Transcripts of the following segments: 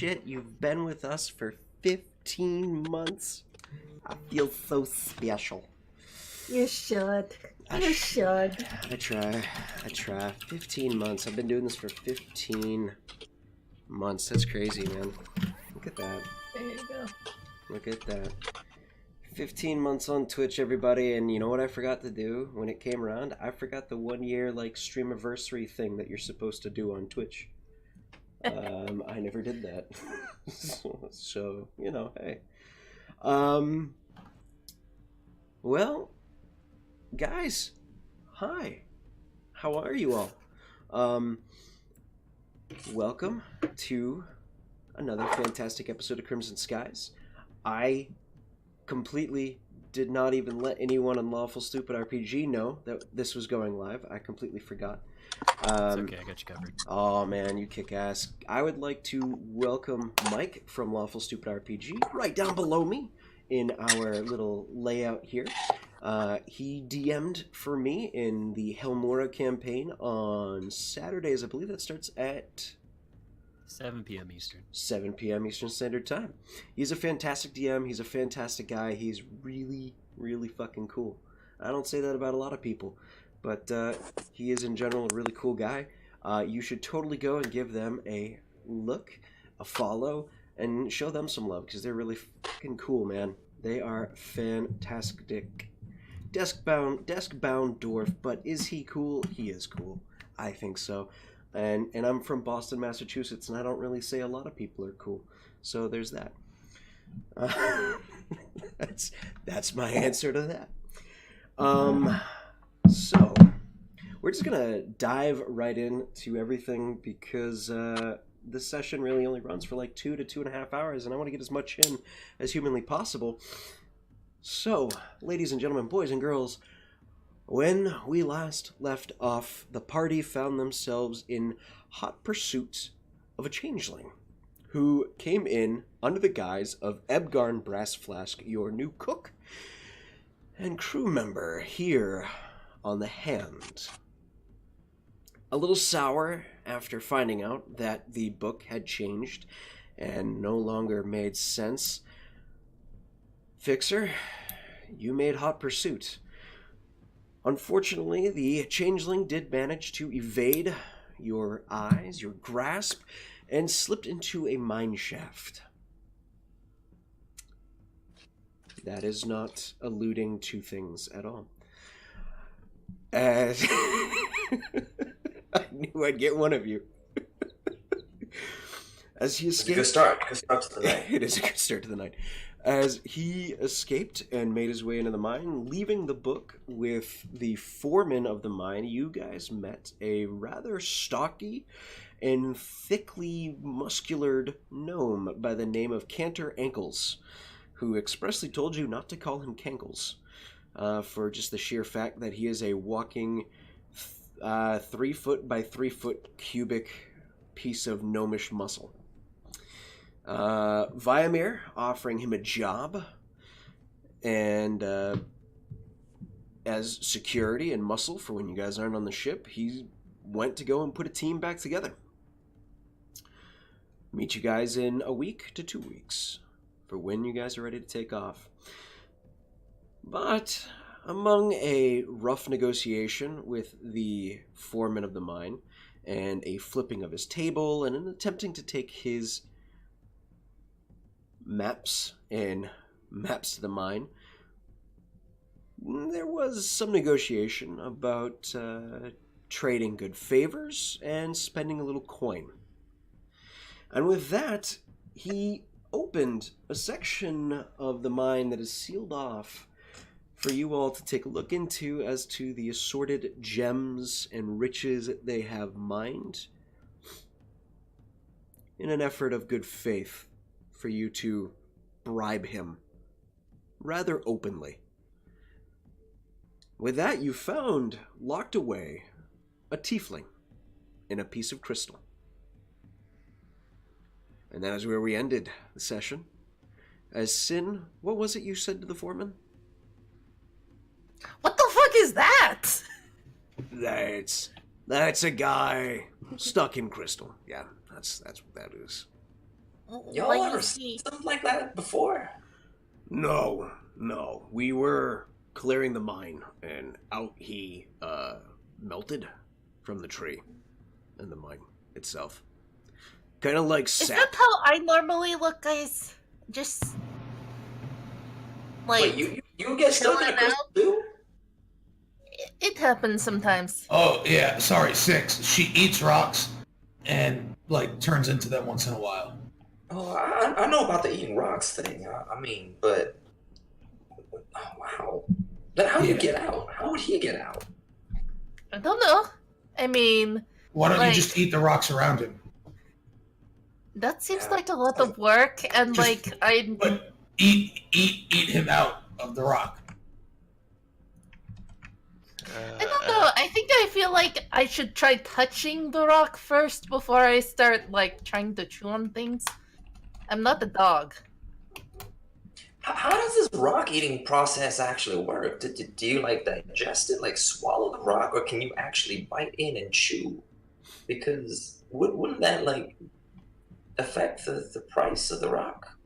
shit, you've been with us for 15 months. I feel so special. You should. You should. I try. 15 months. I've been doing this for 15 months. That's crazy, man. Look at that. There you go. Look at that. 15 months on Twitch, everybody, and you know what I forgot to do when it came around? I forgot the 1 year, like, streamiversary thing that you're supposed to do on Twitch. I never did that. So, you know, hey. Well, guys, hi. How are you all? Welcome to another fantastic episode of Crimson Skies. I completely did not even let anyone on Lawful Stupid RPG know that this was going live. I completely forgot. It's okay, I got you covered. Oh man, you kick ass. I would like to welcome Mike from Lawful Stupid RPG right down below me in our little layout here. He DM'd for me in the Helmora campaign on Saturdays. I believe that starts at 7 p.m. Eastern. 7 p.m. Eastern Standard Time. He's a fantastic DM. He's a fantastic guy. He's really, really fucking cool. I don't say that about a lot of people, but he is in general a really cool guy. You should totally go and give them a look, a follow, and show them some love, because they're really fucking cool, man. They are fantastic. Desk-bound dwarf, but is he cool? He is cool. I think so. And I'm from Boston, Massachusetts, and I don't really say a lot of people are cool. So there's that. That's my answer to that. So we're just gonna dive right into everything, because this session really only runs for like 2 to 2.5 hours, and I want to get as much in as humanly possible. So, ladies and gentlemen, boys and girls, when we last left off, the party found themselves in hot pursuit of a changeling who came in under the guise of Ebgarn Brassflask, your new cook and crew member here on the hand. A little sour after finding out that the book had changed and no longer made sense. Fixer, you made hot pursuit. Unfortunately, the changeling did manage to evade your eyes, your grasp, and slipped into a mine shaft. That is not alluding to things at all. As I knew I'd get one of you. As he escaped... It's a good start. Good start to the night. It is a good start to the night. As he escaped and made his way into the mine, leaving the book with the foreman of the mine, you guys met a rather stocky and thickly musculared gnome by the name of Cantor Ankles, who expressly told you not to call him Cankles, for just the sheer fact that he is a walking 3 foot by 3 foot cubic piece of gnomish muscle. Viamir offering him a job, and as security and muscle for when you guys aren't on the ship, he went to go and put a team back together. Meet you guys in a week to 2 weeks for when you guys are ready to take off. But among a rough negotiation with the foreman of the mine and a flipping of his table and an attempting to take his maps to the mine, there was some negotiation about trading good favors and spending a little coin. And with that, he opened a section of the mine that is sealed off for you all to take a look into as to the assorted gems and riches they have mined in an effort of good faith for you to bribe him rather openly. With that, you found, locked away, a tiefling in a piece of crystal. And that is where we ended the session. As Sin, what was it you said to the foreman? What the fuck is that? That's a guy stuck in crystal. Yeah, that's what that is. Y'all What ever you seen see? something like that before? No. We were clearing the mine, and out he melted from the tree and the mine itself. Kind of like Is sap. that how I normally look, guys? Just like Wait, you get stuck in a chilling crystal out? too? It happens sometimes. Oh, yeah, sorry, 6. She eats rocks and, like, turns into them once in a while. Oh, I know about the eating rocks thing. I mean, but oh wow. Then how do you Yeah. get out? How would he get out? I don't know. I mean, Why don't you Like- just eat the rocks around him? that seems Yeah. like a lot of work, and Just- like I But eat him out of the rock. don't know. I think I feel like I should try touching the rock first before I start like trying to chew on things. I'm not a dog. How does this rock eating process actually work? Do you like digest it, like swallow the rock, or can you actually bite in and chew? Because wouldn't that like affect the price of the rock?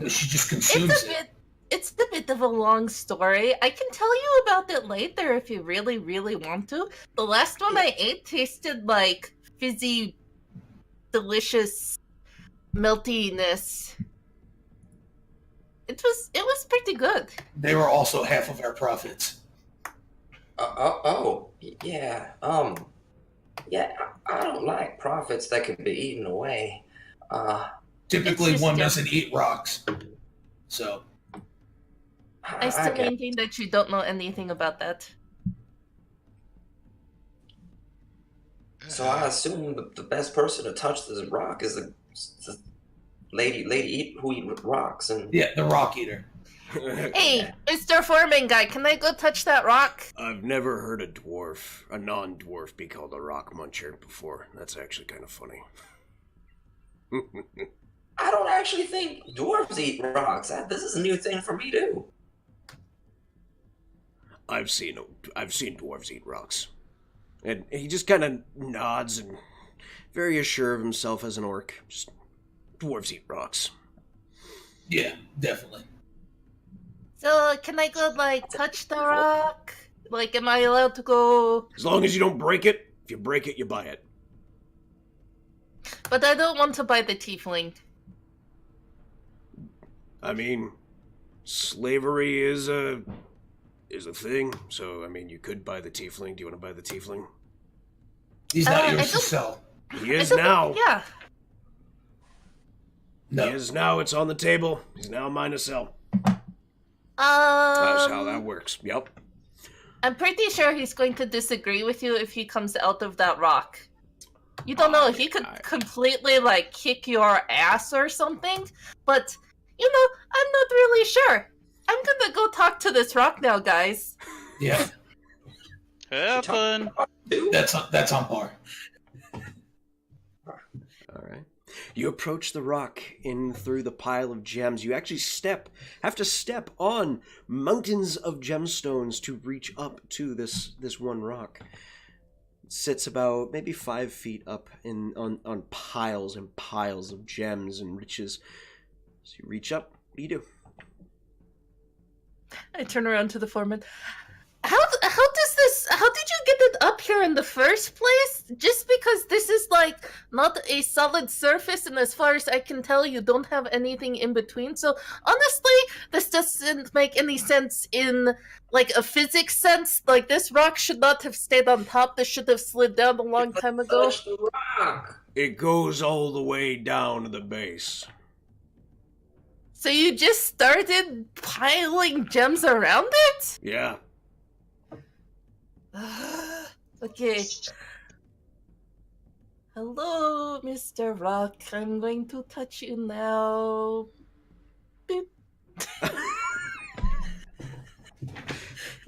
She just consumes it. It's a bit of a long story. I can tell you about it later if you really, really want to. The last one I ate tasted like fizzy, delicious meltiness. It was pretty good. They were also half of our profits. Yeah. Yeah. I don't like profits that can be eaten away. Typically, It's just one yum. doesn't eat rocks. So, I still get- maintain that you don't know anything about that. So I assume the best person to touch this rock is the lady who eat rocks and yeah, the rock eater. Hey, Mr. Foreman guy, can I go touch that rock? I've never heard a non-dwarf be called a rock muncher before. That's actually kind of funny. I don't actually think dwarves eat rocks. This is a new thing for me too. I've seen dwarves eat rocks. And he just kind of nods and very assured of himself as an orc. Just, dwarves eat rocks. Yeah, definitely. So, can I go, like, touch the rock? Like, am I allowed to go? As long as you don't break it. If you break it, you buy it. But I don't want to buy the tiefling. I mean, slavery is a thing. So, I mean, you could buy the tiefling. Do you want to buy the tiefling? He's not I yours to don't- sell. He is I don't now. think- yeah. No. He is now. It's on the table. He's now mine to sell. That's how that works. Yep. I'm pretty sure he's going to disagree with you if he comes out of that rock. You don't know, he could completely, like, kick your ass or something, but, you know, I'm not really sure. I'm gonna go talk to this rock now, guys. Yeah, Happen. Dude, that's on par. All right. You approach the rock in through the pile of gems. You actually have to step on mountains of gemstones to reach up to this one rock. It sits about maybe 5 feet up on piles and piles of gems and riches. So you reach up. What do you do? I turn around to the foreman. How did you get it up here in the first place? Just because this is like not a solid surface, and as far as I can tell, you don't have anything in between. So honestly, this doesn't make any sense in like a physics sense. Like this rock should not have stayed on top. This should have slid down a long time ago. touch the rock. It goes all the way down to the base. So you just started piling gems around it? Yeah. Okay. Hello, Mr. Rock. I'm going to touch you now. Beep.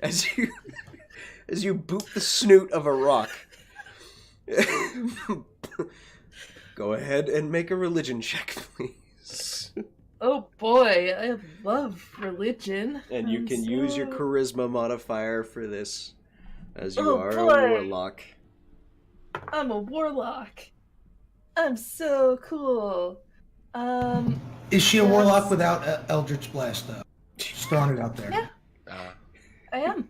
As you boot the snoot of a rock. Go ahead and make a religion check, please. Oh boy, I love religion. And you I'm can use your so- charisma modifier for this, as you Oh, are boy. a warlock. I'm a warlock. I'm so cool. Is she a Yes. warlock without Eldritch Blast, though? Just throwing it out there. Yeah. I am.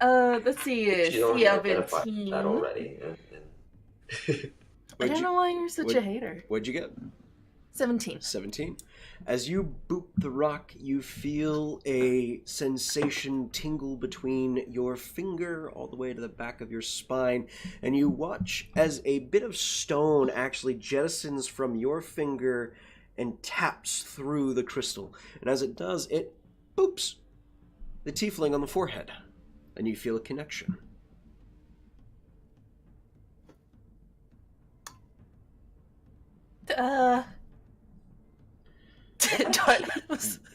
Let's see. You don't identify 17. that already. I don't know why you're such a hater. What'd you get? 17. 17. As you boop the rock, you feel a sensation tingle between your finger all the way to the back of your spine, and you watch as a bit of stone actually jettisons from your finger and taps through the crystal. And as it does, it boops the tiefling on the forehead, and you feel a connection.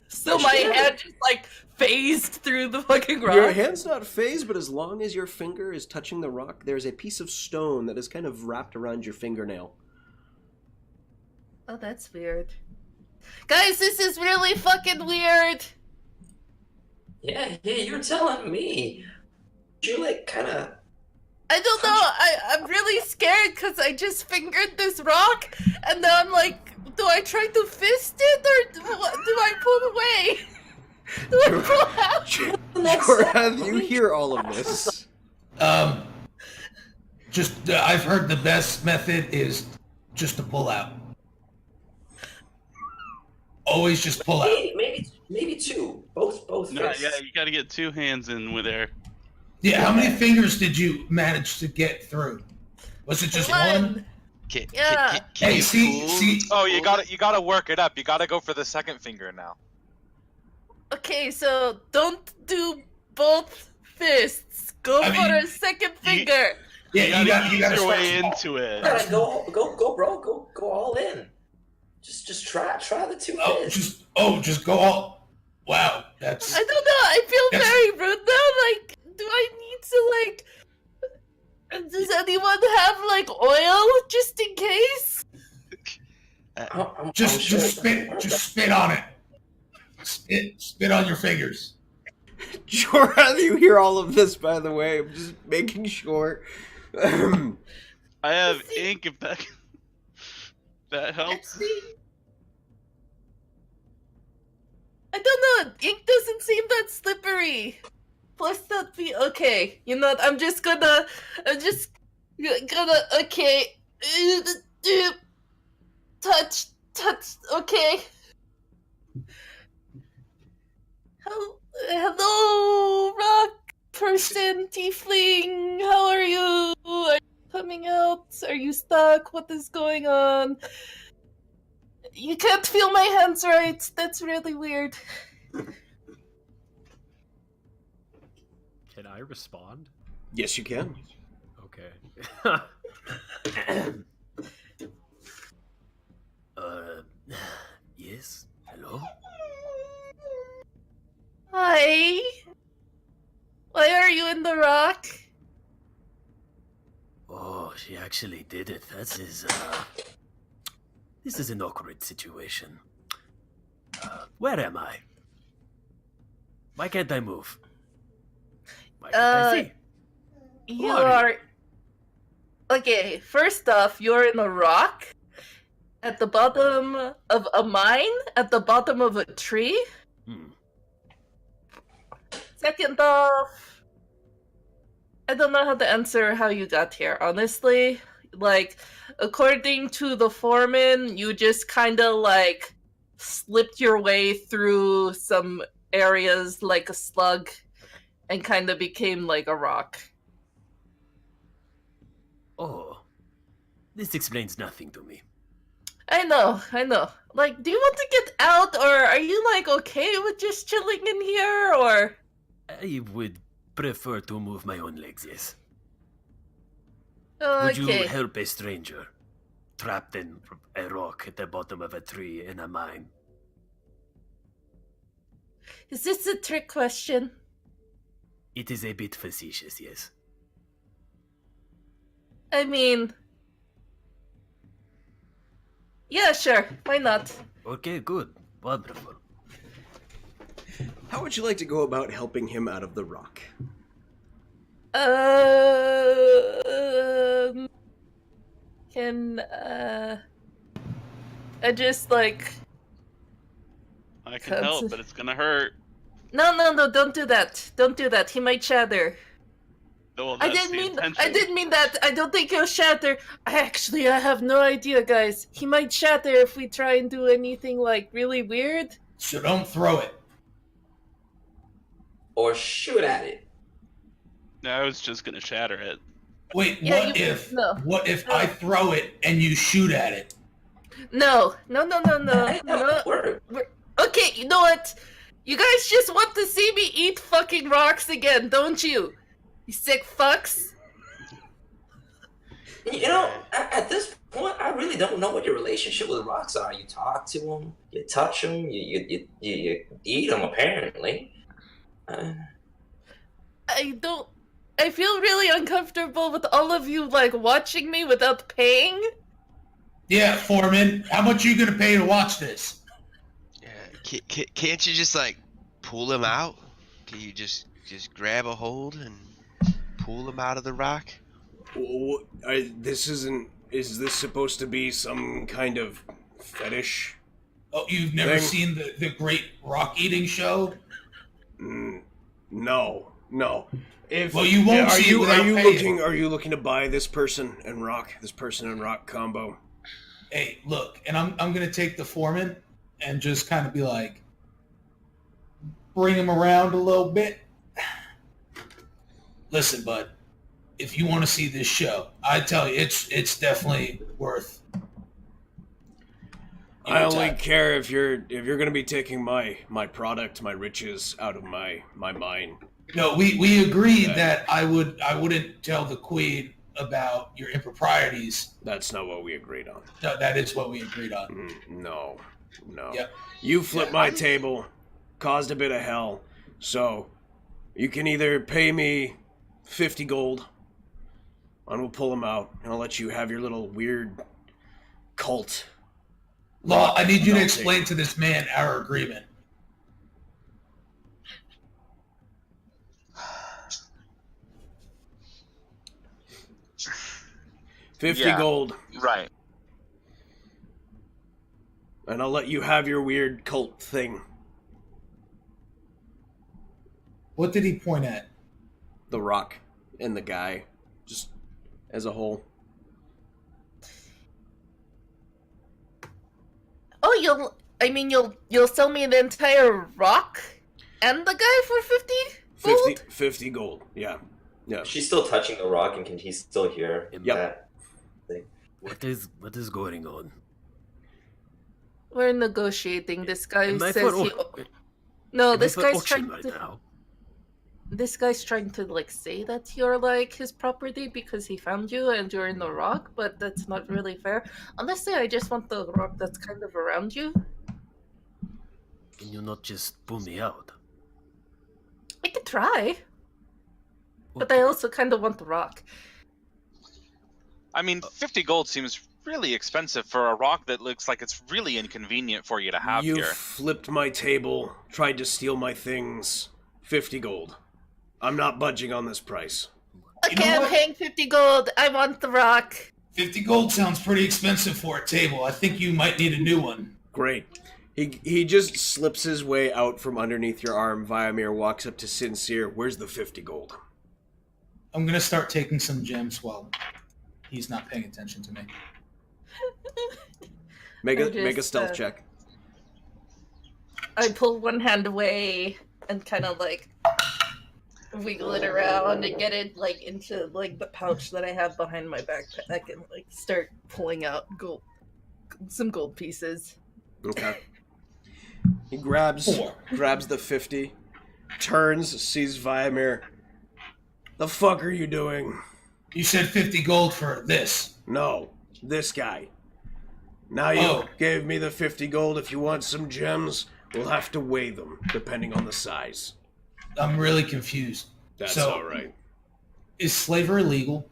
So my hand just like phased through the fucking rock. Your hand's not phased, but as long as your finger is touching the rock, there's a piece of stone that is kind of wrapped around your fingernail. Oh, that's weird. Guys, this is really fucking weird. Yeah, you're telling me. You like kind of. I don't know. I'm really scared because I just fingered this rock, and now I'm like, do I try to fist it or do I pull away? Do I pull out? Jorah, you hear all of this. I've heard the best method is just to pull out. Always just pull out. Maybe two. Both No, fists. yeah, you got to get two hands in with there. Yeah, how many fingers did you manage to get through? Was it just one? Yeah. Hey, see. Oh, you gotta work it up. You gotta go for the second finger now. Okay, so don't do both fists. Go for a second finger. Yeah, you gotta ease your start way small. into it. Yeah, go, bro. Go all in. Just try the two fists. Just go all. Wow, that's. I don't know. I feel Yes. very rude now. Like, do I need to like? Does anyone have like oil just in case? Just spit on it. Spit on your fingers. Jorah, you hear all of this, by the way. I'm just making sure. I have ink if that helps. Actually, I don't know. Ink doesn't seem that slippery. Plus, that'd be okay. You know what? I'm just gonna. Okay. Touch. Okay. Hello, rock person, tiefling. How are you? Are you coming out? Are you stuck? What is going on? You can't feel my hands right. That's really weird. Can I respond? Yes, you can. Okay. Yes. Hello? Hi. Why are you in the rock? Oh, she actually did it. This is an awkward situation. Where am I? Why can't I move? Why can't I see? You Who are are. Okay, first off, you're in a rock at the bottom of a mine, at the bottom of a tree. Second off, I don't know how to answer how you got here, honestly. Like, according to the foreman, you just kind of like slipped your way through some areas like a slug and kind of became like a rock. Oh, this explains nothing to me. I know. Like, do you want to get out, or are you like okay with just chilling in here, or? I would prefer to move my own legs, yes. Okay. Would you help a stranger trapped in a rock at the bottom of a tree in a mine? Is this a trick question? It is a bit facetious, yes. I mean, yeah, sure. Why not? Okay, good. Wonderful. How would you like to go about helping him out of the rock? Can I just like. I can help, but it's gonna hurt. No, don't do that. Don't do that. He might shatter. Well, I that's didn't the mean intention. I didn't mean that. I don't think he'll shatter. I have no idea, guys. He might shatter if we try and do anything like really weird. So don't throw it. Or shoot at it. No, I was just gonna shatter it. Wait, Yeah, what if I throw it and you shoot at it? No. That work. Okay, you know what? You guys just want to see me eat fucking rocks again, don't you? You sick fucks. You know, at this point, I really don't know what your relationship with rocks are. You talk to them, you touch them, you eat them, apparently. I feel really uncomfortable with all of you, like, watching me without paying. Yeah, Foreman, how much are you gonna pay to watch this? Yeah, can't you just like pull him out? Can you just grab a hold and pull him out of the rock? Is this supposed to be some kind of fetish? Oh, you've never thing? seen the Great Rock Eating Show? No. Well, you won't see it without paying. Are you looking to buy this person and rock combo? Hey, look, and I'm gonna take the Foreman and just kind of be like, bring him around a little bit. Listen, bud, if you want to see this show, I tell you, it's definitely worth. I only care if you're gonna be taking my product, my riches out of my mine. No, we agreed that I wouldn't tell the Queen about your improprieties. That's not what we agreed on. No, that is what we agreed on. No. Yep. You flipped my table, caused a bit of hell, so you can either pay me 50 gold, and we'll pull him out, and I'll let you have your little weird cult. Law, I need you to explain to this man our agreement. Yeah. gold, Right. and I'll let you have your weird cult thing. What did he point at? The rock and the guy, just as a whole. Oh, you'll sell me the entire rock and the guy for 50 gold? 50 gold, yeah. She's still touching the rock, and can he still hear Yep. that thing? What is going on? We're negotiating. This guy Am I says for he... au- No, am this I for guy's auction trying right to... now. This guy's trying to, like, say that you're, like, his property because he found you and you're in the rock, but that's not really fair. Honestly, I just want the rock that's kind of around you. Can you not just pull me out? I could try, but I also kind of want the rock. I mean, 50 gold seems really expensive for a rock that looks like it's really inconvenient for you to have You here. flipped my table, tried to steal my things. 50 gold. I'm not budging on this price. Okay, know I'm what? paying 50 gold. I want the rock. 50 gold sounds pretty expensive for a table. I think you might need a new one. Great. He just slips his way out from underneath your arm. Viamir walks up to Sincere. Where's the 50 gold? I'm gonna start taking some gems while he's not paying attention to me. Make I a just, stealth check. I pull one hand away and kind of like wiggle it around and get it like into like the pouch that I have behind my backpack and like start pulling out some gold pieces. Okay. He grabs 4. the 50, turns, sees Viamir. The fuck are you doing? You said 50 gold for this. No, this guy. Now you gave me the 50 gold. If you want some gems, we'll have to weigh them, depending on the size. I'm really confused. That's So, all right. Is slavery legal?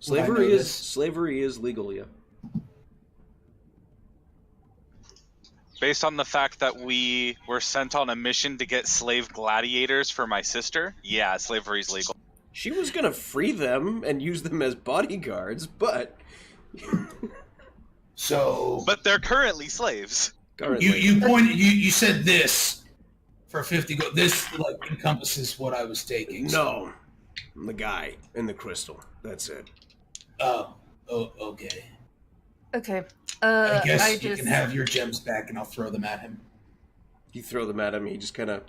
Would I know this? Slavery is legal, yeah. Based on the fact that we were sent on a mission to get slave gladiators for my sister, yeah, slavery's legal. She was gonna free them and use them as bodyguards, but So, But they're currently slaves. Currently. you said this for 50 gold. This like encompasses what I was taking. No. The guy in the crystal. That's it. Oh, okay. Okay. I guess I you just can have your gems back, and I'll throw them at him. You throw them at him, he just kind of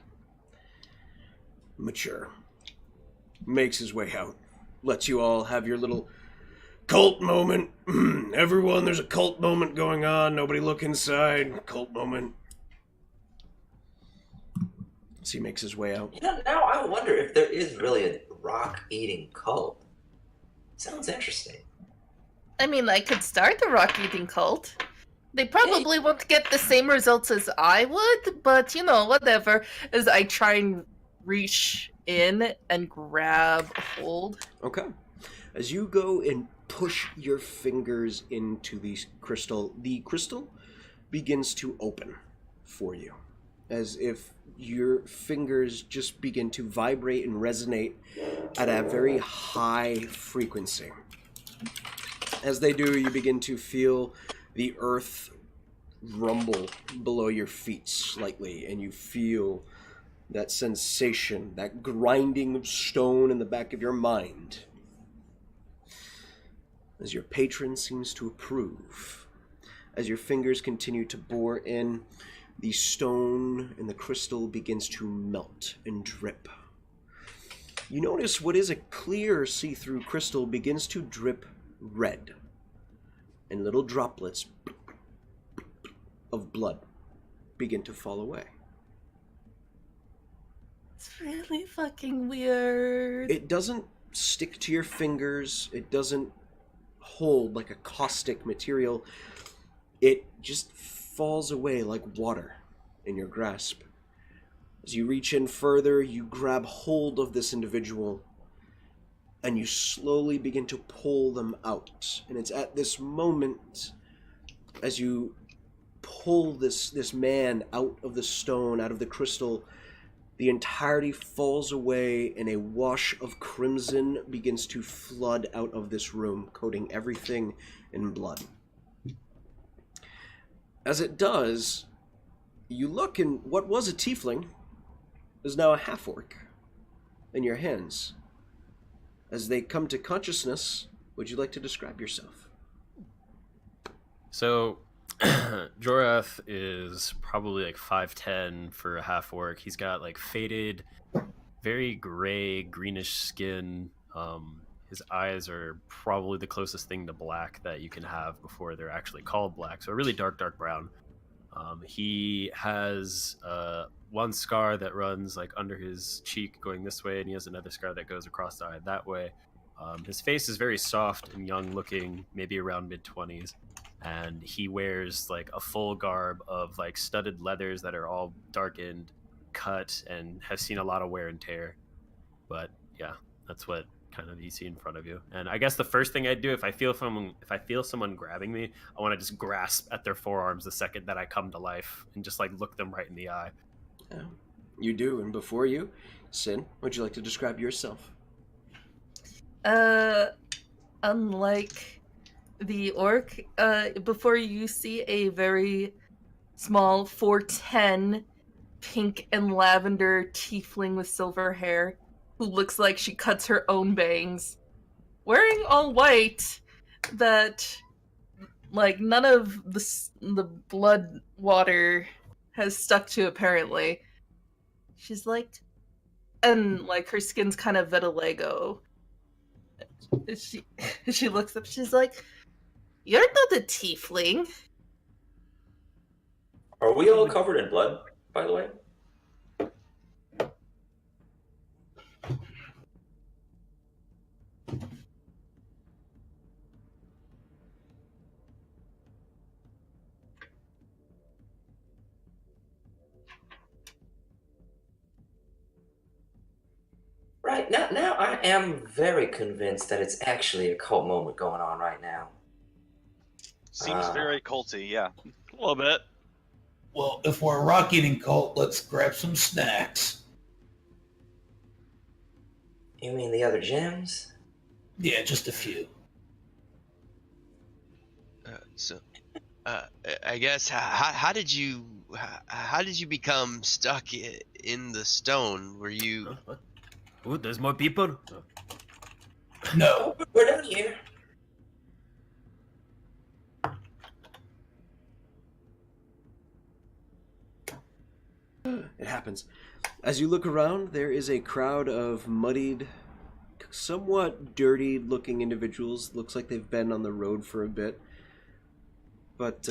mature. Makes his way out. Lets you all have your little cult moment. Everyone, there's a cult moment going on. Nobody look inside. Cult moment. So he makes his way out. You know, now I wonder if there is really a rock-eating cult. Sounds interesting. I mean, I could start the rock-eating cult. They probably won't get the same results as I would, but, you know, whatever. As I try and reach in and grab a hold. Okay. As you go and push your fingers into the crystal begins to open for you. As if your fingers just begin to vibrate and resonate at a very high frequency. As they do, you begin to feel the earth rumble below your feet slightly, and you feel that sensation, that grinding of stone in the back of your mind. As your patron seems to approve, as your fingers continue to bore in, the stone and the crystal begins to melt and drip. You notice what is a clear see-through crystal begins to drip red, and little droplets of blood begin to fall away. It's really fucking weird. It doesn't stick to your fingers. It doesn't hold like a caustic material. It just falls away like water in your grasp. As you reach in further, you grab hold of this individual and you slowly begin to pull them out. And it's at this moment, as you pull this man out of the stone, out of the crystal, the entirety falls away and a wash of crimson begins to flood out of this room, coating everything in blood. As it does, you look, and what was a tiefling is now a half-orc in your hands. As they come to consciousness, would you like to describe yourself? So, Jorath is probably like 5'10" for a half-orc. He's got like faded, very gray, greenish skin. His eyes are probably the closest thing to black that you can have before they're actually called black. So a really dark, dark brown. He has one scar that runs like under his cheek going this way, and he has another scar that goes across the eye that way. His face is very soft and young looking, maybe around mid-20s. And he wears like a full garb of like studded leathers that are all darkened, cut, and have seen a lot of wear and tear. But yeah, that's what kind of you see in front of you. And I guess the first thing I'd do if I feel someone grabbing me, I want to just grasp at their forearms the second that I come to life and just like look them right in the eye. Yeah, you do. And before you, Sin, would you like to describe yourself? Unlike the orc, before you see a very small 4'10" pink and lavender tiefling with silver hair who looks like she cuts her own bangs, wearing all white, that like none of the blood water has stuck to apparently. She's like, and like her skin's kind of vitiligo. She looks up, she's like, "You're not a tiefling." Are we all covered in blood, by the way? Right, now I am very convinced that it's actually a cult moment going on right now. Seems very culty, yeah. A little bit. Well, if we're a rock-eating cult, let's grab some snacks. You mean the other gems? Yeah, just a few. So I guess how did you become stuck in the stone? Were you? What? Ooh, there's more people. No. We're down here. It happens. As you look around, there is a crowd of muddied, somewhat dirty-looking individuals. Looks like they've been on the road for a bit. But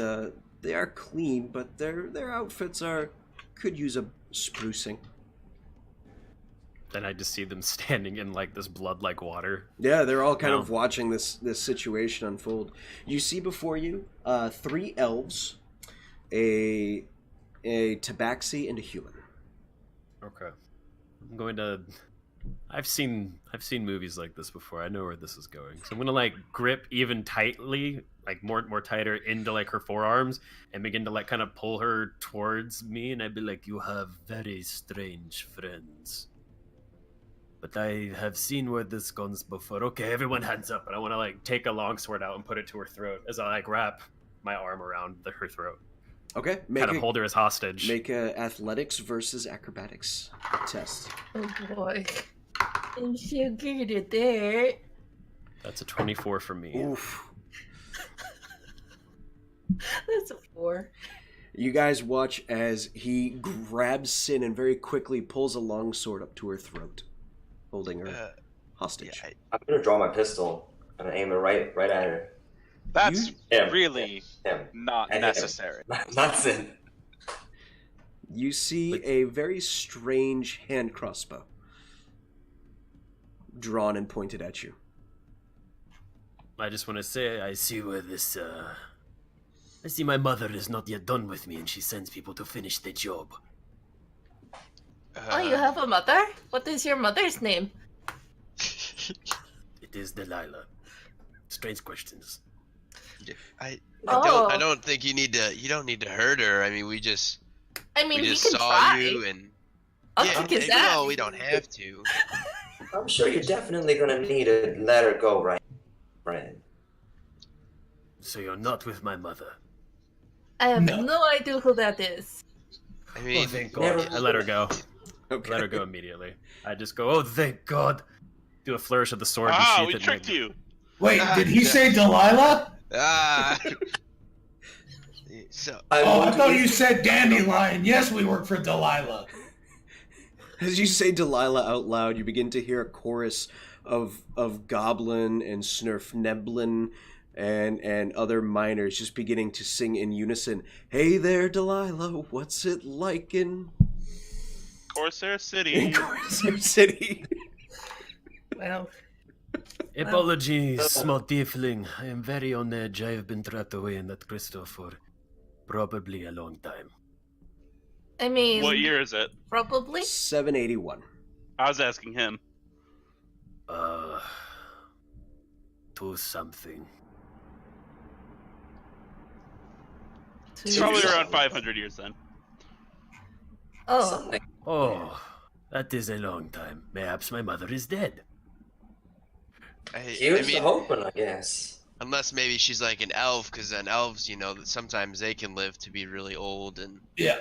they are clean, but their outfits could use a sprucing. Then I just see them standing in like this blood-like water. Yeah, they're all kind of watching this situation unfold. You see before you 3 elves, a tabaxi, and a human. Okay. I'm going to... I've seen movies like this before. I know where this is going. So I'm gonna like grip even tightly, like more tighter into like her forearms, and begin to like kind of pull her towards me. And I'd be like, "You have very strange friends, but I have seen where this goes before." Okay, everyone hands up. And I want to like take a longsword out and put it to her throat as I like wrap my arm around her throat. Okay, Kind of hold her as hostage. Make a athletics versus acrobatics test. Oh boy. I'm so good at that. That's a 24 for me. Oof. That's a 4. You guys watch as he grabs Sin and very quickly pulls a longsword up to her throat, holding her hostage. Yeah, I'm gonna draw my pistol and aim it right at her. That's Him. really Him. not Him. necessary. Not Sin. You see a very strange hand crossbow drawn and pointed at you. I just want to say, I see where this, I see my mother is not yet done with me, and she sends people to finish the job. Oh, you have a mother? What is your mother's name? It is Delilah. Strange questions. I Oh. don't think you don't need to hurt her. I mean, we just I mean, we just can saw try. you and I'll yeah, kick his ass. no, we don't have to. I'm sure you're definitely gonna need to let her go, right, friend? So you're not with my mother. I have No. no idea who that is. I mean, Thank never- God. I let her go. Okay. Let her go immediately. I just go, oh, thank God. Do a flourish of the sword and Ah, sheath we it and tricked then- you. Wait, did he say Delilah? ah. So Oh, I thought you said Dandelion. Yes, we work for Delilah. As you say Delilah out loud, you begin to hear a chorus of Goblin and Snurfneblin and other miners just beginning to sing in unison. Hey there, Delilah, what's it like in Corsair City. Corsair City? Well, Apologies, small tiefling. I am very on edge. I have been trapped away in that crystal for probably a long time. I mean, What year is it? probably. 781. I was asking him. To something. It's probably around 500 years then. Oh, Something. Oh, that is a long time. Perhaps my mother is dead. Here's the hoping, I guess. unless maybe she's like an elf, because then elves, you know, that sometimes they can live to be really old and. Yeah.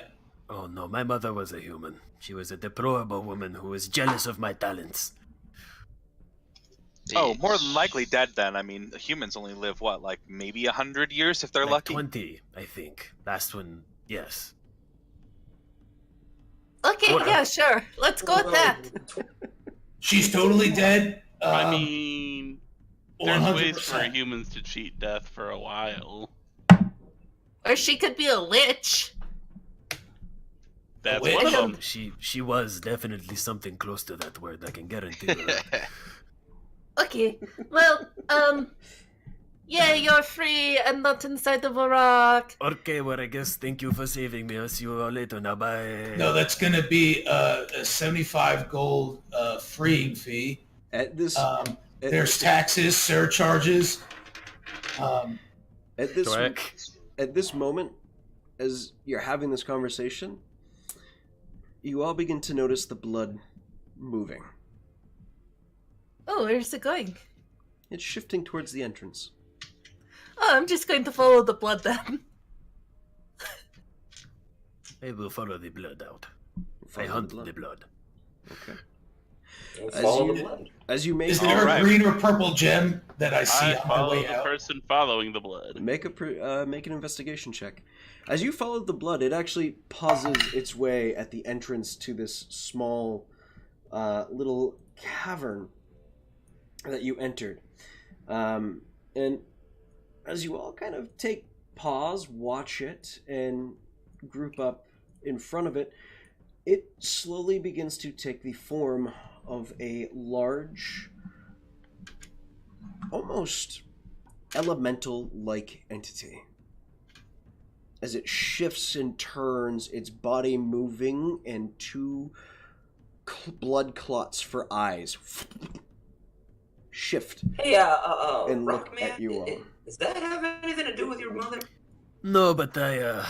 Oh no, my mother was a human. She was a deplorable woman who was jealous of my talents. Oh, more than likely dead then. I mean, humans only live, what, like maybe 100 years if they're Like lucky? 20, I think. Last one, yes. okay, What- yeah, sure. Let's go with that. She's totally dead. I mean, there's ways for 100%. humans to cheat death for a while. Or she could be a lich. That's Wait. one of them. She was definitely something close to that word, I can guarantee you that. Okay, well, yeah, you're free and not inside of a rock. Okay, well, I guess thank you for saving me. I'll see you all later now. Bye. No, that's going to be a 75 gold freeing fee. At this, There's taxes, surcharges. at this, Correct. at this moment, as you're having this conversation, you all begin to notice the blood moving. Oh, where's it going? It's shifting towards the entrance. Oh, I'm just going to follow the blood then. I will follow the blood out. Follow I the hunt blood. the blood. Okay. We'll As follow you- the blood. As you make Is there Alright. a green or purple gem that I see I on my follow way the out? person following the blood. make an investigation check. As you follow the blood, it actually pauses its way at the entrance to this small little cavern that you entered. And as you all kind of take pause, watch it, and group up in front of it, it slowly begins to take the form of a large, almost elemental-like entity. As it shifts and turns, its body moving, and two blood clots for eyes shift Hey, and look Rockman, at you all. does that have anything to do with your mother? No, but I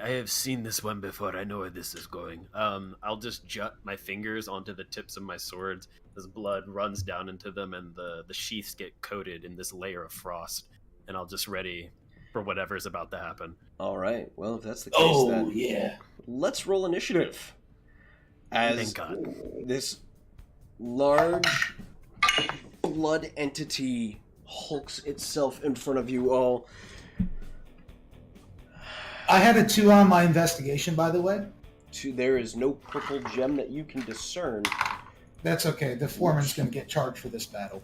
have seen this one before. I know where this is going. I'll just jut my fingers onto the tips of my swords as blood runs down into them, and the sheaths get coated in this layer of frost. And I'll just ready for whatever's about to happen. All right. Well, if that's the case, Oh, then yeah. let's roll initiative. As Thank God. this large blood entity hulks itself in front of you all. I had a 2 on my investigation, by the way. There is no purple gem that you can discern. That's okay. The foreman's going to get charged for this battle.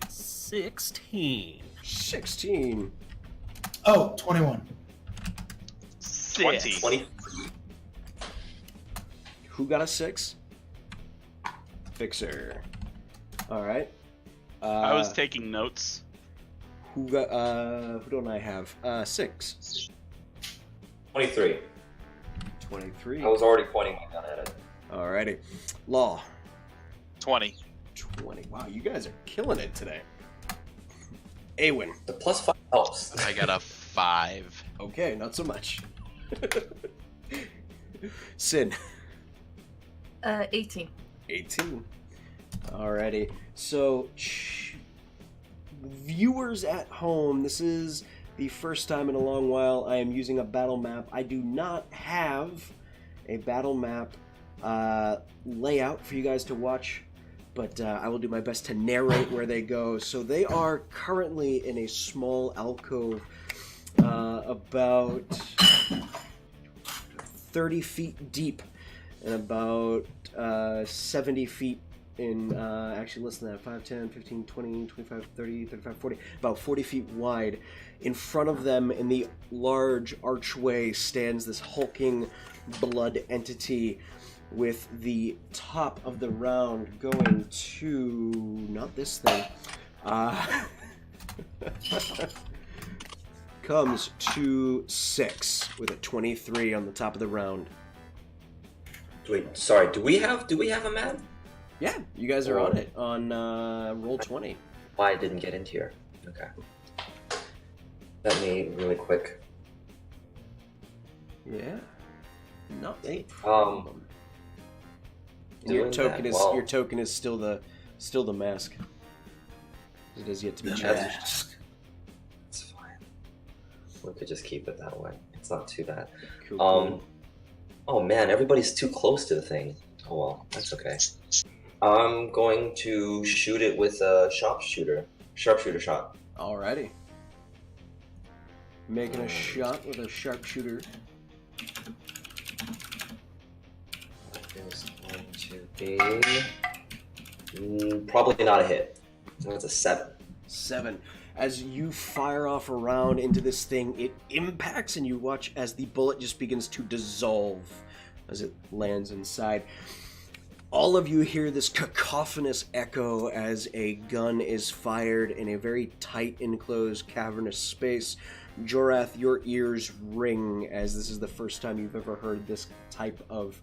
16. 16. Oh, 21. 6. 20. Who got a 6? Fixer. All right. I was taking notes. Who got? Who don't I have? 6. 23. 23. I was already pointing my gun at it. Alrighty. Law. 20. 20. Wow, you guys are killing it today. Awen. The +5 helps. I got a 5. Okay, not so much. Sin. 18. 18. Alrighty. So, viewers at home, this is the first time in a long while I am using a battle map. I do not have a battle map layout for you guys to watch, but I will do my best to narrate where they go. So they are currently in a small alcove about 30 feet deep and about 70 feet in, actually less than that, 5, 10, 15, 20, 25, 30, 35, 40, about 40 feet wide. In front of them, in the large archway, stands this hulking blood entity with the top of the round going to, not this thing, comes to 6 with a 23 on the top of the round. Wait, sorry. Do we have a map? Yeah, you guys are on it on roll 20. Why I didn't get into here? Okay. Let me really quick. Yeah, not a Um, problem. And your doing token that is well. your token is still the mask. It has yet to be The changed. mask. It's fine. We could just keep it that way. It's not too bad. Cool, cool. Oh man, everybody's too close to the thing. Oh well, that's okay. I'm going to shoot it with a sharpshooter shot. Alrighty. Making a shot with a sharpshooter. It's going to be probably not a hit. That's a 7. 7. As you fire off a round into this thing, it impacts and you watch as the bullet just begins to dissolve as it lands inside. All of you hear this cacophonous echo as a gun is fired in a very tight, enclosed, cavernous space. Jorath, your ears ring as this is the first time you've ever heard this type of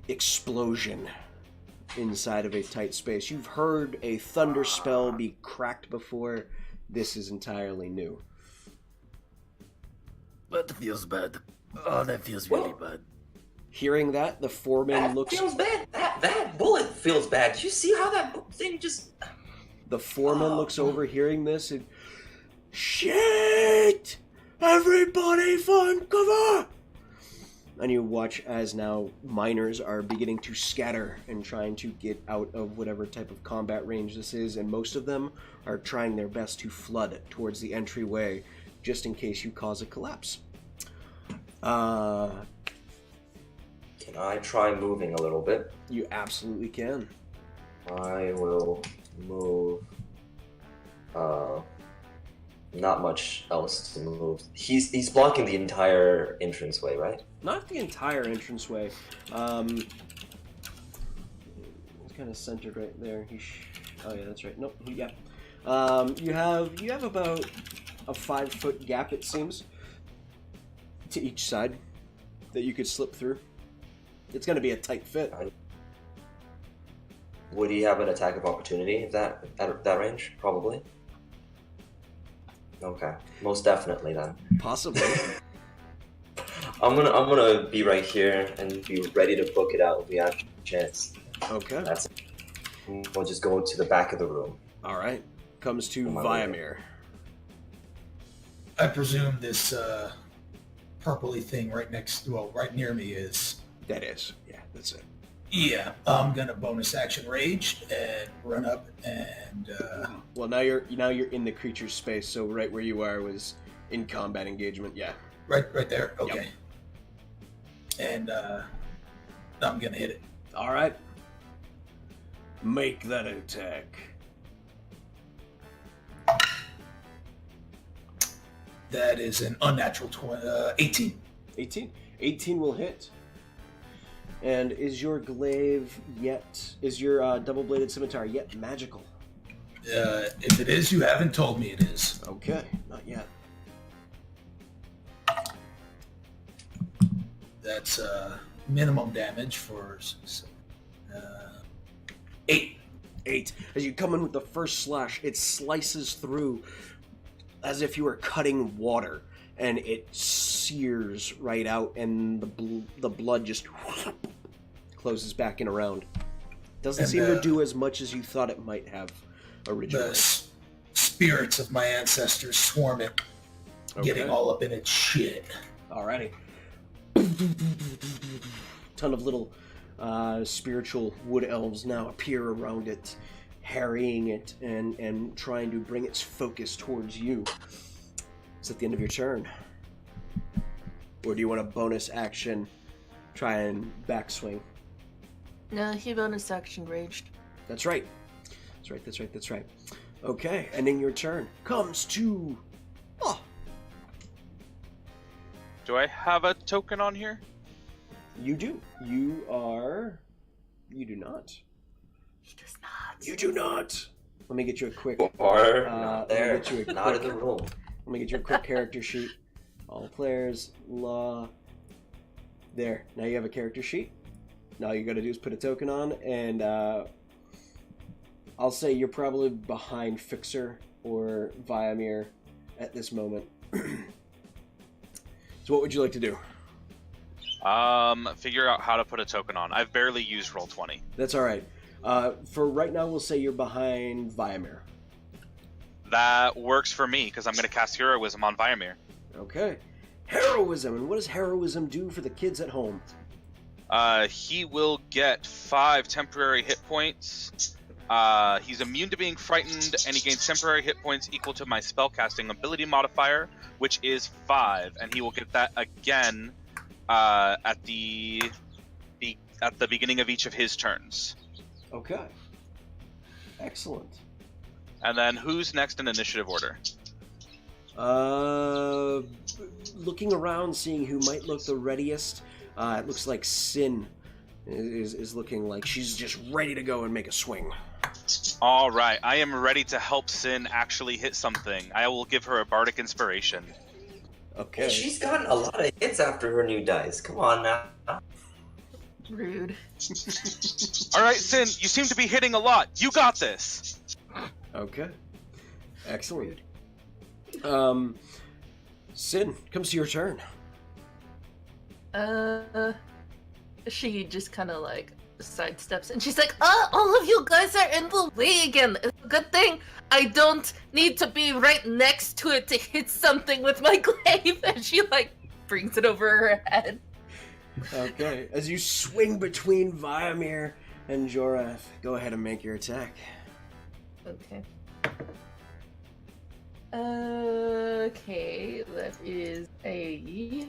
explosion inside of a tight space. You've heard a thunder spell be cracked before. This is entirely new. That feels bad. Oh, that feels really bad. Hearing that, the foreman That looks... feels bad. That bullet feels bad. Did you see how that thing just... The foreman looks over hearing this and... Shit! Everybody find cover! And you watch as now miners are beginning to scatter and trying to get out of whatever type of combat range this is, and most of them are trying their best to flood towards the entryway just in case you cause a collapse. Can I try moving a little bit? You absolutely can. I will move. Not much else to move. He's blocking the entire entranceway, right? Not the entire entranceway. It's kind of centered right there. Oh yeah, that's right. Nope. Yeah. You have about a 5-foot gap, it seems, to each side that you could slip through. It's going to be a tight fit. Would he have an attack of opportunity at that range? Probably. Okay, most definitely then. Possibly. I'm gonna be right here and be ready to book it out if we have a chance. Okay. That's it. We'll just go to the back of the room. All right. Comes to Viamir. I presume this purpley thing right near me is. That is. Yeah, that's it. Yeah, I'm gonna bonus action rage and run up and. Well, now you're in the creature's space, so right where you are was in combat engagement. Yeah. Right there. Okay. Yep. And I'm gonna hit it. All right. Make that attack. That is an unnatural 18. 18. 18 will hit. And is your glaive is your double-bladed scimitar yet magical? If it is, you haven't told me it is. Okay, not yet. That's minimum damage for 8. 8. As you come in with the first slash, it slices through as if you were cutting water, and it sears right out, and the blood just closes back in around. Doesn't seem to do as much as you thought it might have originally. The spirits of my ancestors swarm it, getting all up in its shit. Alrighty. Ton of little spiritual wood elves now appear around it, harrying it and trying to bring its focus towards you. It's at the end of your turn. Or do you want a bonus action, try and backswing? No, he bonus action raged. That's right. That's right. Okay, ending your turn comes to... Oh, Do I have a token on here? you do. You do not. He does not. You do not. Let me get you a quick... Or let me there, get you a not quick- in the room. Let me get you a quick character sheet. All players, law. There. Now you have a character sheet. Now all you gotta do is put a token on, and I'll say you're probably behind Fixer or Viamir at this moment. So what would you like to do? Figure out how to put a token on. I've barely used Roll20. That's alright. For right now, we'll say you're behind Viamir. That works for me, because I'm going to cast Heroism on Viamir. Okay. Heroism. And what does heroism do for the kids at home? He will get 5 temporary hit points. He's immune to being frightened, and he gains temporary hit points equal to my spellcasting ability modifier, which is 5. And he will get that again at the beginning of each of his turns. Okay. Excellent. And then who's next in initiative order? Looking around, seeing who might look the readiest, it looks like Sin is looking like she's just ready to go and make a swing. All right, I am ready to help Sin actually hit something. I will give her a bardic inspiration. Okay. Hey, she's gotten a lot of hits after her new dice. Come on now. Rude. All right, Sin, you seem to be hitting a lot. You got this. Okay. Excellent. Sin, comes to your turn. She just kind of like sidesteps and she's like, all of you guys are in the way again. It's a good thing I don't need to be right next to it to hit something with my glaive. And she, like, brings it over her head. Okay, as you swing between Viamir and Jorath, go ahead and make your attack. Okay. Okay, that is a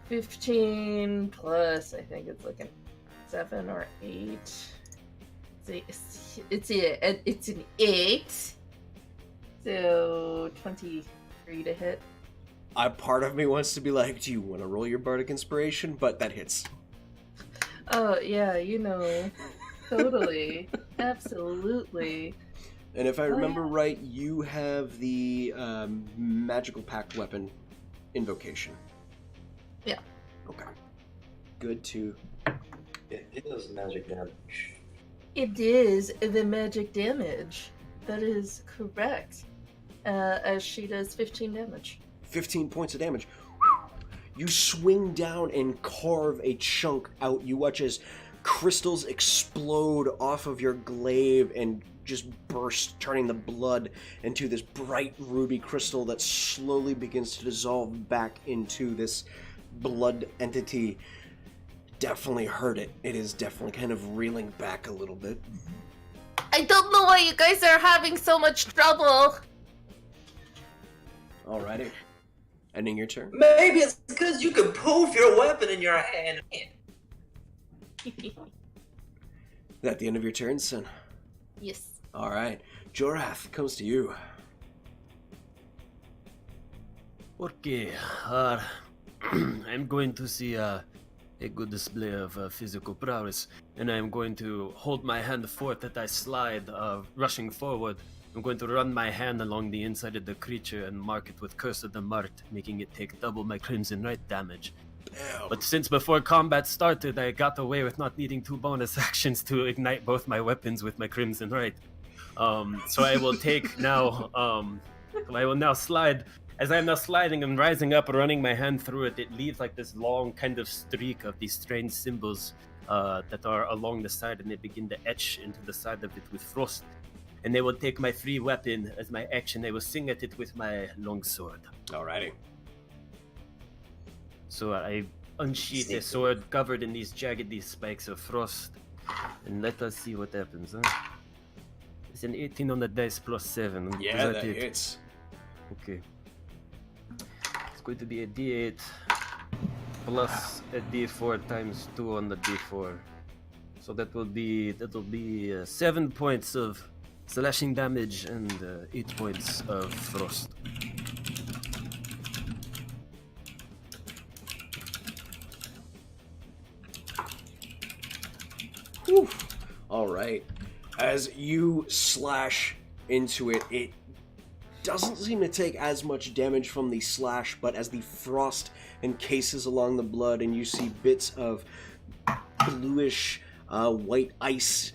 15 plus, I think it's like an 7 or 8. It's an 8. So 23 to hit. Part of me wants to be like, do you want to roll your bardic inspiration? But that hits. Oh, yeah, you know. Totally. Absolutely. And if I remember right, you have the magical pact weapon invocation. Yeah. Okay. Good too. It does magic damage. It is the magic damage. That is correct. As she does 15 damage. 15 points of damage. You swing down and carve a chunk out. You watch as crystals explode off of your glaive and just burst, turning the blood into this bright ruby crystal that slowly begins to dissolve back into this blood entity. Definitely hurt it. It is definitely kind of reeling back a little bit. I don't know why you guys are having so much trouble. Alrighty. Ending your turn. Maybe it's because you can poof your weapon in your hand. Is that the end of your turn, son? Yes. Alright. Jorath comes to you. Okay, I'm going to see a good display of physical prowess, and I'm going to hold my hand forth as I slide, rushing forward. I'm going to run my hand along the inside of the creature and mark it with Curse of the Marked, making it take double my Crimson Right damage. Damn. But since before combat started, I got away with not needing 2 bonus actions to ignite both my weapons with my Crimson Right. So I will take now, I will now slide. As I'm now sliding and rising up, running my hand through it, it leaves like this long kind of streak of these strange symbols that are along the side, and they begin to etch into the side of it with frost. And they will take my free weapon as my action. They will sing at it with my longsword. Alrighty. So I unsheath a sword covered in these jaggedy spikes of frost. And let us see what happens, huh? It's an 18 on the dice plus 7. Yeah, Is that it? hits. Okay. It's going to be a d8 plus a d4 times 2 on the d4. So that will be 7 points of slashing damage and 8 points of frost. Whew. Alright. As you slash into it, it doesn't seem to take as much damage from the slash, but as the frost encases along the blood and you see bits of bluish white ice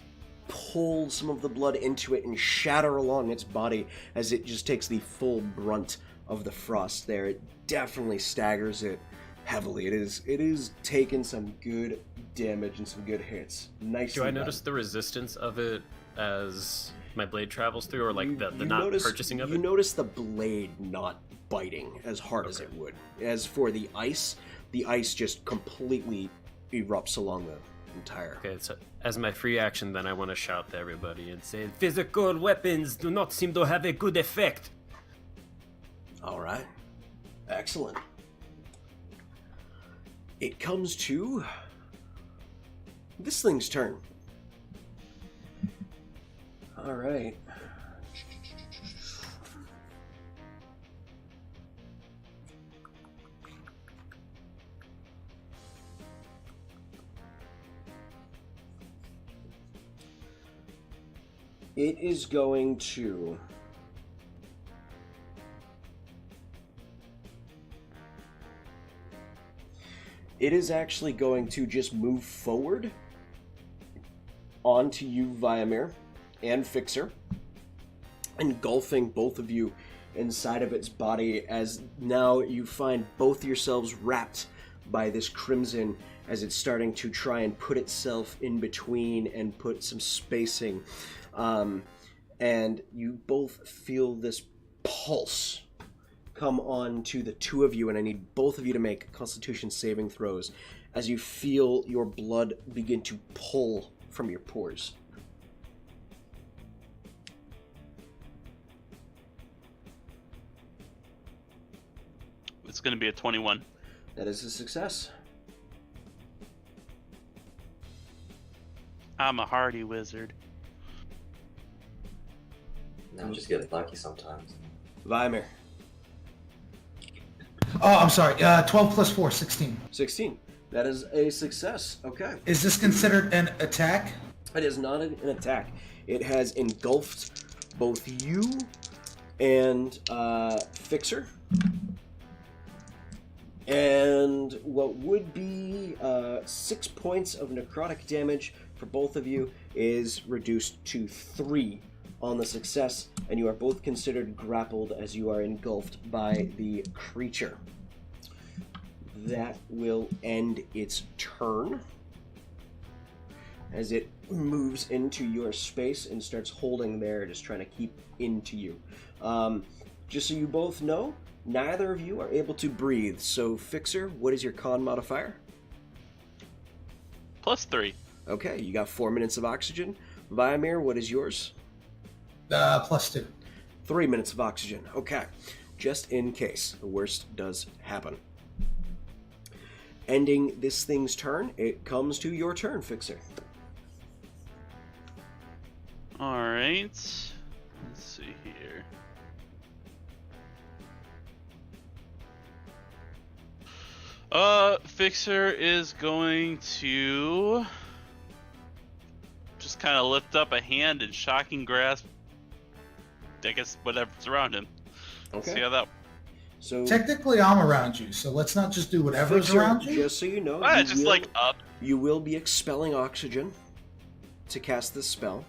pull some of the blood into it and shatter along its body as it just takes the full brunt of the frost there. It definitely staggers it heavily. It is taking some good damage and some good hits. Nicely Do I done. notice the resistance of it as my blade travels through, or like the You not notice- purchasing of You it? notice the blade not biting as hard as Okay. it would. As for the ice just completely erupts along the entire. Okay, so as my free action, then I want to shout to everybody and say, "Physical weapons do not seem to have a good effect." All right. Excellent. It comes to this thing's turn. All right. It is going to It is actually going to just move forward onto you, Viamir, and Fixer, engulfing both of you inside of its body as now you find both yourselves wrapped by this crimson as it's starting to try and put itself in between and put some spacing. And you both feel this pulse come on to the two of you, and I need both of you to make Constitution saving throws as you feel your blood begin to pull from your pores. It's going to be a 21. That is a success. I'm a hardy wizard. No, just get lucky sometimes. Weimar. Oh, I'm sorry. 12 plus 4, 16. 16. That is a success. Okay. Is this considered an attack? It is not an attack. It has engulfed both you and Fixer. And what would be 6 points of necrotic damage for both of you is reduced to 3 on the success, and you are both considered grappled as you are engulfed by the creature. That will end its turn as it moves into your space and starts holding there, just trying to keep into you. Just so you both know, neither of you are able to breathe. So, Fixer, what is your con modifier? +3. Okay, you got 4 minutes of oxygen. Weimar, what is yours? +2. 3 minutes of oxygen. Okay, just in case the worst does happen. Ending this thing's turn, it comes to your turn, Fixer. Alright. Let's see here. Fixer is going to just kind of lift up a hand and shocking grasp, I guess, whatever's around him. Okay. See how that. So Technically, I'm around you, so let's not just do whatever's Fixer, around you. just so you know, Just will, like up. you will be expelling oxygen to cast this spell.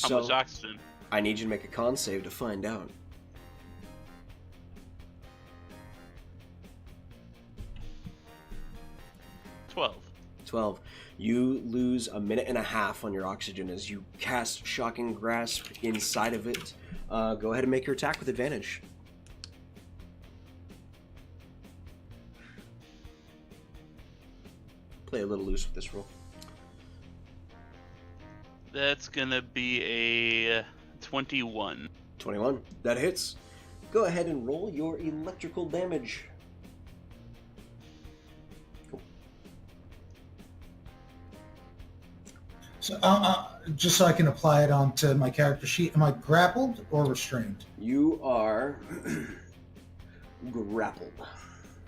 How So much oxygen? I need you to make a con save to find out. 12. You lose a minute and a half on your oxygen as you cast Shocking Grasp inside of it. Go ahead and make your attack with advantage. Play a little loose with this roll. That's gonna be a 21. 21. That hits. Go ahead and roll your electrical damage. So, just so I can apply it onto my character sheet, am I grappled or restrained? You are grappled.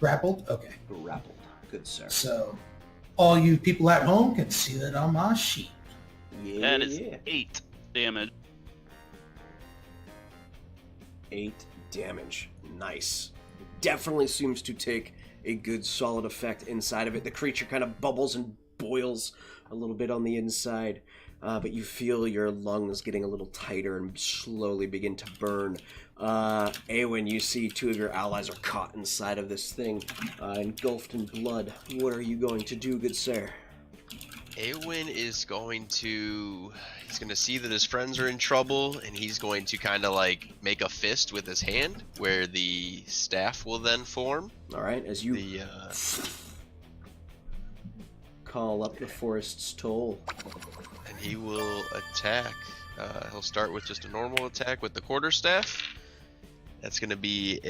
Grappled? Okay. Grappled. Good sir. So, all you people at home can see that on my sheet. Yeah. That is 8 damage. 8 damage. Nice. Definitely seems to take a good solid effect inside of it. The creature kind of bubbles and boils a little bit on the inside, but you feel your lungs getting a little tighter and slowly begin to burn. Awen, you see 2 of your allies are caught inside of this thing, engulfed in blood. What are you going to do, good sir? Awen is going to... He's going to see that his friends are in trouble, and he's going to kind of like make a fist with his hand, where the staff will then form. Alright, as you call up the forest's toll. And he will attack. He'll start with just a normal attack with the quarterstaff. That's going to be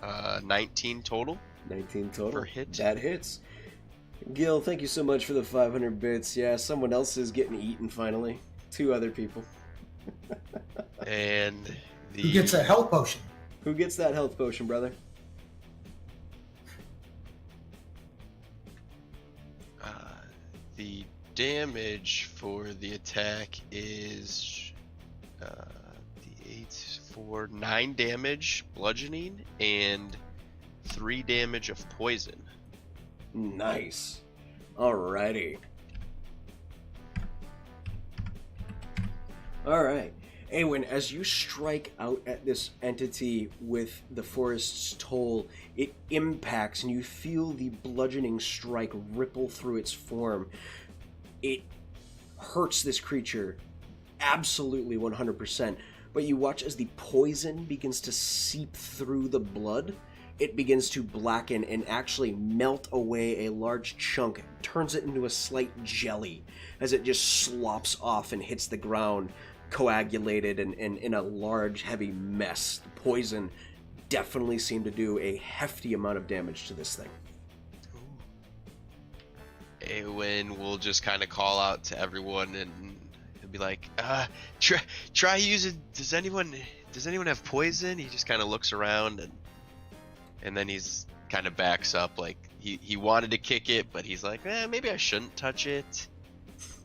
a 19 total. 19 total. For hit. That hits. Gil, thank you so much for the 500 bits. Yeah, someone else is getting eaten finally. 2 other people. And the... Who gets a health potion? Who gets that health potion, brother? The damage for the attack is the 8 for 9 damage bludgeoning and 3 damage of poison. Nice. Alrighty. Alright. Awen, as you strike out at this entity with the forest's toll, it impacts and you feel the bludgeoning strike ripple through its form. It hurts this creature absolutely 100%, but you watch as the poison begins to seep through the blood. It begins to blacken and actually melt away a large chunk, turns it into a slight jelly as it just slops off and hits the ground, coagulated and in a large, heavy mess. The poison definitely seemed to do a hefty amount of damage to this thing. Awen will just kind of call out to everyone and he'll be like, try using, does anyone have poison? He just kind of looks around and then he's kind of backs up, like he wanted to kick it, but he's like, maybe I shouldn't touch it.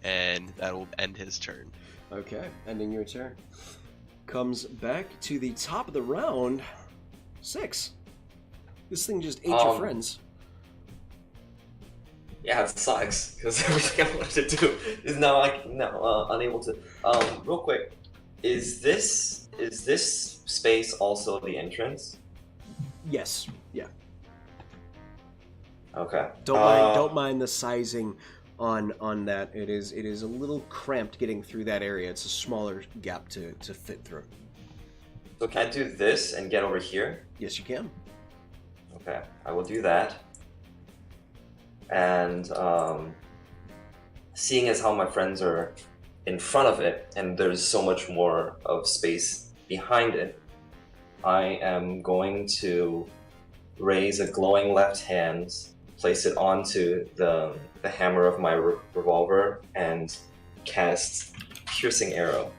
And that'll end his turn. Okay, ending your turn. Comes back to the top of the round. 6. This thing just ate your friends. Yeah, it sucks, because everything I wanted to do is now unable to. Real quick, is this space also the entrance? Yes. Yeah. Okay. Don't mind the sizing on that. It is a little cramped getting through that area. It's a smaller gap to fit through. So can I do this and get over here? Yes, you can. Okay, I will do that. And seeing as how my friends are in front of it and there's so much more of space behind it, I am going to raise a glowing left hand, place it onto the hammer of my revolver, and cast piercing arrow,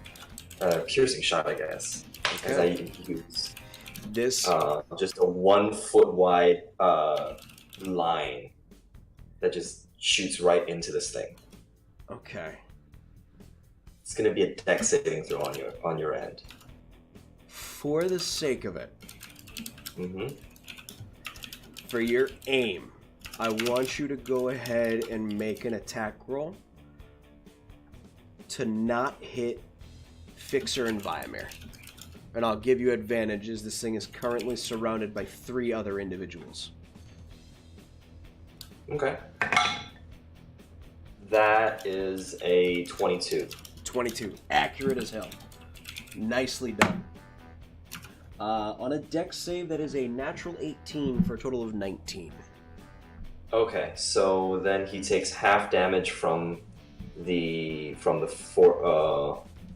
piercing shot, I guess, as I use this just a 1 foot wide line that just shoots right into this thing. Okay. It's gonna be a dex saving throw on your end. For the sake of it, Mm-hmm. for your aim, I want you to go ahead and make an attack roll to not hit Fixer and Viamir. And I'll give you advantage as this thing is currently surrounded by 3 other individuals. Okay. That is a 22. 22. Accurate as hell. Nicely done. On a dex save, that is a natural 18 for a total of 19. Okay, so then he takes half damage from the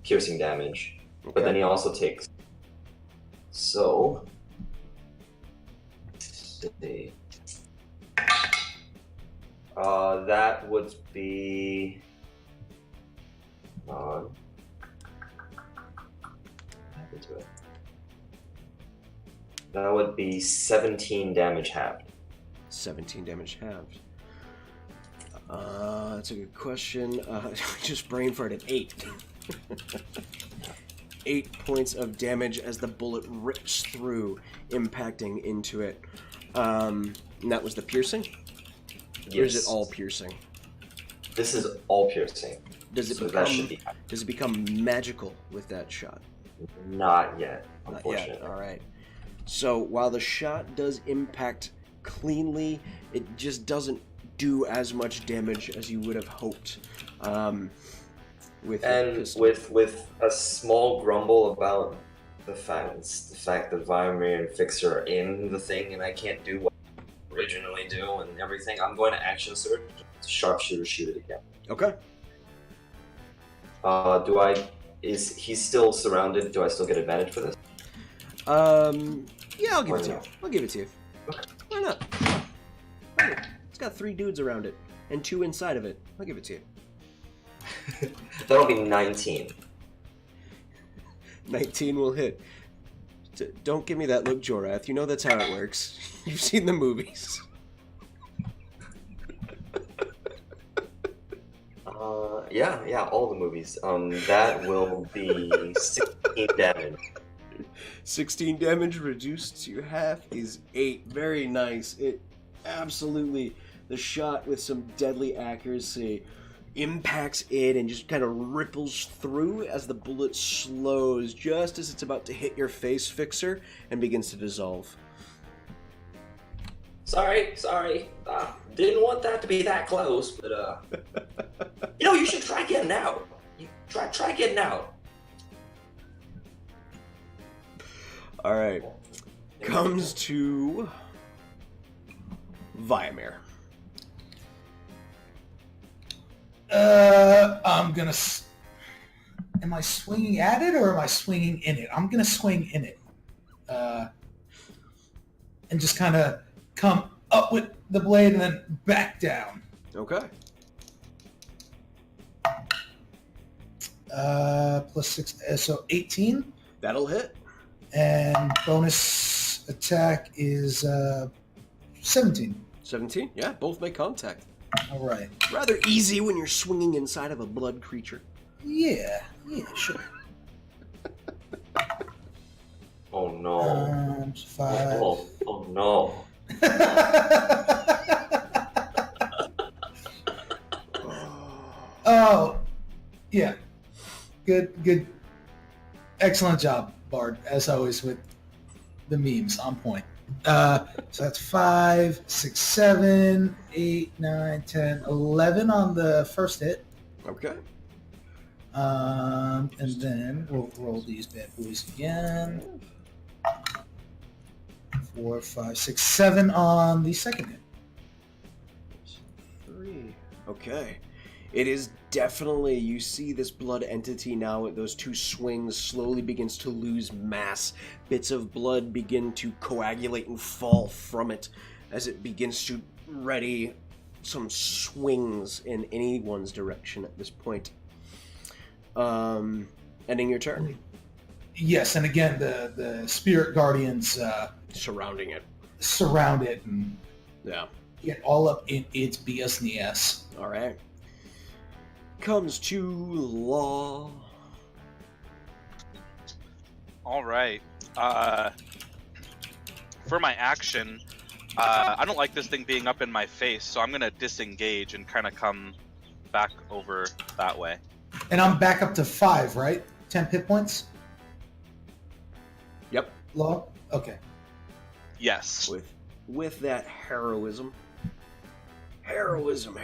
piercing damage, but then he also takes. So, let's see. That would be. What happened to it? That would be 17 damage halved. 17 damage halved. That's a good question. Just brain farted. 8. 8 points of damage as the bullet rips through, impacting into it. And that was the piercing? Yes. Or is it all piercing? This is all piercing. Does it become magical with that shot? Not yet, Not unfortunately. yet. All right. So while the shot does impact cleanly, it just doesn't do as much damage as you would have hoped. With a small grumble about the fact that Viamir and Fixer are in the thing and I can't do what I originally do and everything, I'm going to action surge, sharpshooter, shoot it again. Okay. Is he still surrounded? Do I still get advantage for this? Yeah, I'll give it to you. I'll give it to you. Okay. Why not? It's got 3 dudes around it and 2 inside of it. I'll give it to you. That'll be 19. 19 will hit. Don't give me that look, Jorath. You know that's how it works. You've seen the movies. Yeah, all the movies. That will be 16 damage. 16 damage reduced to half is 8. Very nice. It absolutely, the shot with some deadly accuracy impacts it and just kind of ripples through as the bullet slows just as it's about to hit your face, Fixer, and begins to dissolve. Sorry. Didn't want that to be that close, but you should try getting out. You try getting out. All right. Comes to Viamir. I'm gonna. Am I swinging at it or am I swinging in it? I'm gonna swing in it, and just kind of come up with the blade and then back down. Okay. Plus 6, so 18. That'll hit. And bonus attack is 17. 17? Yeah, both make contact. All right. Rather easy when you're swinging inside of a blood creature. Yeah, sure. Oh no. 5. Oh no. Oh, yeah. Good. Excellent job, Bard, as always with the memes on point. So that's 5, 6, 7, 8, 9, 10, 11 on the first hit. Okay. And then we'll roll these bad boys again. 4, 5, 6, 7 on the second hit. 3. Okay. It is definitely, you see this blood entity now with those two swings slowly begins to lose mass. Bits of blood begin to coagulate and fall from it as it begins to ready some swings in anyone's direction at this point. Ending your turn. Yes, and again, the spirit guardians Surrounding it. surround it and Yeah. get all up in its business. All right. Comes to Law. All right. For my action, I don't like this thing being up in my face, so I'm gonna disengage and kind of come back over that way. And I'm back up to 5, right? 10 hit points? Yep. Law? Okay. Yes. With that heroism. Heroism.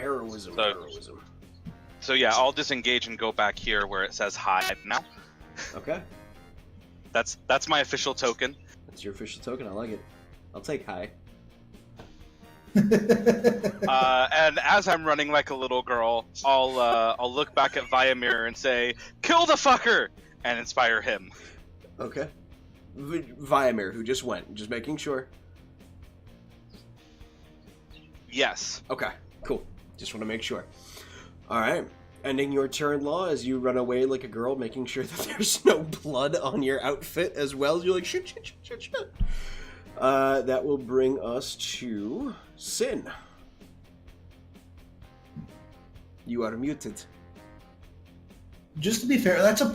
So yeah, I'll disengage and go back here where it says hide now. Okay. That's my official token. That's your official token. I like it. I'll take high. And as I'm running like a little girl, I'll look back at Viamir and say, "Kill the fucker!" and inspire him. Okay. Viamir, who just went. Just making sure. Yes. Okay, cool. Just want to make sure. Alright. Ending your turn, Law, as you run away like a girl, making sure that there's no blood on your outfit as well. You're like, shit. That will bring us to Sin. You are muted. Just to be fair, that's a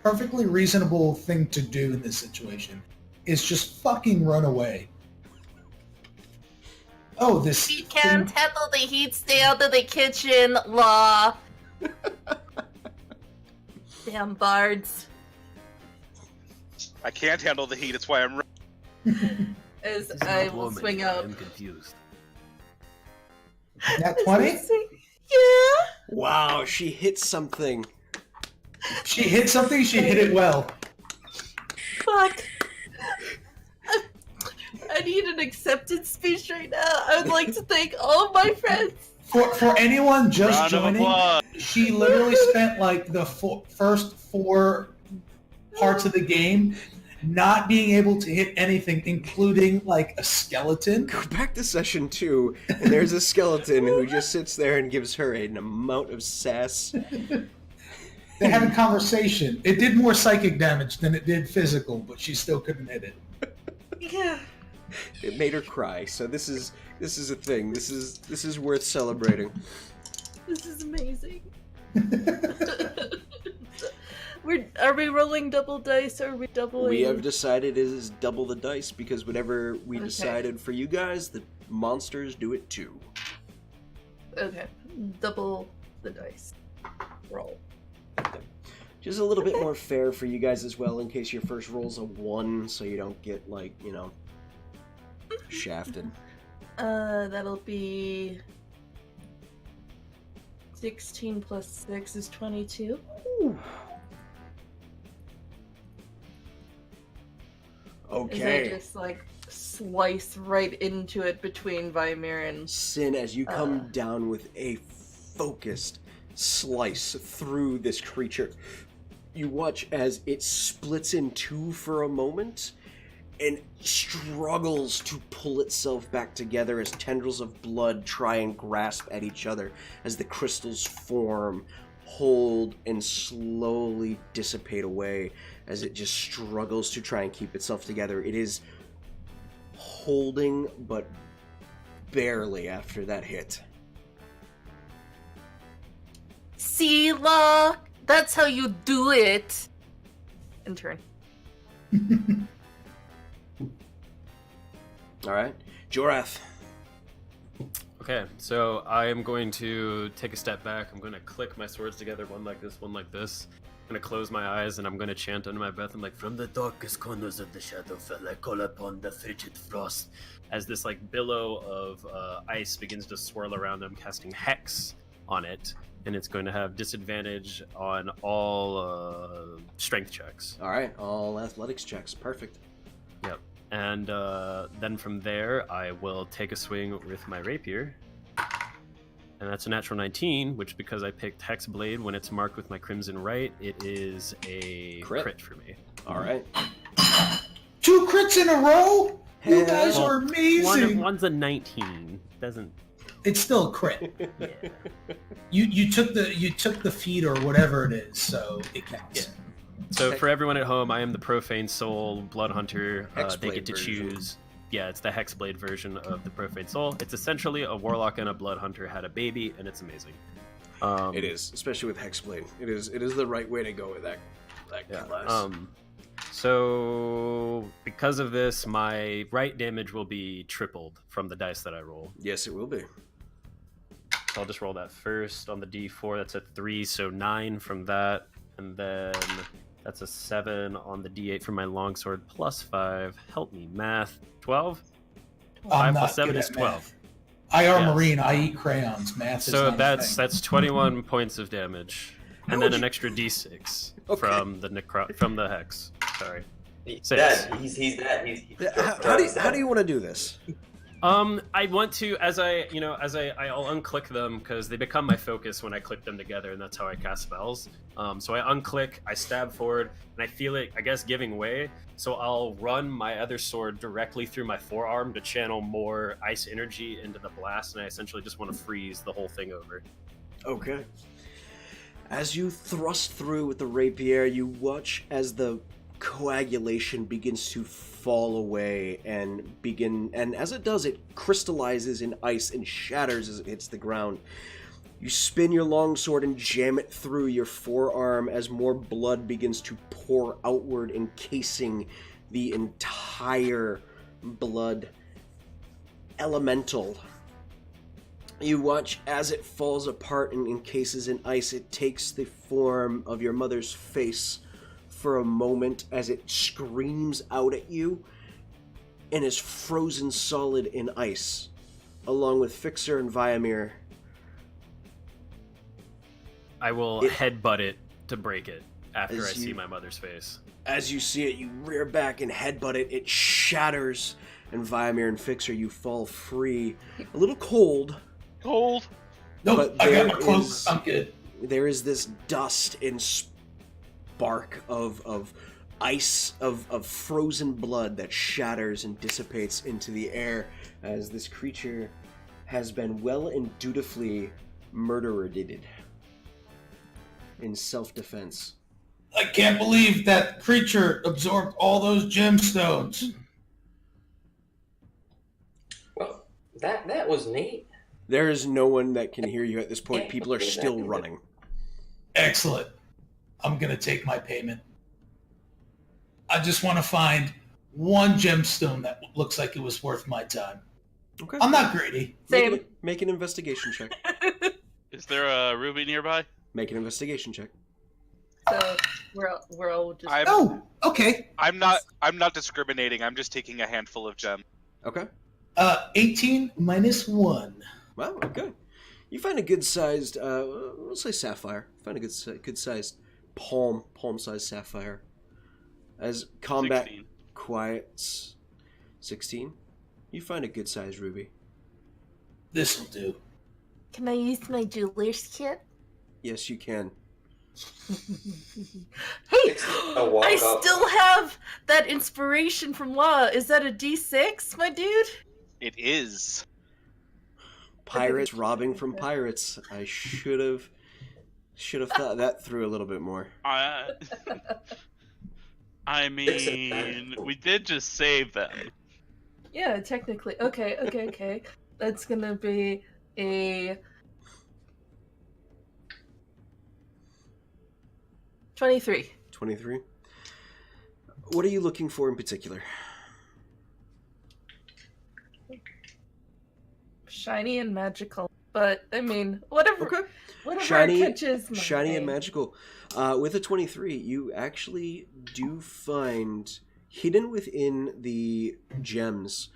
perfectly reasonable thing to do in this situation. Is just fucking run away. Oh, this... We can't handle the heat, stay out of the kitchen, Law. Damn bards. I can't handle the heat, it's why I'm As This is I not will woman. swing up. I'm confused. Nat 20? Yeah. Wow, she hit something. She hit something, she hit it well. Fuck. I need an acceptance speech right now. I would like to thank all of my friends. For anyone just Round of joining, applause. she literally spent like the first 4 parts of the game not being able to hit anything, including like a skeleton. Go back to session 2, and there's a skeleton who just sits there and gives her an amount of sass. They had a conversation. It did more psychic damage than it did physical, but she still couldn't hit it. Yeah. It made her cry, so this is a thing. This is worth celebrating. This is amazing. Are we rolling double dice or are we doubling? We have decided it is double the dice because whatever we decided for you guys, the monsters do it too. Okay. Double the dice roll. Just a little bit more fair for you guys as well, in case your first roll's a 1, so you don't get, like, shafted. That'll be 16 plus 6 is 22. Ooh. Okay. As I just like slice right into it between Vimir and Sin, as you come down with a focused slice through this creature, you watch as it splits in two for a moment and struggles to pull itself back together as tendrils of blood try and grasp at each other as the crystals form, hold, and slowly dissipate away as it just struggles to try and keep itself together. It is holding, but barely after that hit. Sela, that's how you do it. In turn. Alright. Jorath. Okay, so I am going to take a step back. I'm going to click my swords together, one like this, one like this. I'm going to close my eyes and I'm going to chant under my breath. I'm like, from the darkest corners of the Shadowfell, I call upon the frigid frost. As this like billow of ice begins to swirl around, I'm casting Hex on it. And it's going to have disadvantage on all strength checks. Alright, all athletics checks. Perfect. Yep. And then from there, I will take a swing with my rapier. And that's a natural 19, which because I picked Hex Blade when it's marked with my Crimson Right, it is a crit for me. Alright. 2 crits in a row? You guys are amazing! One's a 19. Doesn't... It's still a crit. Yeah. You took the feat or whatever it is, so it counts. Yeah. So for everyone at home, I am the Profane Soul Blood Hunter. They get to choose. Yeah, it's the Hexblade version of the Profane Soul. It's essentially a Warlock and a Blood Hunter had a baby, and it's amazing. It is, especially with Hexblade. It is the right way to go with that class. So because of this, my right damage will be tripled from the dice that I roll. Yes, it will be. So I'll just roll that first on the D4. That's a 3, so 9 from that, and then that's a 7 on the D8 for my longsword, plus 5. Help me, math. 12? 5 plus 7 is 12. Math. I are Marine. I eat crayons. Math is so not that's 21 points of damage, and then an extra D6 from the hex. Sorry. He's dead. He's dead. How do you want to do this? I want to, I'll unclick them because they become my focus when I click them together, and that's how I cast spells. So I unclick, I stab forward, and I feel it, I guess, giving way. So I'll run my other sword directly through my forearm to channel more ice energy into the blast, and I essentially just want to freeze the whole thing over. Okay. As you thrust through with the rapier, you watch as the coagulation begins to fall away and as it does, it crystallizes in ice and shatters as it hits the ground. You spin your longsword and jam it through your forearm as more blood begins to pour outward, encasing the entire blood elemental. You watch as it falls apart and encases in ice. It takes the form of your mother's face for a moment as it screams out at you and is frozen solid in ice, along with Fixer and Viamir. I will headbutt it to break it after I see my mother's face. As you see it, you rear back and headbutt it. It shatters, and Viamir and Fixer, you fall free. A little cold. Cold? Nope, I got my cloak. I'm good. There is this dust and spark of ice, of frozen blood that shatters and dissipates into the air as this creature has been well and dutifully murdered in self-defense. I can't believe that creature absorbed all those gemstones. Well, that was neat. There is no one that can hear you at this point. People are still running. Excellent. I'm going to take my payment. I just want to find one gemstone that looks like it was worth my time. Okay. I'm not greedy. Same. Make an investigation check. Is there a ruby nearby? Make an investigation check. So we're all just. Oh, okay. I'm not discriminating. I'm just taking a handful of gems. Okay. 18 minus 1. Wow. Okay. You find a good-sized, we'll say sapphire. Find a good-sized palm-sized sapphire. As combat 16. quiets, 16. You find a good-sized ruby. This'll do. Can I use my jeweler's kit? Yes, you can. Hey, A walk I up. still have that inspiration from Law. Is that a D6, my dude? It is. Pirates robbing from pirates. I should have thought that through a little bit more. I mean, we did just save them. Yeah, technically. Okay. That's gonna be a 23. 23. What are you looking for in particular? Shiny and magical. But I mean, whatever. Okay. Whatever Shiny, catches my shiny and eye. magical. With a 23, you actually do find hidden within the gems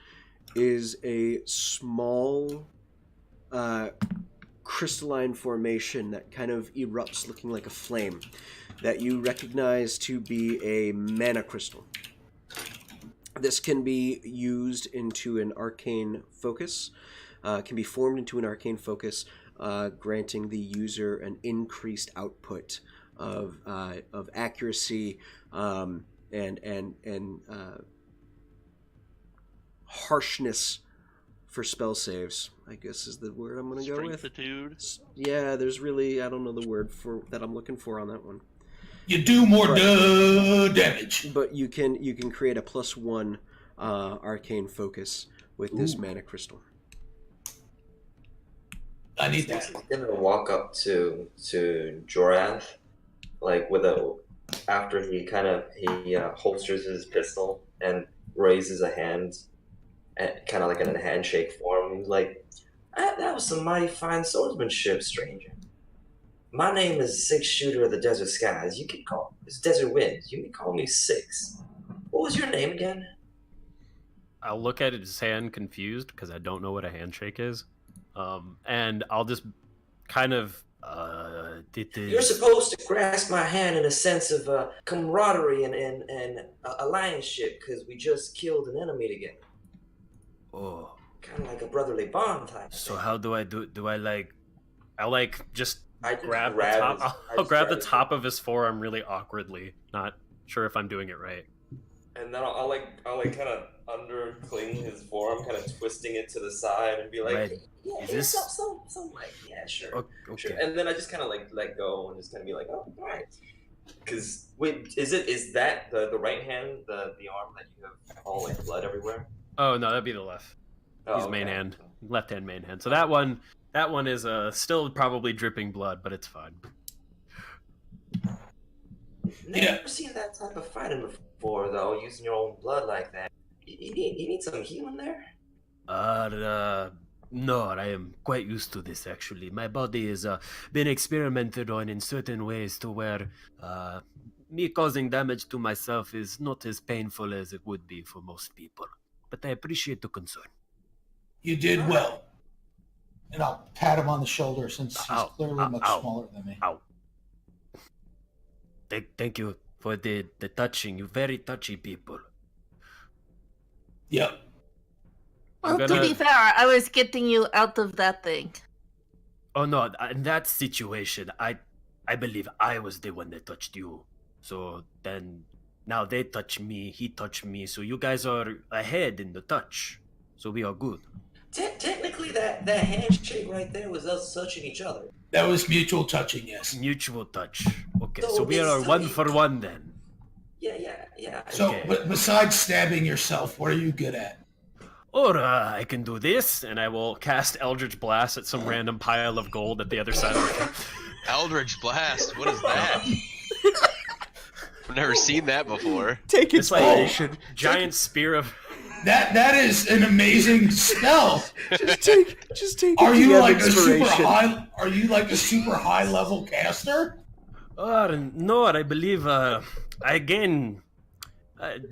is a small crystalline formation that kind of erupts looking like a flame that you recognize to be a mana crystal. This can be used into an arcane focus, can be formed into an arcane focus, granting the user an increased output of accuracy and harshness for spell saves, I guess is the word I'm going to go with. Strengthitude. Yeah, there's really, I don't know the word for that I'm looking for on that one. You do more damage. But you can create a +1 arcane focus with this mana crystal. I need that. I'm gonna walk up to Jorath, like after he holsters his pistol and raises a hand, kind of like in a handshake form. He's like, "That was some mighty fine swordsmanship, stranger. My name is Six Shooter of the Desert Skies. You can call it's Desert Winds. You can call me Six. What was your name again?" I'll look at his hand confused because I don't know what a handshake is. And I'll just kind of You're supposed to grasp my hand in a sense of camaraderie and alliance-ship because we just killed an enemy together. Oh, Kind of like a brotherly bond type. so how do I do? Do I like? I like just I just grab the grab top. his- I I'll just grab the his- top of his forearm really awkwardly. Not sure if I'm doing it right. And then I'll kind of undercling his forearm, kind of twisting it to the side, and be like, Right. "Yeah, Is here's this- some like, yeah, sure, Okay. sure." And then I just kind of like let go and just kind of be like, "Oh, all right." Because wait, is that the right hand, the arm that you have all like blood everywhere? Oh no, that'd be the left. Oh, He's main okay. hand, left hand main hand. So that one is still probably dripping blood, but it's fine. Never seen that type of fighting before, though. Using your own blood like that. You need some healing there. No, I am quite used to this actually. My body has been experimented on in certain ways to where me causing damage to myself is not as painful as it would be for most people. But I appreciate the concern. You did well. And I'll pat him on the shoulder since he's Ow, clearly ow, much ow. smaller than me. Ow. Thank you for the touching. You very touchy people. Yep. I'm Well, gonna- to be fair, I was getting you out of that thing. Oh no, in that situation, I believe I was the one that touched you. So then, now they touch me, he touched me, so you guys are ahead in the touch. So we are good. Technically, that handshake right there was us touching each other. That was mutual touching, yes. Mutual touch. Okay, So so we it's are one like- for one then. Yeah. So, Okay. but besides stabbing yourself, what are you good at? Or I can do this, and I will cast Eldritch Blast at some random pile of gold at the other side of the Eldritch Blast, what is that? I've never seen that before. Take It's like inspiration. giant spear of That is an amazing spell. Just take. Are you like inspiration. Are you like a super high level caster? No, I believe, again,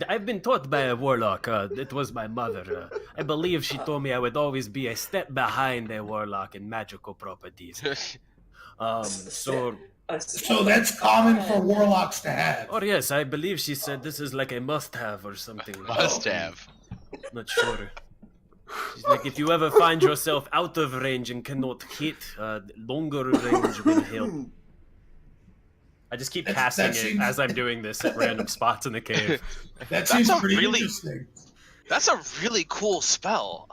I've been taught by a warlock. It was my mother. I believe she told me I would always be a step behind a warlock in magical properties. So that's common for warlocks to have. Oh yes, I believe she said this is like a must-have or something. Must-have. Not sure. She's like, if you ever find yourself out of range and cannot hit, longer range will help. I just keep casting it as I'm doing this at random spots in the cave. That seems pretty interesting. That's a really cool spell.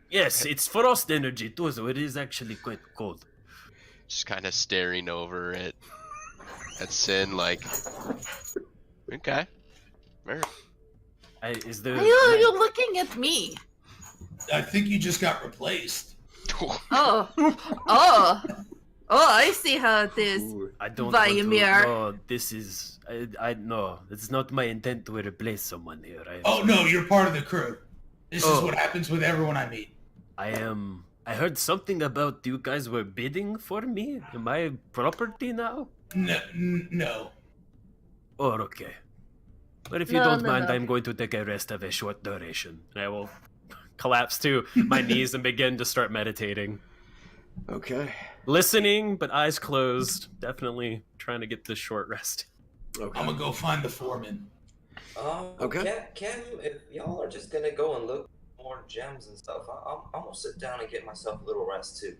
Yes, it's frost energy too, so it is actually quite cold. Just kind of staring over at Sin, like, okay. Is there? Why are you looking at me? I think you just got replaced. Oh, I see how it is. Ooh, I don't Vaimir. No, this is... I no, it's not my intent to replace someone here. No, you're part of the crew. This is what happens with everyone I meet. I heard something about you guys were bidding for me. Am I property now? No. Oh, okay. But if you don't mind, I'm going to take a rest of a short duration. And I will collapse to my knees and begin to start meditating. Okay. Listening, but eyes closed. Definitely trying to get this short rest. Okay. I'm gonna go find the foreman. Okay. Kim, if y'all are just gonna go and look for more gems and stuff, I'm gonna sit down and get myself a little rest too.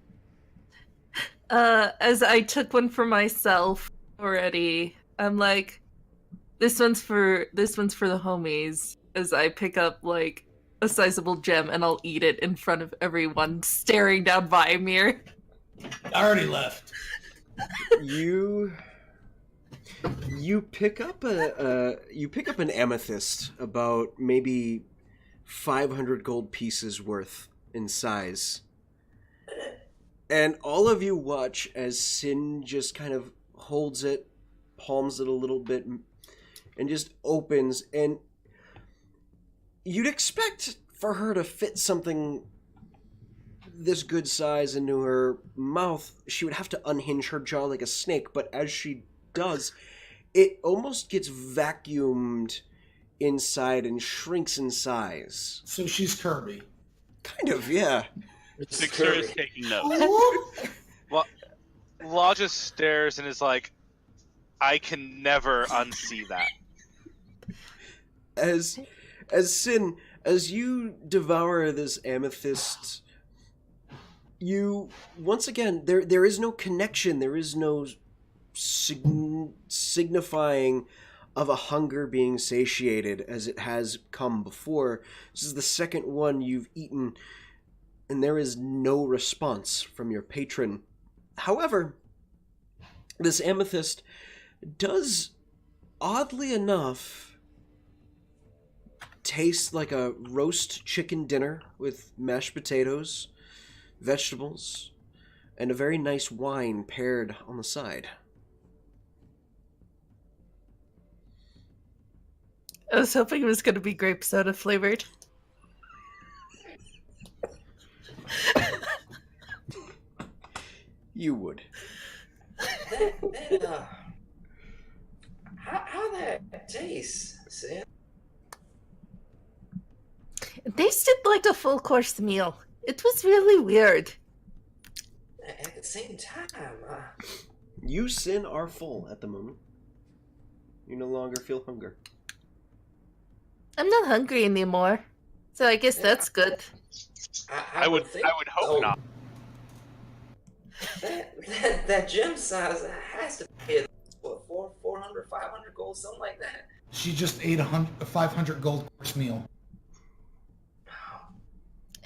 As I took one for myself already, I'm like, this one's for the homies. As I pick up like a sizable gem and I'll eat it in front of everyone, staring down Vaimir. I already left. You pick up an amethyst about maybe 500 gold pieces worth in size. And all of you watch as Sin just kind of holds it, palms it a little bit, and just opens. And you'd expect for her to fit something this good size into her mouth. She would have to unhinge her jaw like a snake, but as she does, it almost gets vacuumed inside and shrinks in size. So she's Kirby. Kind of, yeah. Victor is taking notes. Law just stares and is like, I can never unsee that. As Sin, as you devour this amethyst, you, once again, there is no connection, there is no signifying of a hunger being satiated as it has come before. This is the second one you've eaten, and there is no response from your patron. However, this amethyst does, oddly enough, taste like a roast chicken dinner with mashed potatoes, vegetables, and a very nice wine paired on the side. I was hoping it was going to be grape soda flavored. You would. How that tastes, Sam? It tasted like a full course meal. It was really weird. At the same time, You, Sin, are full at the moment. You no longer feel hunger. I'm not hungry anymore, so I guess that's good. I would hope not. That gem size has to be what, 400, 500 gold, something like that. She just ate a 500 gold course meal.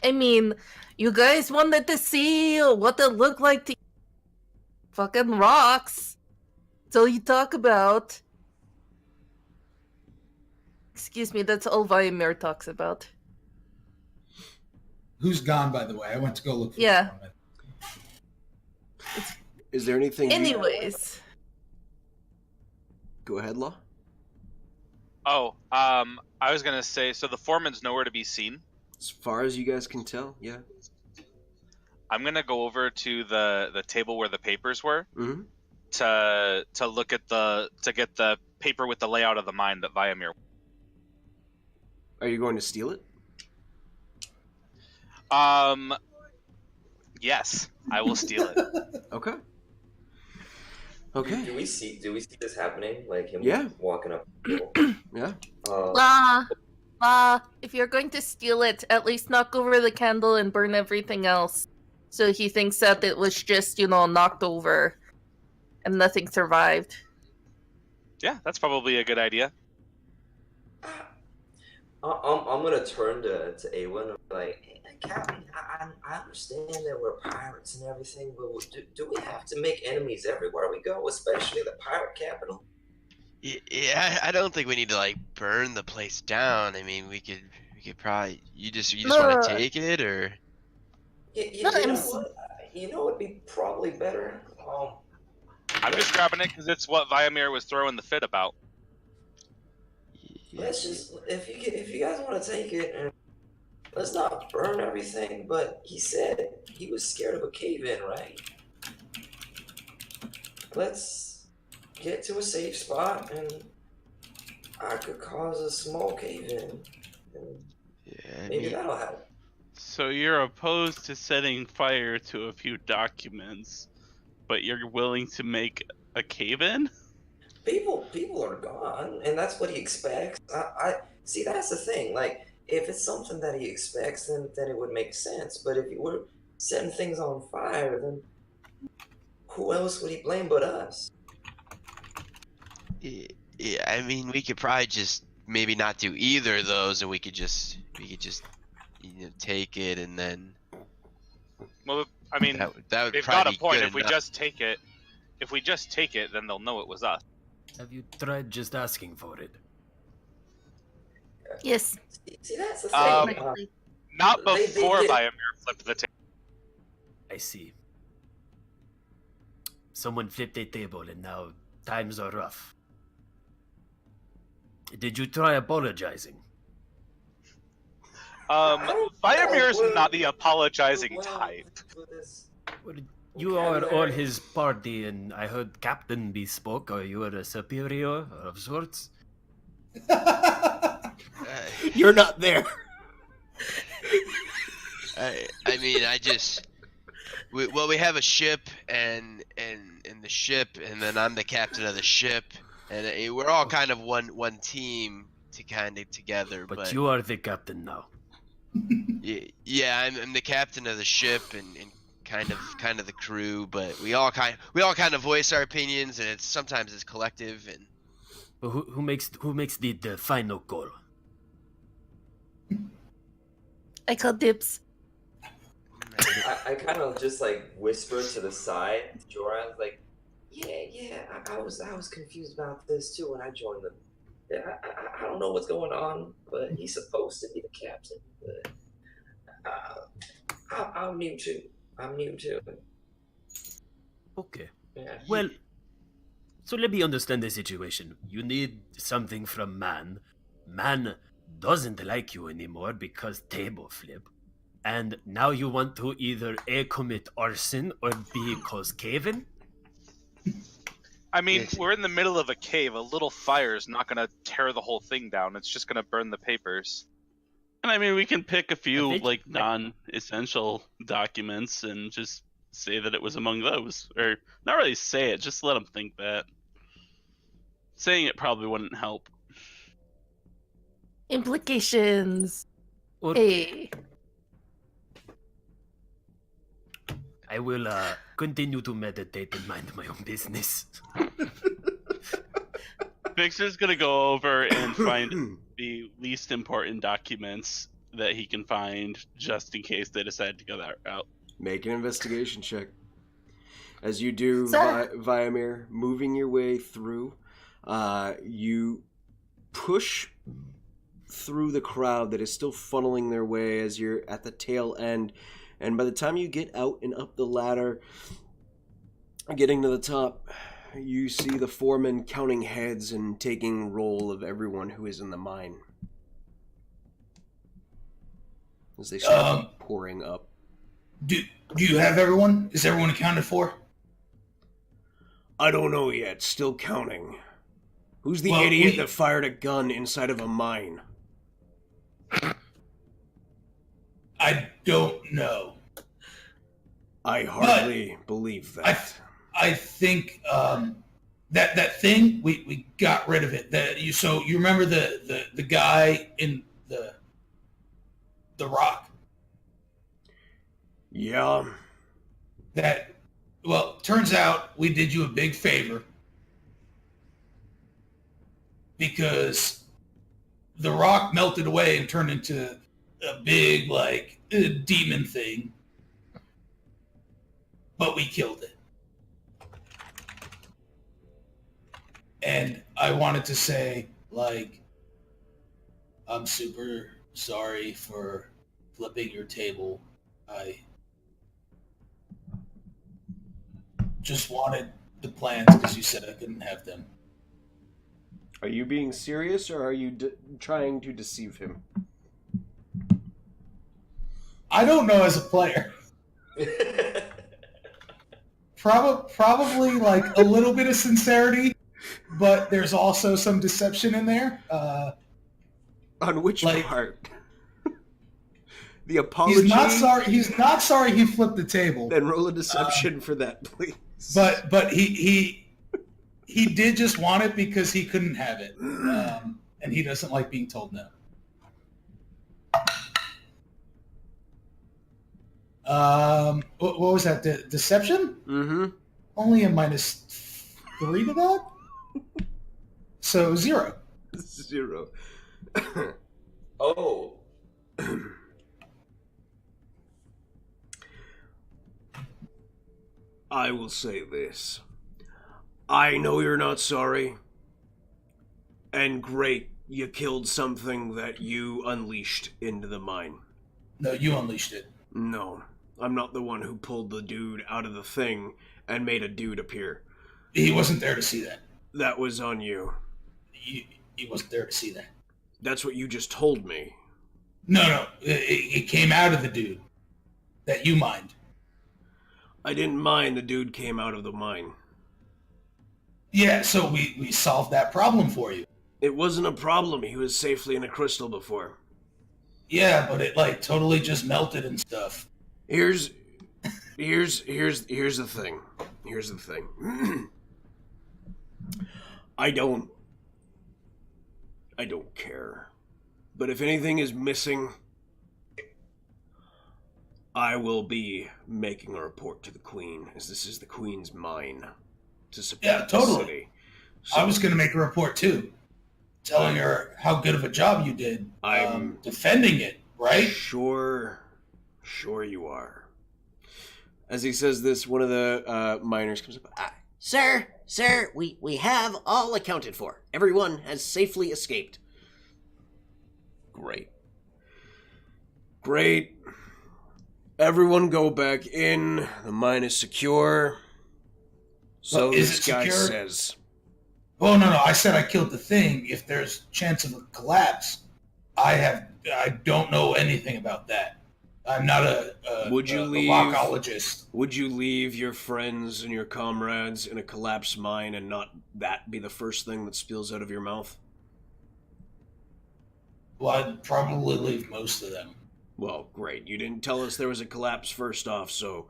I mean, you guys wanted to see what it looked like to fucking rocks. That's all you talk about. Excuse me, that's all Vaimir talks about. Who's gone, by the way? I went to go look for Yeah. him. Is there anything Anyways. Go ahead, Law. Oh, I was gonna say, so the foreman's nowhere to be seen. As far as you guys can tell, yeah. I'm gonna go over to the table where the papers were Mm-hmm. to look at to get the paper with the layout of the mine that Viamir. Are you going to steal it? Yes, I will steal it. Okay. Okay. Do we see this happening? Like him Yeah. walking up the hill? Yeah. If you're going to steal it, at least knock over the candle and burn everything else. So he thinks that it was just, knocked over and nothing survived. Yeah, that's probably a good idea. I'm gonna turn to Awen and be like, hey, Captain, I understand that we're pirates and everything, but do we have to make enemies everywhere we go, especially the pirate capital? Yeah, I don't think we need to burn the place down. I mean, we could probably. You just No. want to take it, or? You know what? You know, it'd be probably better. I'm just grabbing it because it's what Viamir was throwing the fit about. Let's just, if you guys want to take it, and let's not burn everything. But he said he was scared of a cave-in, right? Let's get to a safe spot, and I could cause a small cave-in, and maybe that'll help. So you're opposed to setting fire to a few documents, but you're willing to make a cave-in? People are gone, and that's what he expects. I see. That's the thing. Like, if it's something that he expects, then it would make sense. But if you were setting things on fire, then who else would he blame but us? Yeah, I mean, we could probably just maybe not do either of those, and we could just take it, and then. Well, I mean, that would they've probably got a point. be good If we just take it, then they'll know it was us. Have you tried just asking for it? Yes. See, that's the thing. Not They- before they- Viamir flipped the table. I see. Someone flipped a table and now times are rough. Did you try apologizing? Viamir's not the apologizing type. Well, you are on his party, and I heard Captain bespoke, or you are a superior of sorts. You're not there. I mean, we have a ship, and the ship, and then I'm the captain of the ship, and we're all kind of one team together. But you are the captain now. Yeah, I'm the captain of the ship, and kind of the crew, but we all kind of voice our opinions, and sometimes it's collective. And But who makes the final call? I call dibs. I kind of just whisper to the side to Jorah. I was like, yeah, I was confused about this too when I joined them. Yeah, I don't know what's going on, but he's supposed to be the captain. But I'm new too. Okay. Yeah. Well, so let me understand the situation. You need something from Man. Man doesn't like you anymore because table flip. And now you want to either A, commit arson, or B, cause cave-in? I mean, we're in the middle of a cave. A little fire is not going to tear the whole thing down. It's just going to burn the papers. And I mean, we can pick a few non-essential documents and just say that it was among those, or not really say it, just let them think that. Saying it probably wouldn't help. Implications. Or Hey. I will continue to meditate and mind my own business. Vixer's gonna go over and find the least important documents that he can find, just in case they decide to go that route. Make an investigation check. As you do, Sir. Viamir, moving your way through, you push through the crowd that is still funneling their way as you're at the tail end. And by the time you get out and up the ladder, getting to the top, you see the foreman counting heads and taking roll of everyone who is in the mine. As they start pouring up. Do you have everyone? Is everyone accounted for? I don't know yet. Still counting. Who's the idiot that fired a gun inside of a mine? I don't know. I hardly believe that. I think that thing we got rid of it. So you remember the guy in the rock? Yeah. Turns out we did you a big favor because the rock melted away and turned into a big demon thing, but we killed it. And I wanted to say, I'm super sorry for flipping your table. I just wanted the plans because you said I couldn't have them. Are you being serious, or are you trying to deceive him? I don't know as a player. Probably a little bit of sincerity, but there's also some deception in there. On which part? The apology? He's not sorry he flipped the table. Then roll a deception for that, please. But he did just want it because he couldn't have it. And he doesn't like being told no. What was that? Deception? Mm-hmm. Only a -3 to that? So 0. 0. Oh. I will say this. I know you're not sorry. And great, you killed something that you unleashed into the mine. No, you unleashed it. No, I'm not the one who pulled the dude out of the thing and made a dude appear. He wasn't there to see that. That was on you. He wasn't there to see that. That's what you just told me. No. It came out of the dude that you mined. I didn't mind the dude came out of the mine. Yeah, so we solved that problem for you. It wasn't a problem. He was safely in a crystal before. Yeah, but it totally just melted and stuff. Here's the thing. Here's the thing. I don't care. But if anything is missing, I will be making a report to the Queen, as this is the Queen's mine to support the city. So, I was going to make a report too, telling her how good of a job you did defending it, right? Sure you are. As he says this, one of the miners comes up. Sir, we have all accounted for. Everyone has safely escaped. Great. Everyone go back in. The mine is secure. So this guy says. Oh, no. I said I killed the thing. If there's chance of a collapse, I don't know anything about that. I'm not a rockologist. Would you leave your friends and your comrades in a collapsed mine and not that be the first thing that spills out of your mouth? Well, I'd probably leave most of them. Well, great. You didn't tell us there was a collapse first off, so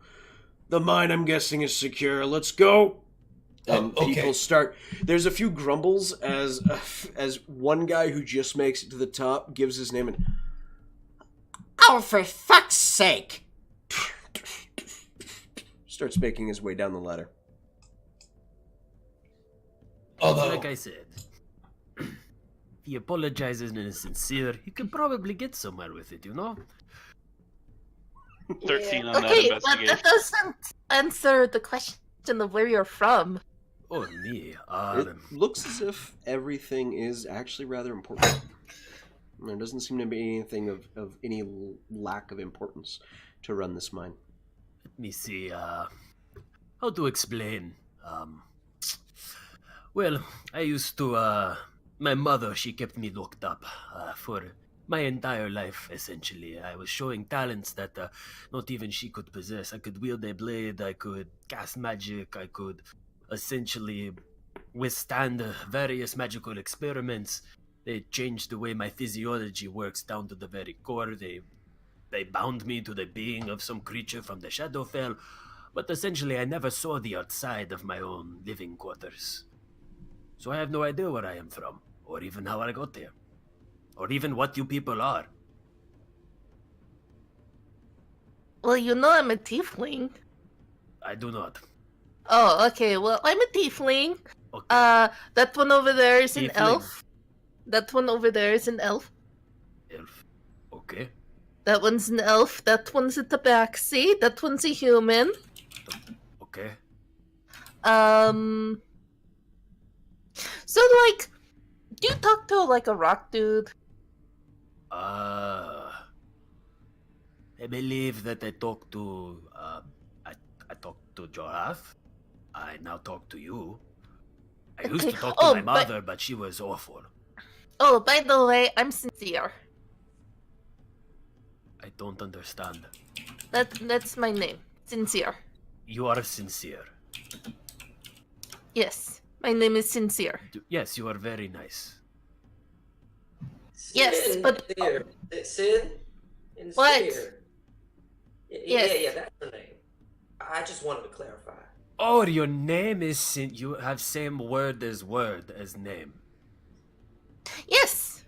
the mine, I'm guessing, is secure. Let's go. And people start. There's a few grumbles as one guy who just makes it to the top gives his name and. Oh, for fuck's sake! Starts making his way down the ladder. Like I said, if he apologizes and is sincere, he can probably get somewhere with it, you know? 13 on that Okay, but investigation. that doesn't answer the question of where you're from. Oh, me. It looks as if everything is actually rather important. There doesn't seem to be anything of any lack of importance to run this mine. Let me see, how to explain. Well, I used to, my mother, she kept me locked up for my entire life, essentially. I was showing talents that not even she could possess. I could wield a blade, I could cast magic, I could essentially withstand various magical experiments. They changed the way my physiology works down to the very core. They bound me to the being of some creature from the Shadowfell, but essentially I never saw the outside of my own living quarters. So I have no idea where I am from, or even how I got there, or even what you people are. Well, you know I'm a tiefling. I do not. Oh, okay. Well, I'm a tiefling. Okay. That one over there is an Tiefling. elf. That one over there is an elf. Elf. Okay. That one's an elf. That one's a tabaxi. That one's a human. Okay. So, like, do you talk to, like, a rock dude? I believe that I talked to, I talked to Jorath. I now talk to you. I used to Okay. talk to Oh, my mother, but she was awful. Oh, by the way, I'm sincere. I don't understand. That's my name. Sincere. You are sincere. Yes, my name is Sincere. Yes, you are very nice. Yes, but- Sid? What? Sincere. Yes. Yeah, that's her name. I just wanted to clarify. Oh, your name is you have same word as name. Yes.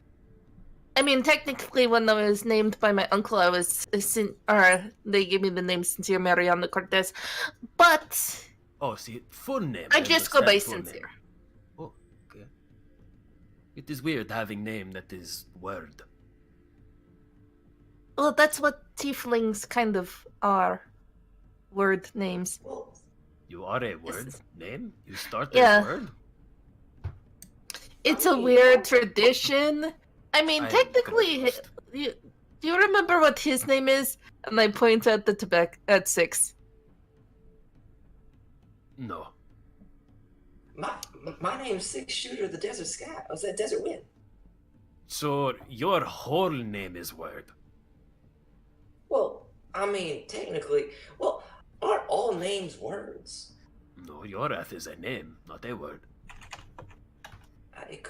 I mean, technically, when I was named by my uncle, I was they gave me the name Sincere Mariana Cortez, but Oh, see, full name. I just go by understand full Sincere. name. Oh, okay. It is weird having name that is word. Well, that's what tieflings kind of are. Word names. Well, You are a word name? You start Yeah. as word? It's a weird tradition. I mean, I am technically, confused. do you remember what his name is? And I point at the tobacco at 6. No. my name's Six Shooter of the Desert Sky. Was that Desert Wind? So your whole name is word. Well, I mean, technically, aren't all names words? No, Yorath is a name, not a word. It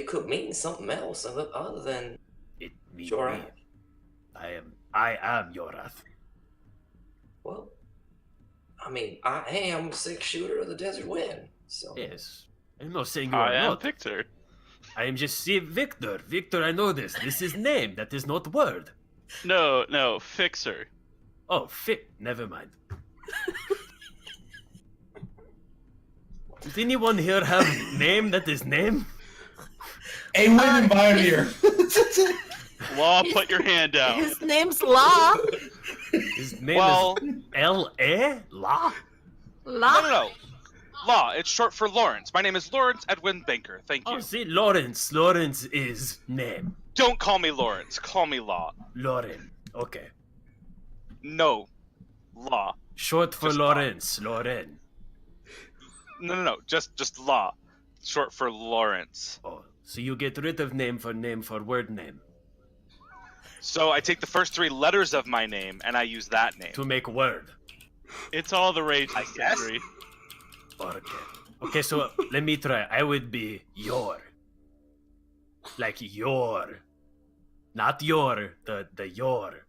could mean something else other than It means Jorath. me. I am Yorath. Well, I mean, I am Six Shooter of the Desert Wind. So Yes. I'm not saying you are I am not. Victor. I am just saying Victor. Victor, I know this. This is name. That is not word. No, Fixer. Oh, never mind. Does anyone here have name that is name? A win invited here. Law, put your hand down. His name's Law. His name Well, is L.A. La? Law. no. Law. It's short for Lawrence. My name is Lawrence Edwin Banker. Thank you. Oh, see, Lawrence. Lawrence is name. Don't call me Lawrence. Call me Law. Lauren. Okay. No. Law. Short for Just Lawrence. Lauren. No. Just Law. Short for Lawrence. Oh, so you get rid of name for word name. So I take the first 3 letters of my name and I use that name. To make word. It's all the rage, I guess. Henry. Okay. Okay, so let me try. I would be your. Like your. Not your, the your.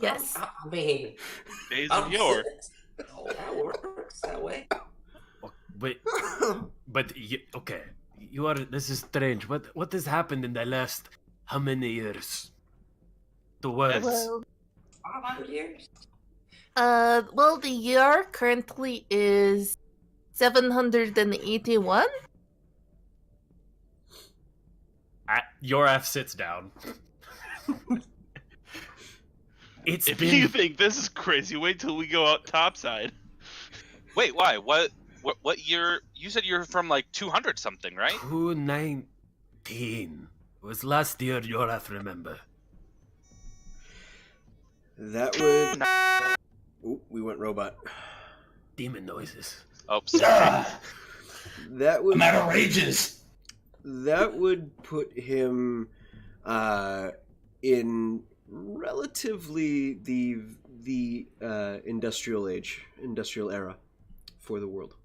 Yes. I mean, Days of yore. that works that way. Okay. You are. This is strange. What has happened in the last how many years? The words. Well, 500 years. well, the year currently is 781. Yorath sits down. It's If been. you think this is crazy, wait till we go out topside. Wait, why? What year? You said you're from like 200 something, right? 219. It was last year, Yorath, remember. That would. Oop, we went robot. Demon noises. Oh, sorry. Ah, That would I'm outrageous. that would put him in relatively the industrial era for the world.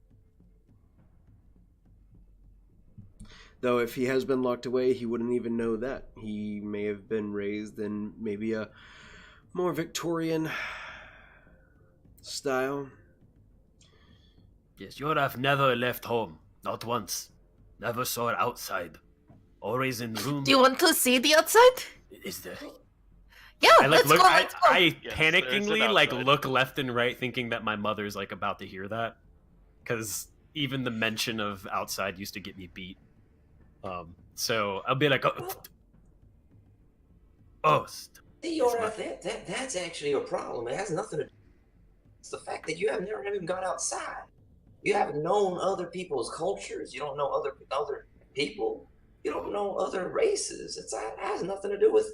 Though if he has been locked away, he wouldn't even know that. He may have been raised in maybe a more Victorian style. Yes, Yoraf never left home. Not once. Never saw it outside. Always in room. Do you want to see the outside? Is there? Yeah, I like let's look. go. I Let's go. Yes, there's panickingly an like outside. look left and right, thinking that my mother's like about to hear that, because even the mention of outside used to get me beat. So I'll be like, oh, See, that's actually a problem. It has nothing to do. It's the fact that you have never even gone outside. You haven't known other people's cultures. You don't know other people. You don't know other races. It has nothing to do with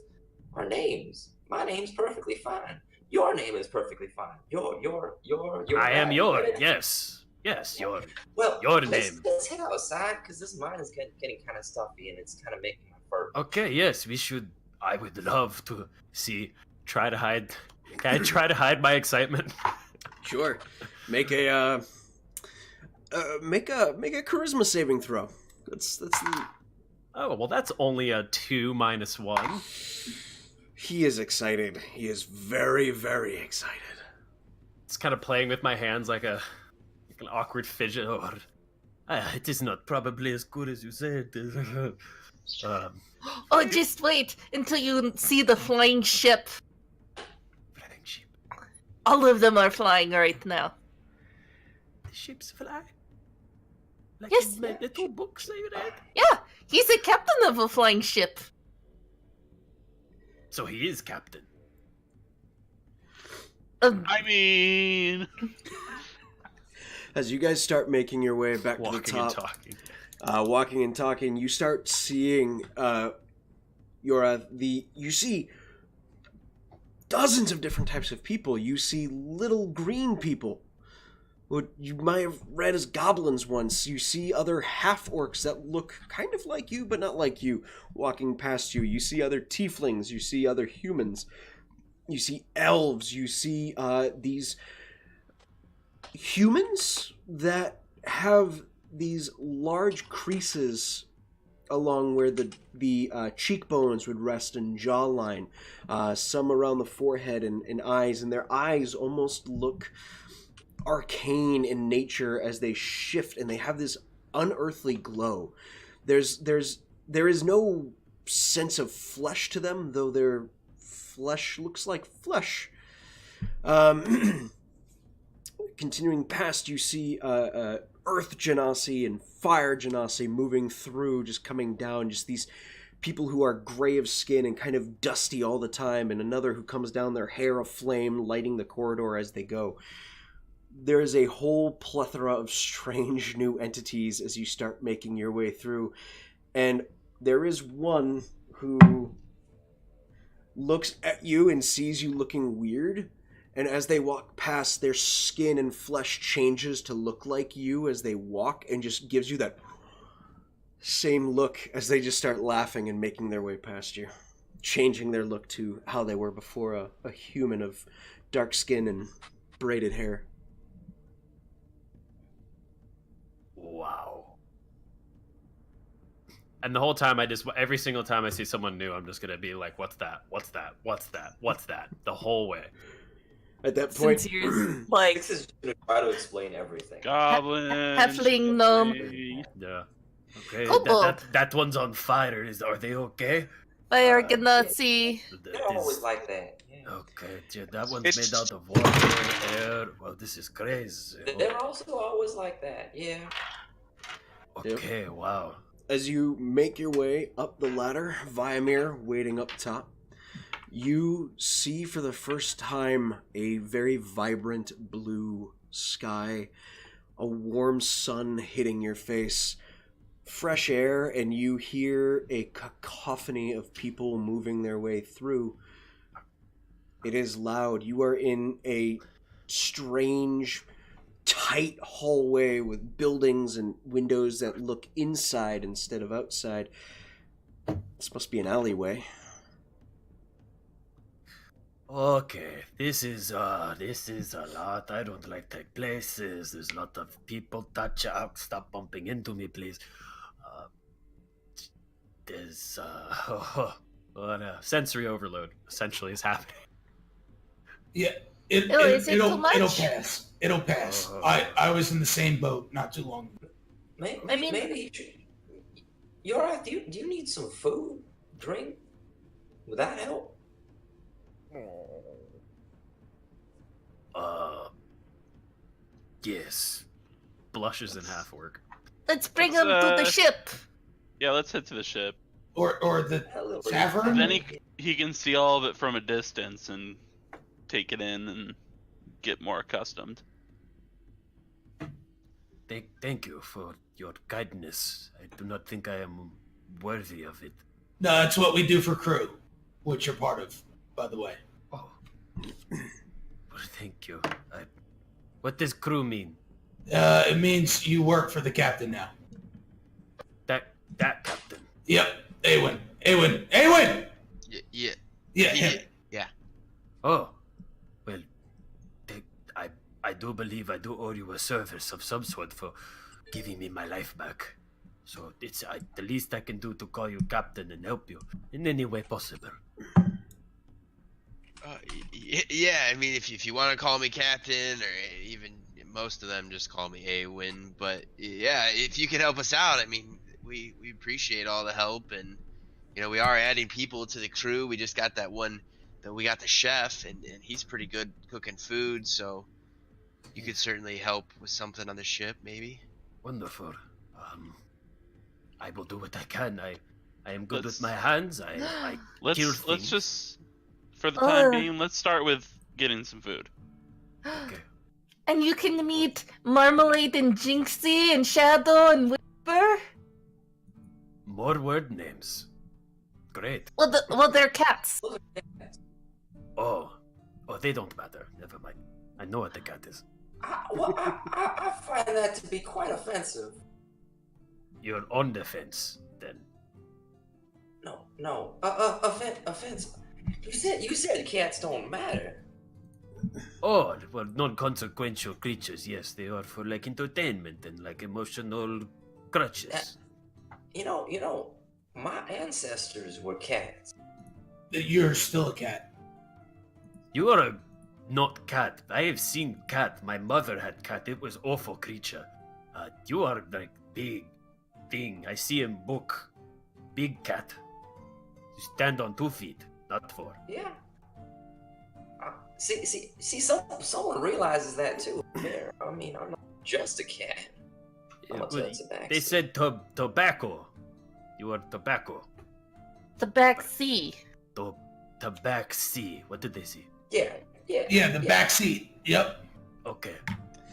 our names. My name's perfectly fine. Your name is perfectly fine. Your I am guy. your. Yes, your. Well, your let's, name. Let's head outside because this mine is getting kind of stuffy and it's kind of making my fur. Okay, yes, we should. I would love to see. Try to hide. Can I try to hide my excitement? Sure. Make a charisma saving throw. That's Oh well, that's only a 2 minus 1. He is excited. He is very, very excited. It's kind of playing with my hands like an awkward fidget. It is not probably as good as you said. Oh, just wait until you see the flying ship. Flying ship. All of them are flying right now. The ships fly. Like Yes. in my little books I read. Yeah, he's the captain of a flying ship. So he is captain. I mean, As you guys start making your way back to the Walking top, and talking. walking and talking, you start seeing you see dozens of different types of people. You see little green people, what you might have read as goblins once. You see other half-orcs that look kind of like you, but not like you, walking past you. You see other tieflings. You see other humans. You see elves. You see these humans that have these large creases along where the cheekbones would rest and jawline, some around the forehead and eyes, and their eyes almost look arcane in nature as they shift, and they have this unearthly glow. There is no sense of flesh to them, though their flesh looks like flesh. Continuing past, you see earth genasi and fire genasi moving through, just coming down, just these people who are gray of skin and kind of dusty all the time, and another who comes down, their hair aflame, lighting the corridor as they go. There is a whole plethora of strange new entities as you start making your way through, and there is one who looks at you and sees you looking weird, and as they walk past, their skin and flesh changes to look like you as they walk, and just gives you that same look as they just start laughing and making their way past you, changing their look to how they were before, a human of dark skin and braided hair. Wow. And the whole time every single time I see someone new, I'm just gonna be like, what's that? What's that? What's that? What's that? The whole way. At that point, Since you're like This is going to try to explain everything. goblin. halfling gnome. Yeah. Okay. Kobold. That one's on fire. Are they okay? Fire Ganazzi. They're always like that. Yeah. Okay, yeah, that one's It's- made out of water, air. Well, this is crazy. They're also always like that. Yeah. Okay, wow. as you make your way up the ladder, Viamir waiting up top, you see for the first time a very vibrant blue sky, a warm sun hitting your face, fresh air, and you hear a cacophony of people moving their way through. It is loud. You are in a strange tight hallway with buildings and windows that look inside instead of outside. This must be an alleyway. Okay, this is a lot. I don't like tight places. There's a lot of people touch out. Stop bumping into me, please. There's what a sensory overload essentially is happening. Yeah, Is it too much? it'll pass. It'll pass. I was in the same boat not too long ago. Maybe you're right. Do you need some food, drink? Would that help? Yes. Blushes in half orc. Let's bring him to the ship. Yeah, let's head to the ship. Or the tavern. Then he can see all of it from a distance and take it in and get more accustomed. Thank you for your kindness. I do not think I am worthy of it. No, that's what we do for crew, which you're part of, by the way. Oh. Well, thank you. What does crew mean? It means you work for the captain now. That captain. Yep. Awen! Yeah. Oh, well, I do believe I do owe you a service of some sort for giving me my life back. So it's the least I can do to call you captain and help you in any way possible. Yeah, I mean, if you want to call me captain, or even most of them just call me Awen, but yeah, if you can help us out, I mean, we appreciate all the help, and we are adding people to the crew. We just got we got the chef, and he's pretty good cooking food, so you could certainly help with something on the ship, maybe. Wonderful. I will do what I can. I am good with my hands. I kill things. Let's just, for the time being, let's start with getting some food. Okay. And you can meet Marmalade and Jinxie and Shadow and Whisper. More word names. Great. Well, they're cats. Oh, they don't matter. Never mind. I know what the cat is. I find that to be quite offensive. You're on defense, then. No. Offense. You said cats don't matter. Oh, well, non-consequential creatures, yes. They are for, like, entertainment and, like, emotional crutches. My ancestors were cats. You're still a cat. You are a not cat. I have seen cat. My mother had cat. It was awful creature. You are, like, big thing. I see in book. Big cat. You stand on 2 feet, not 4. Yeah. See, someone realizes that too. I mean, I'm not just a cat. They said tobacco. You are tobacco. Tabaxi. Tabaxi. What did they say? Yeah, the back seat. Yep. Okay.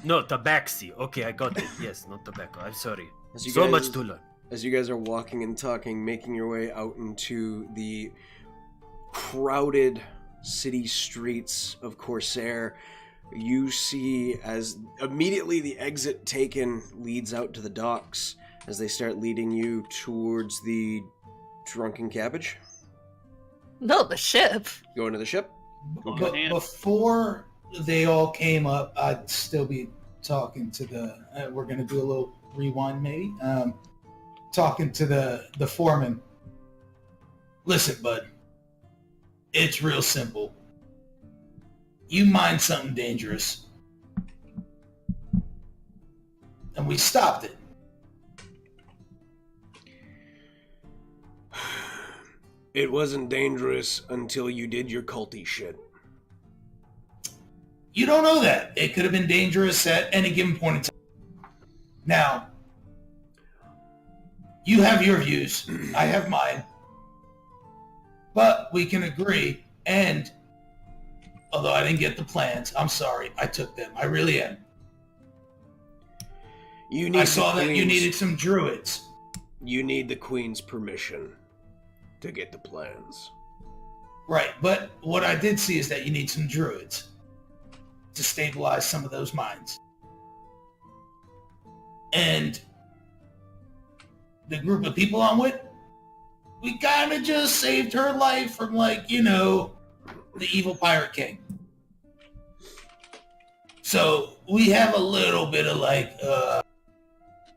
No, tabaxi. Okay, I got it. Yes, not tobacco. I'm sorry. So much to learn. As you guys are walking and talking, making your way out into the crowded city streets of Corsair, you see as immediately the exit taken leads out to the docks as they start leading you towards the Drunken Cabbage. No, the ship. Going to the ship? But before they all came up, I'd still be talking to the... we're going to do a little rewind, maybe. Talking to the foreman. Listen, bud. It's real simple. You mind something dangerous. And we stopped it. It wasn't dangerous until you did your culty shit. You don't know that. It could have been dangerous at any given point in time. Now, you have your views. I have mine. But we can agree, and although I didn't get the plans, I'm sorry. I took them. I really am. I saw that you needed some druids. You need the Queen's permission to get the plans. Right, but what I did see is that you need some druids to stabilize some of those minds. And the group of people I'm with, we kind of just saved her life from, like, you know, the evil pirate king. So we have a little bit of, like,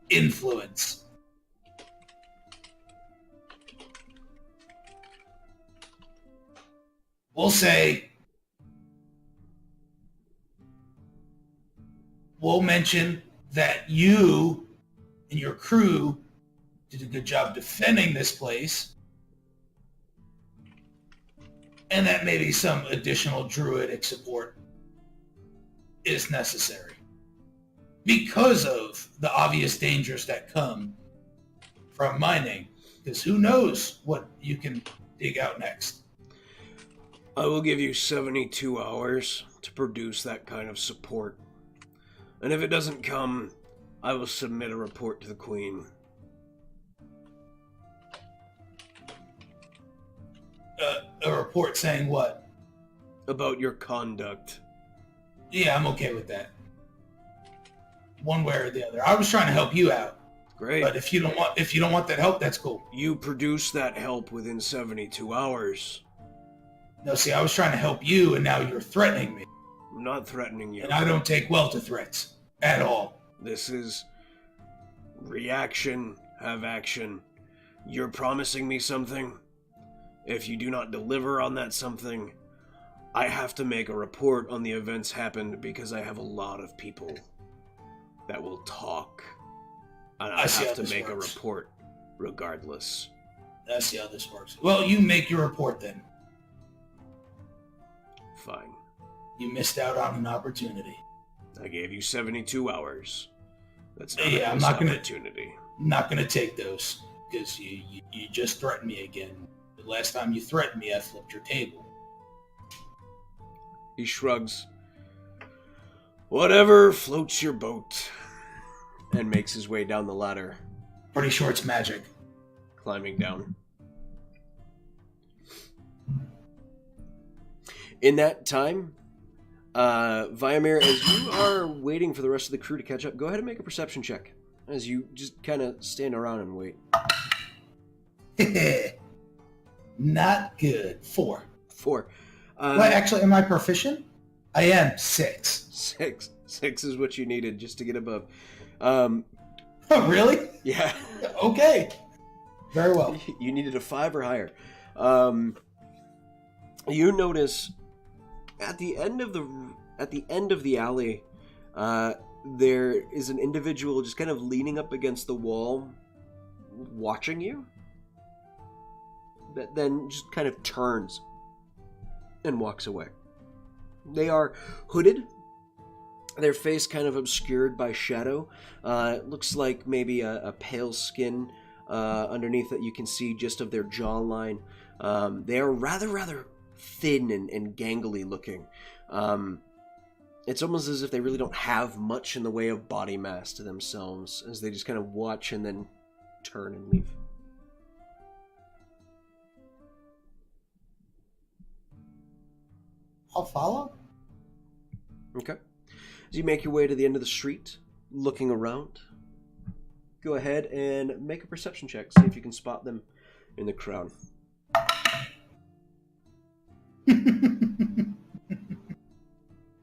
influence. We'll say, we'll mention that you and your crew did a good job defending this place, and that maybe some additional druidic support is necessary because of the obvious dangers that come from mining, because who knows what you can dig out next. I will give you 72 hours to produce that kind of support. And if it doesn't come, I will submit a report to the Queen. A report saying what? About your conduct. Yeah, I'm okay with that. One way or the other. I was trying to help you out. Great. But if you don't want that help, that's cool. You produce that help within 72 hours. No, see, I was trying to help you, and now you're threatening me. I'm not threatening you. And I don't take well to threats. At all. This is reaction, have action. You're promising me something. If you do not deliver on that something, I have to make a report on the events happened because I have a lot of people that will talk. And I have to make a report regardless. I see how this works. Well, you make your report then. Fine. You missed out on an opportunity. I gave you 72 hours. That's not yeah, a I'm not opportunity. Not gonna take those because you just threatened me again. The last time you threatened me, I flipped your table. He shrugs. Whatever floats your boat. And makes his way down the ladder. Pretty sure it's magic. Climbing down. In that time, Viamir, as you are waiting for the rest of the crew to catch up, go ahead and make a perception check. As you just kind of stand around and wait. Not good. 4. 4. Well, actually, am I proficient? I am. 6. 6 is what you needed just to get above. Oh, really? Yeah. Okay. Very well. You needed a 5 or higher. You notice at the end of the alley, there is an individual just kind of leaning up against the wall, watching you. That then just kind of turns and walks away. They are hooded. Their face kind of obscured by shadow. It looks like maybe a pale skin underneath that you can see just of their jawline. They are rather thin and gangly looking. It's almost as if they really don't have much in the way of body mass to themselves, as they just kind of watch and then turn and leave. I'll follow. Okay. As you make your way to the end of the street, looking around, go ahead and make a perception check. See if you can spot them in the crowd.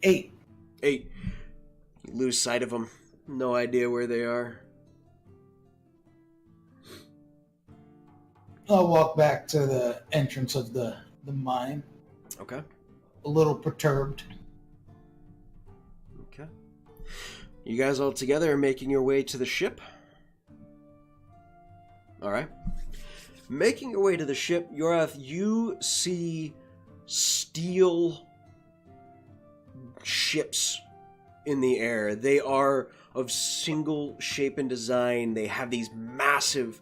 8. 8. You lose sight of them. No idea where they are. I'll walk back to the entrance of the mine. Okay. A little perturbed. Okay. You guys all together are making your way to the ship. Alright. Making your way to the ship, Yorath, you see steel ships in the air. They are of single shape and design. They have these massive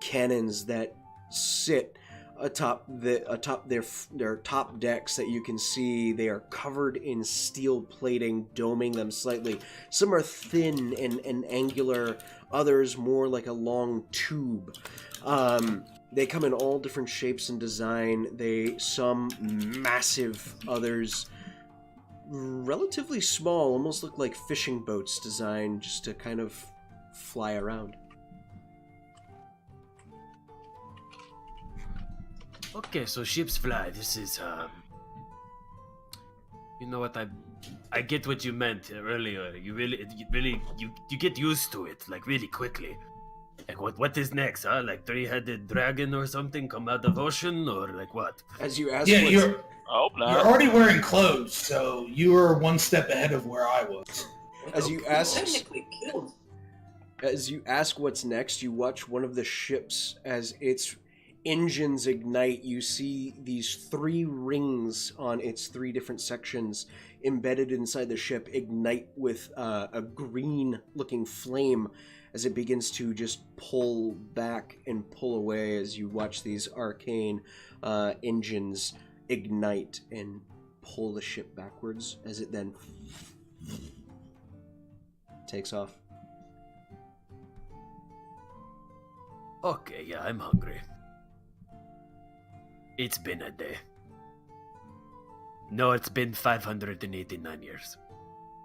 cannons that sit atop their top decks that you can see. They are covered in steel plating, doming them slightly. Some are thin and angular, others more like a long tube. They come in all different shapes and design. Some massive, others relatively small, almost look like fishing boats designed just to kind of fly around. Okay, so ships fly. This is you know what, I get what you meant earlier. You get used to it like really quickly. Like what is next, huh? Like three-headed dragon or something come out of ocean, or like what? As you ask, Yeah, what's- you're Oh, no. you're already wearing clothes, so you were one step ahead of where I was. as you ask, Technically killed. as you ask what's next, you watch one of the ships as its engines ignite. You see these 3 rings on its 3 different sections embedded inside the ship ignite with a green-looking flame as it begins to just pull back and pull away as you watch these arcane engines ignite and pull the ship backwards as it then takes off. Okay, yeah, I'm hungry. It's been a day. No, it's been 589 years.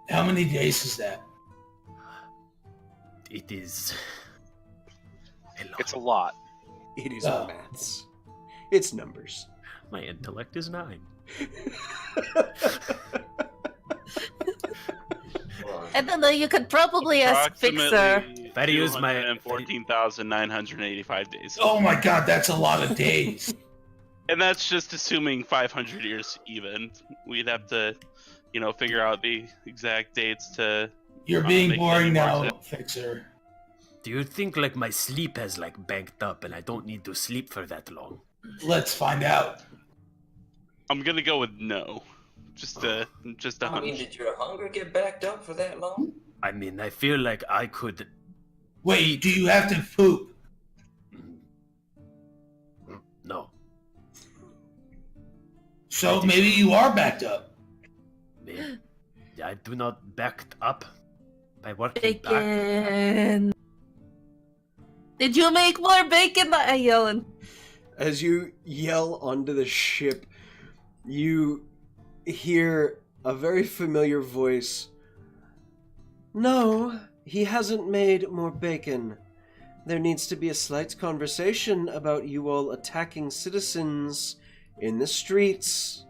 How many days is that? It is a lot. It's a lot. It is Oh. maths. It's numbers. My intellect is 9. I don't know, you could probably ask Fixer. If I use my 14,985 days. Oh my god, that's a lot of days. And that's just assuming 500 years even. We'd have to, figure out the exact dates to. You're being make boring any more now, sense. Fixer. Do you think like my sleep has like banked up and I don't need to sleep for that long? Let's find out. I'm gonna go with no. Just a I mean, hunch. did your hunger get backed up for that long? I mean, I feel like I could. Wait, do you have to poop? No, So maybe you are backed up. maybe. I do not backed up by working back. Bacon. Did you make more bacon? I yelling. As you yell onto the ship, you hear a very familiar voice. No, he hasn't made more bacon. There needs to be a slight conversation about you all attacking citizens in the streets.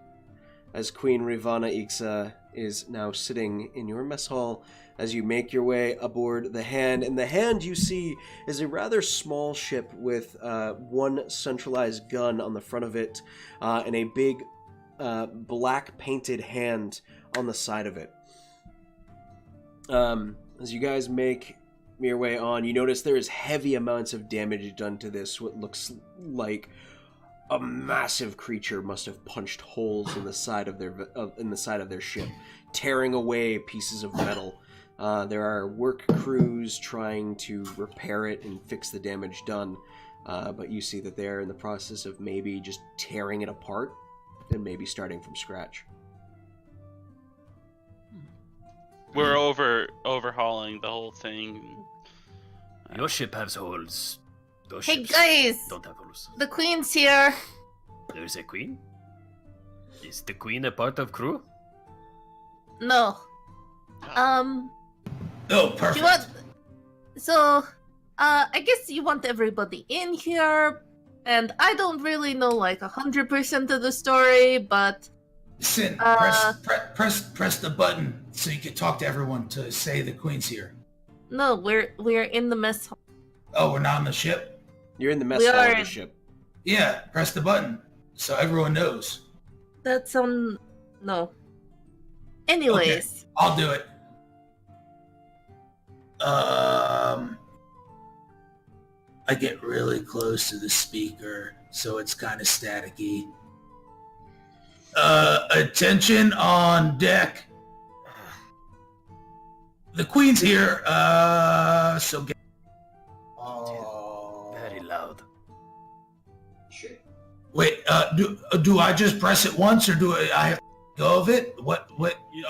As Queen Rivana Ixa is now sitting in your mess hall as you make your way aboard the Hand. And the Hand you see is a rather small ship with one centralized gun on the front of it and a big black painted hand on the side of it. As you guys make your way on, you notice there is heavy amounts of damage done to this, what looks like a massive creature must have punched holes in the side of their ship, tearing away pieces of metal. There are work crews trying to repair it and fix the damage done, but you see that they're in the process of maybe just tearing it apart and maybe starting from scratch. We're overhauling the whole thing. Your ship has holes. Those Hey ships guys, don't have holes. the queen's here. There's a queen? Is the queen a part of crew? No. Oh, You perfect. want? So, I guess you want everybody in here, and I don't really know like 100% of the story, but Listen, press the button so you can talk to everyone to say the queen's here. no, we're in the mess hall. Oh, we're not on the ship? You're in the mess We hall are of the in- ship. Yeah, press the button so everyone knows. That's no. Anyways, I'll do it. I get really close to the speaker, so it's kind of staticky. Attention on deck. The queen's here, so get... Oh. Very loud. Sure. Wait, do I just press it once, or do I have to let go of it? What?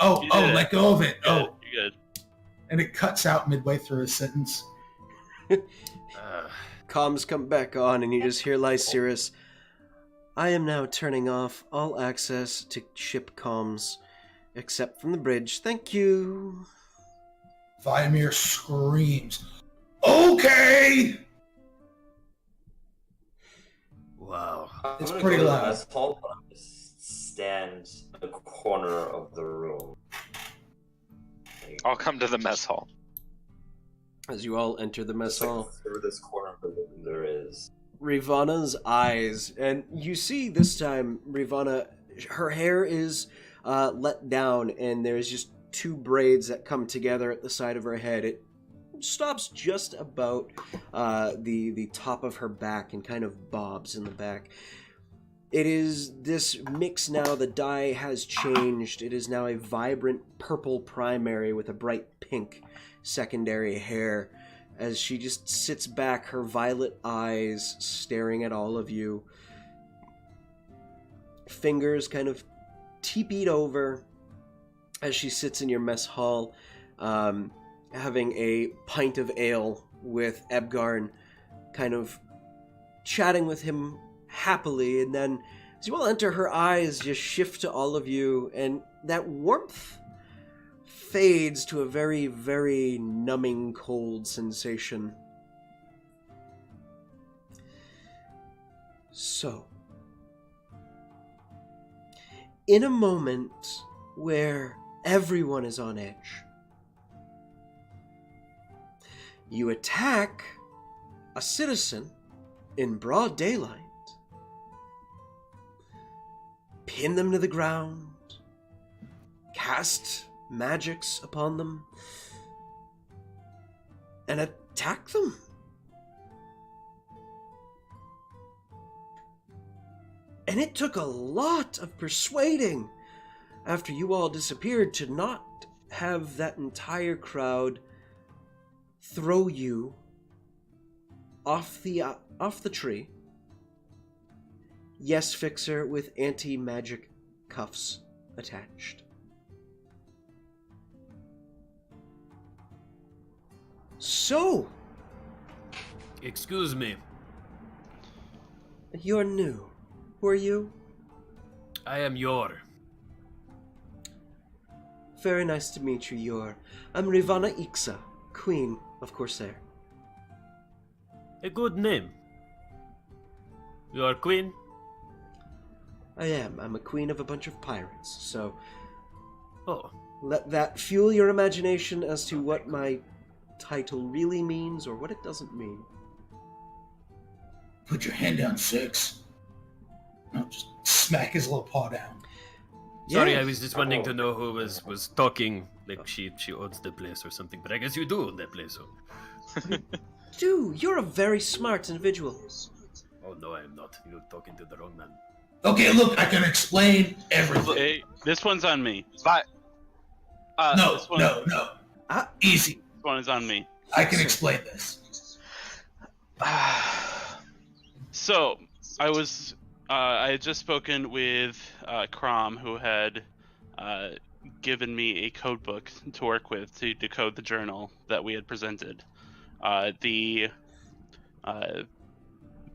Oh, You did it. let go of it. Good, Oh, you're good. and it cuts out midway through a sentence. Comms come back on, and you just hear Lycirus. I am now turning off all access to ship comms, except from the bridge. Thank you. Vladimir screams, Okay. Wow. It's I'm gonna pretty go to the loud. mess hall, but I'm just stand in the corner of the room. I'll come to the mess hall. As you all enter the mess Just like hall, through this corner of the room there is. Rivana's eyes, and you see this time, Rivana, her hair is let down, and there's just two braids that come together at the side of her head. It stops just about the top of her back and kind of bobs in the back. It is this mix now. The dye has changed. It is now a vibrant purple primary with a bright pink secondary hair, as she just sits back, her violet eyes staring at all of you. Fingers kind of teepeed over as she sits in your mess hall, having a pint of ale with Ebgarn, kind of chatting with him happily. And then as you all enter, her eyes just shift to all of you, and that warmth fades to a very, very numbing cold sensation. So, in a moment where everyone is on edge, you attack a citizen in broad daylight, pin them to the ground, cast magics upon them, and attack them. And it took a lot of persuading after you all disappeared to not have that entire crowd throw you off the tree. Yes, Fixer, with anti-magic cuffs attached. So, Excuse me. you're new. Who are you? I am Yor. Very nice to meet you, Yor. I'm Rivana Ixa, Queen of Corsair. A good name. You are queen? I am. I'm a queen of a bunch of pirates, so Oh, let that fuel your imagination as to what my title really means or what it doesn't mean. Put your hand down, Six. I'll just smack his little paw down. sorry, Yeah. I was just wanting to know who was talking like she owns the place or something, but I guess you do own that place, so. Dude, you're a very smart individual. Oh no, I am not. You're talking to the wrong man. Okay, look, I can explain everything. Hey, this one's on me. But No, this one, no. Easy. This one is on me. I can explain this. So, I had just spoken with Crom, who had given me a code book to work with to decode the journal that we had presented. The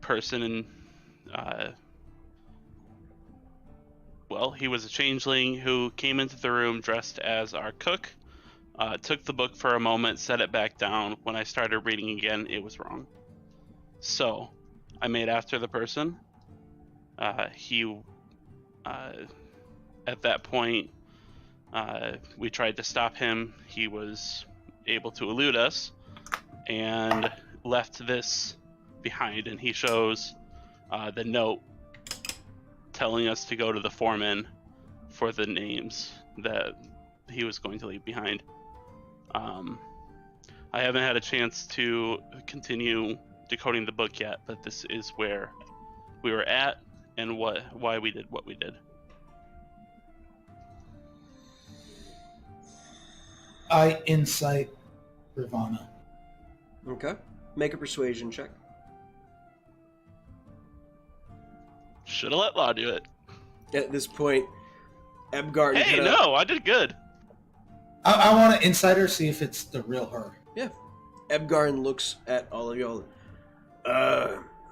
person in, well, he was a changeling who came into the room dressed as our cook, took the book for a moment, set it back down. When I started reading again, it was wrong. So, I made after the person. At that point, we tried to stop him. He was able to elude us and left this behind. And he shows the note telling us to go to the foreman for the names that he was going to leave behind. I haven't had a chance to continue decoding the book yet, but this is where we were at and why we did what we did. I insight Ravana. Okay. Make a persuasion check. Should have let Law do it. At this point, Ebgarn Hey, kinda, no, I did good. I want to insight her, see if it's the real her. Ebgarn looks at all of y'all.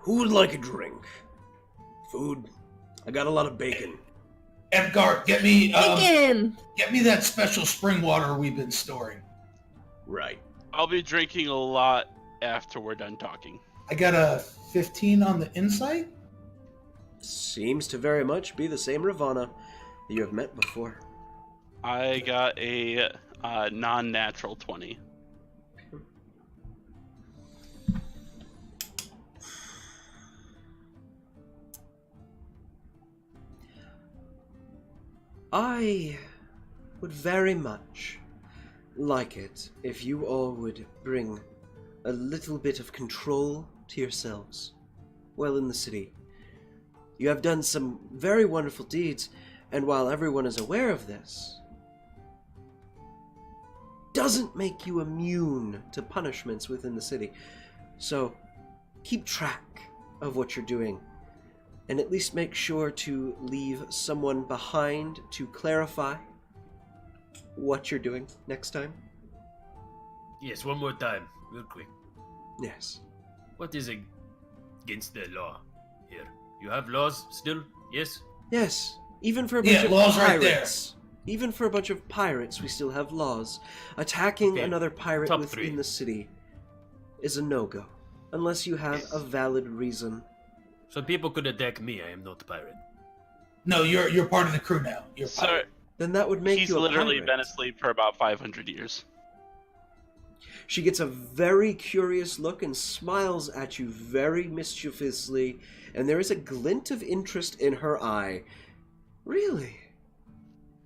Who would like a drink? Food? I got a lot of bacon. Edgar, get me Bacon! get me that special spring water we've been storing. Right. I'll be drinking a lot after we're done talking. I got a 15 on the insight. Seems to very much be the same Ravana that you have met before. I got a non-natural 20. I would very much like it if you all would bring a little bit of control to yourselves while in the city. You have done some very wonderful deeds, and while everyone is aware of this, doesn't make you immune to punishments within the city. So keep track of what you're doing, and at least make sure to leave someone behind to clarify what you're doing next time. Yes, one more time, real quick. Yes. What is against the law here? You have laws still? Yes? Yes. Even for a bunch of laws right pirates. Even for a bunch of pirates, we still have laws. Attacking Okay, another pirate top within 3. the city is a no-go. Unless you have a valid reason. So people could attack me, I am not a pirate. No, you're part of the crew now. You're a So pirate. Then that would make he's you a literally pirate. been asleep for about 500 years. She gets a very curious look and smiles at you very mischievously, and there is a glint of interest in her eye. Really?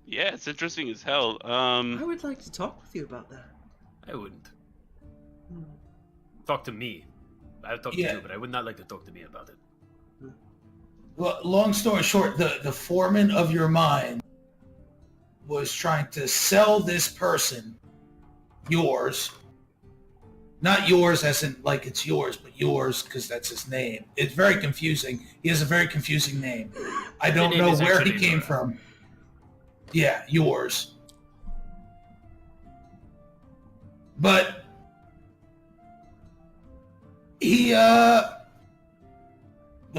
Yeah, it's interesting as hell. I would like to talk with you about that. I wouldn't. Talk to me. I would talk Yeah. to you, but I would not like to talk to me about it. Well, long story short, the foreman of your mine was trying to sell this person, yours, not yours as in like it's yours, but yours because that's his name. It's very confusing. He has a very confusing name. I don't name know is where he actually came Nora. from. Yeah, yours. But he, the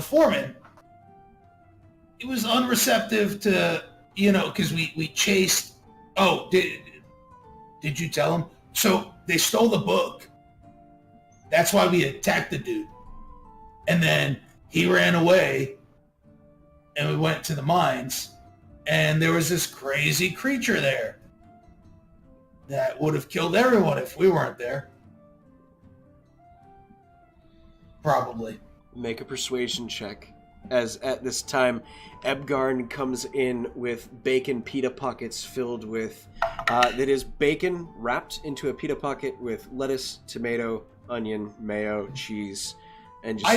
foreman, he was unreceptive to, because we chased. Oh, did you tell him? So they stole the book. That's why we attacked the dude. And then he ran away, and we went to the mines, and there was this crazy creature there that would have killed everyone if we weren't there. Probably. Make a persuasion check. As at this time, Ebgarn comes in with bacon pita pockets filled with... that is bacon wrapped into a pita pocket with lettuce, tomato, onion, mayo, cheese, and just...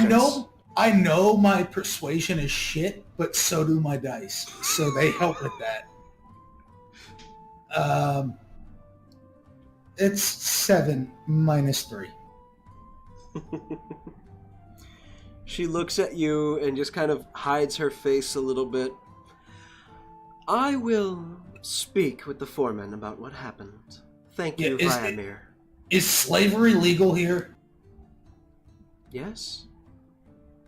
I know my persuasion is shit, but so do my dice. So they help with that. It's 7 minus 3. She looks at you and just kind of hides her face a little bit. I will speak with the foreman about what happened. Thank you, Vyamir. Is slavery legal here? Yes.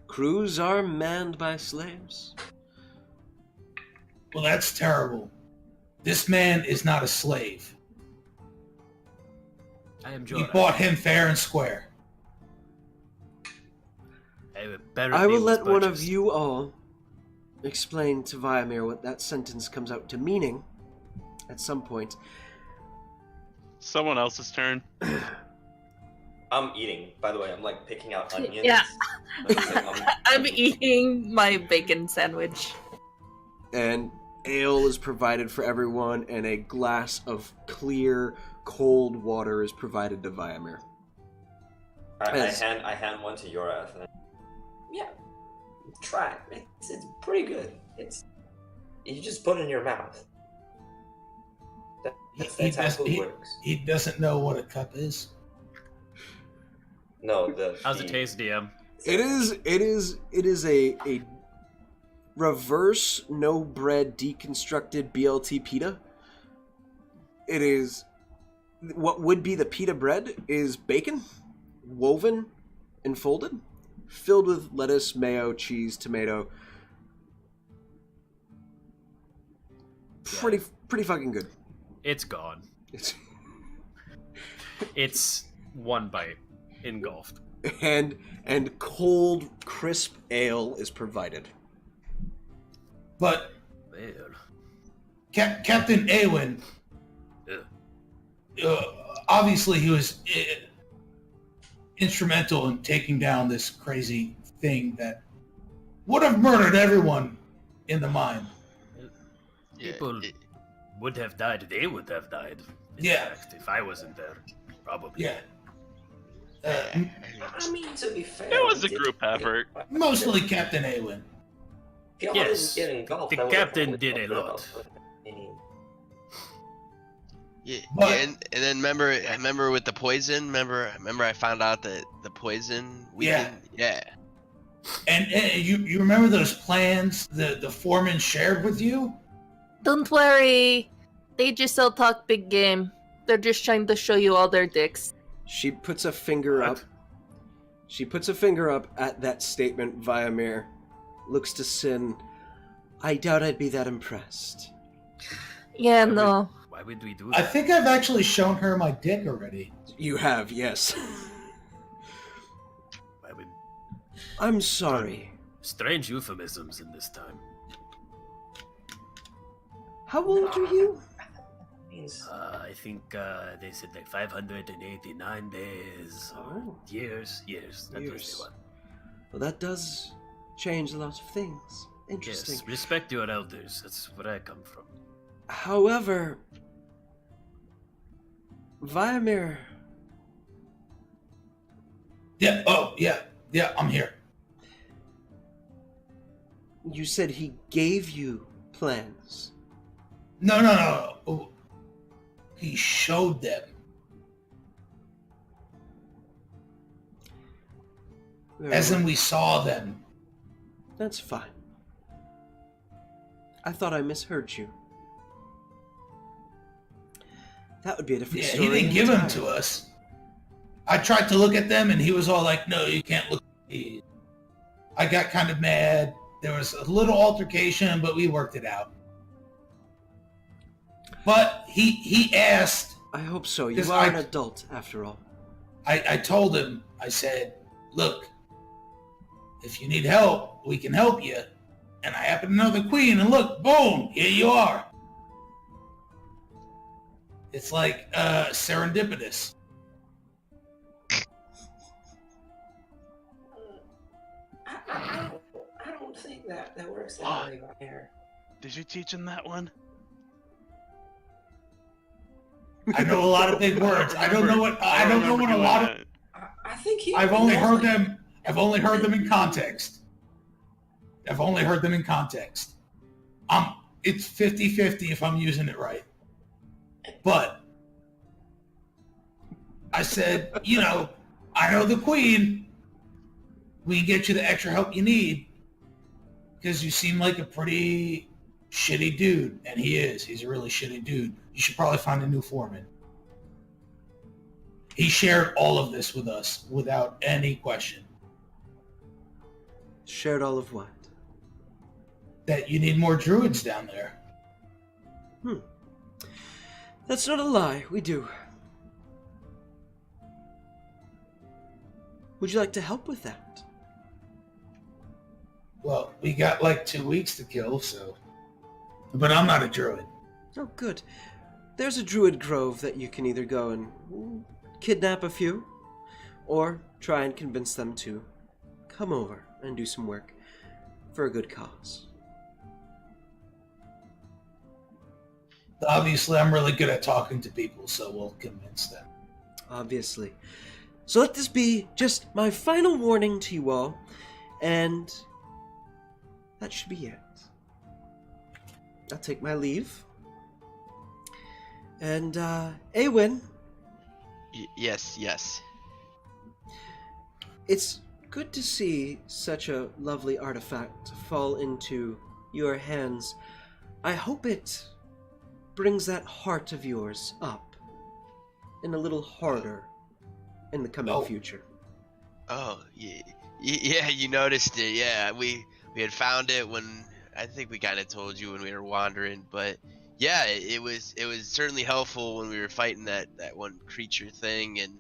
Crews are manned by slaves. Well, that's terrible. This man is not a slave. I am You Jorah. bought him fair and square. I will let one of you all explain to Vyamir what that sentence comes out to meaning at some point. Someone else's turn. I'm eating, by the way. I'm like picking out onions. Yeah. I'm I'm eating my bacon sandwich. And ale is provided for everyone, and a glass of clear, cold water is provided to Vyamir. I hand one to Yorath. Yeah, try it. It's pretty good. You just put it in your mouth. That's how food works. He doesn't know what a cup is. No, How's it taste, DM? It is a reverse no bread deconstructed BLT pita. It is what would be the pita bread is bacon, woven and folded, filled with lettuce, mayo, cheese, tomato. Pretty fucking good. It's gone. It's one bite. engulfed. And cold, crisp ale is provided. But Man. Captain Awen, Yeah. obviously he was instrumental in taking down this crazy thing that would have murdered everyone in the mine. Yeah, People would have died. They would have died. In Yeah. fact, if I wasn't there, probably. Yeah. I mean, to be fair, It was we a did group effort. Mostly Captain Awen. If y'all Yes, didn't get engulfed, the I would've captain probably did a helped lot. out, but, I mean, Yeah, But- and then remember with the poison. Remember I found out that the poison. Yeah. Yeah. And you remember those plans the foreman shared with you? Don't worry. They just all talk big game. They're just trying to show you all their dicks. She puts a finger What? up. She puts a finger up at that statement, Viamir. Looks to Sin. I doubt I'd be that impressed. Yeah, would- no. Why would we do I that? think I've actually shown her my dick already. You have, yes. Why would... I'm sorry. Strange euphemisms in this time. How old are you? means I think they said like 589 days or Oh. years. That was Years. the one. Well, that does change a lot of things. Interesting. Yes, respect your elders. That's where I come from. However, Viamir, Yeah. Oh, yeah. Yeah, I'm here. you said he gave you plans. No. Oh, he showed them. As in we saw them. That's fine. I thought I misheard you. That would be a different Yeah, story. he didn't give them entirely. to us. I tried to look at them and he was all like, no, you can't look at these. I got kind of mad. There was a little altercation, but we worked it out. But he asked, I hope so. You Because are I- an adult, after all. I told him, I said, look, if you need help, we can help you. And I happen to know the queen, and look, boom, here you are. It's like serendipitous. I don't think that works that way right here. Did you teach him that one? I know a lot of big words. I don't know what a lot of. I think he. I've only heard them. I've only heard them in context. It's 50-50 if I'm using it right. But I said, I know the queen. We can get you the extra help you need because you seem like a pretty shitty dude, and he is. He's a really shitty dude. You should probably find a new foreman. He shared all of this with us without any question. Shared all of what? That you need more druids down there. That's not a lie. We do. Would you like to help with that? Well, we got like 2 weeks to kill, so... But I'm not a druid. Oh, good. There's a druid grove that you can either go and kidnap a few, or try and convince them to come over and do some work for a good cause. Obviously, I'm really good at talking to people, so we'll convince them. Obviously. So let this be just my final warning to you all, and that should be it. I'll take my leave. And, Awen, Yes. it's good to see such a lovely artifact fall into your hands. I hope it brings that heart of yours up and a little harder in the coming future. Oh, yeah, you noticed it. Yeah, we had found it when I think we kind of told you when we were wandering, but yeah, it was certainly helpful when we were fighting that one creature thing, and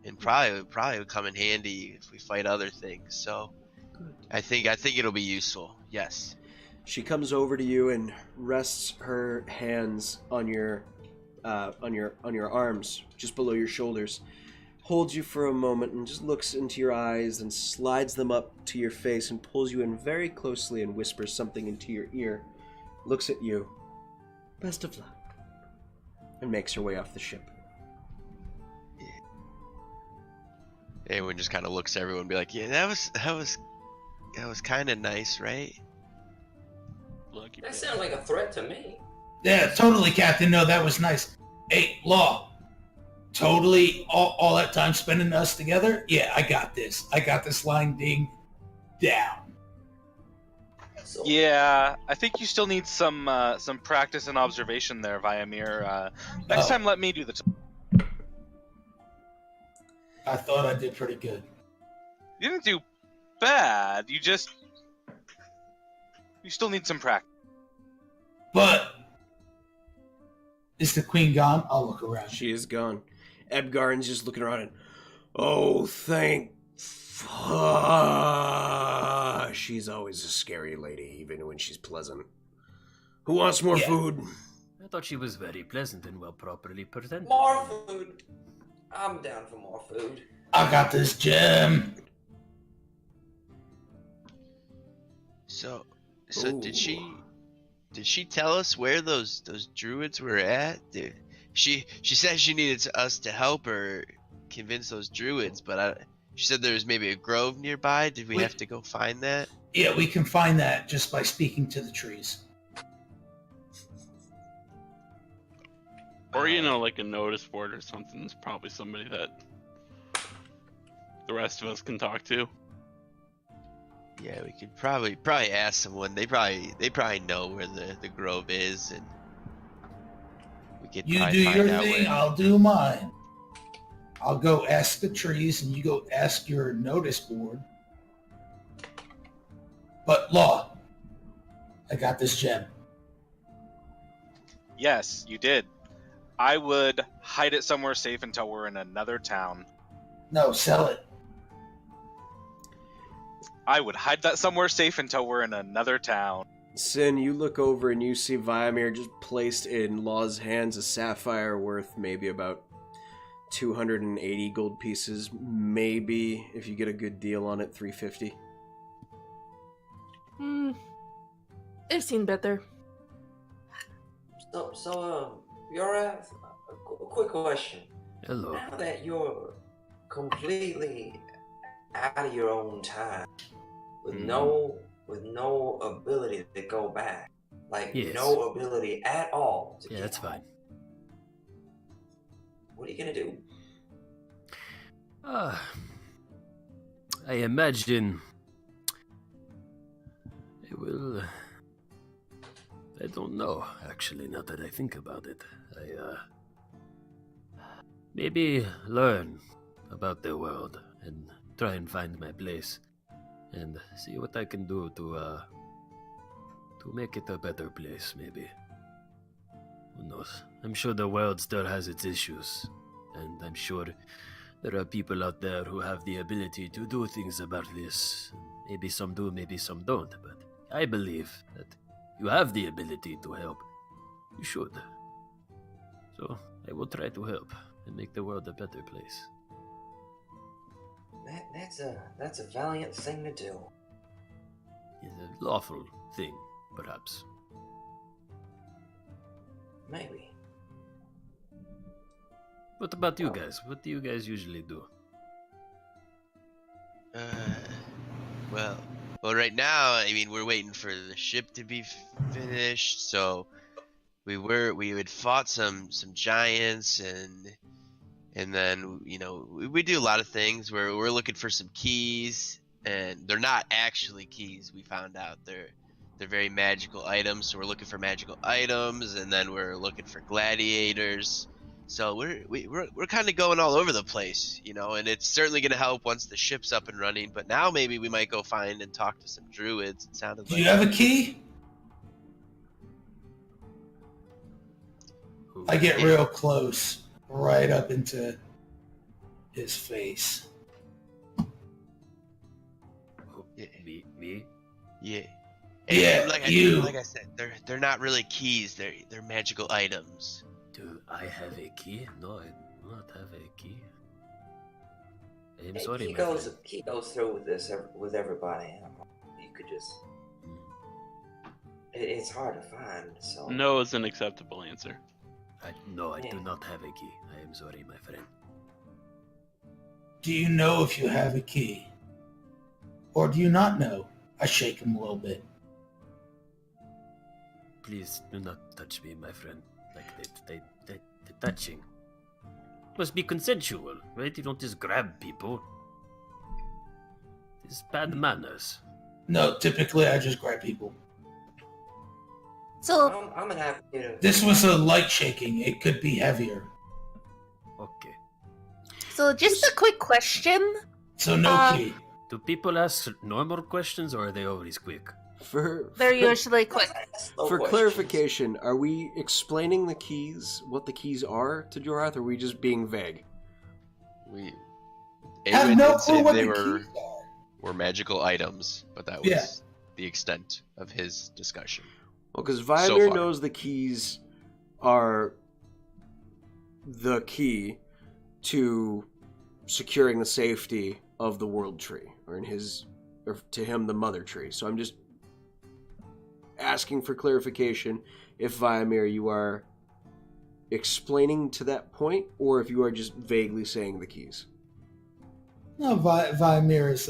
and probably would come in handy if we fight other things. So I think it'll be useful. Yes. She comes over to you and rests her hands on your arms, just below your shoulders. Holds you for a moment and just looks into your eyes and slides them up to your face and pulls you in very closely and whispers something into your ear. Looks at you. Best of luck. And makes her way off the ship. Everyone just kind of looks at everyone and be like, yeah, that was kind of nice, right? Lucky That bitch. sounds like a threat to me. Yeah, totally, Captain. No, that was nice. Hey, Law. Totally, all that time spending us together? Yeah, I got this. I got this line ding down. So, Yeah, I think you still need some practice and observation there, Viamir. Next time, let me do the. I thought I did pretty good. You didn't do bad. You still need some practice. But is the queen gone? I'll look around. She is gone. Ebgarin's just looking around and, oh, thank she's always a scary lady, even when she's pleasant. Who wants more food? I thought she was very pleasant and well properly presented. more food. I'm down for more food. I got this gem. So Ooh. did she tell us where those druids were at? She said she needed us to help her convince those druids, but she said there was maybe a grove nearby. Did we have to go find that? Yeah, we can find that just by speaking to the trees. Or like a notice board or something. It's probably somebody that the rest of us can talk to. Yeah, we could probably ask someone. They probably know where the grove is, and we could You probably do find your out thing, where. I'll do mine. I'll go ask the trees, and you go ask your notice board. But Law, I got this gem. Yes, you did. I would hide it somewhere safe until we're in another town. No, sell it. I would hide that somewhere safe until we're in another town. Sin, you look over and you see Viamir just placed in Law's hands a sapphire worth maybe about 280 gold pieces. Maybe, if you get a good deal on it, 350. I've seen better. So, you're a quick question. Hello. Now that you're completely out of your own time, with no ability to go back, like Yes. no ability at all. To Yeah, get that's home, fine. What are you gonna do? I imagine it will. I don't know, actually, now that I think about it. Maybe learn about the world and try and find my place and see what I can do to make it a better place, maybe. Who knows? I'm sure the world still has its issues, and I'm sure there are people out there who have the ability to do things about this. Maybe some do, maybe some don't, but I believe that you have the ability to help. You should. So, I will try to help and make the world a better place. That's a valiant thing to do. It's a lawful thing, perhaps. Maybe. What about you guys? What do you guys usually do? Well, right now, I mean, we're waiting for the ship to be finished. So we had fought some giants, and then we do a lot of things. We're looking for some keys, and they're not actually keys. We found out they're very magical items. So we're looking for magical items, and then we're looking for gladiators. So we're kind of going all over the place, and it's certainly going to help once the ship's up and running. But now maybe we might go find and talk to some druids. It sounded Do like. you have a key? I get real close, right up into his face. Yeah. Me? Yeah. Yeah, you. Like I said, they're not really keys. They're magical items. Do I have a key? No, I do not have a key. I'm He sorry, my goes friend. he goes through with this with everybody. You could just. It's hard to find. So No is an acceptable answer. No, I do Yeah. not have a key. I am sorry, my friend. Do you know if you have a key? Or do you not know? I shake him a little bit. Please do not touch me, my friend. Like they touching. Must be consensual, right? You don't just grab people. It's bad manners. No, typically I just grab people. So, I'm an advocate of. This was a light shaking. It could be heavier. Okay. so just a quick question. So no key. Do people ask normal questions or are they always quick? They're usually quick. No For questions. clarification, are we explaining the keys, what the keys are to Jorath, or are we just being vague? We Have Awen no did clue say what they the were keys are. magical items, but that was Yeah. the extent of his discussion. Well, because So Vimir far. knows the keys are the key to securing the safety of the world tree, or to him, the mother tree. So I'm just asking for clarification if Vimir, you are explaining to that point, or if you are just vaguely saying the keys. No, Vimir is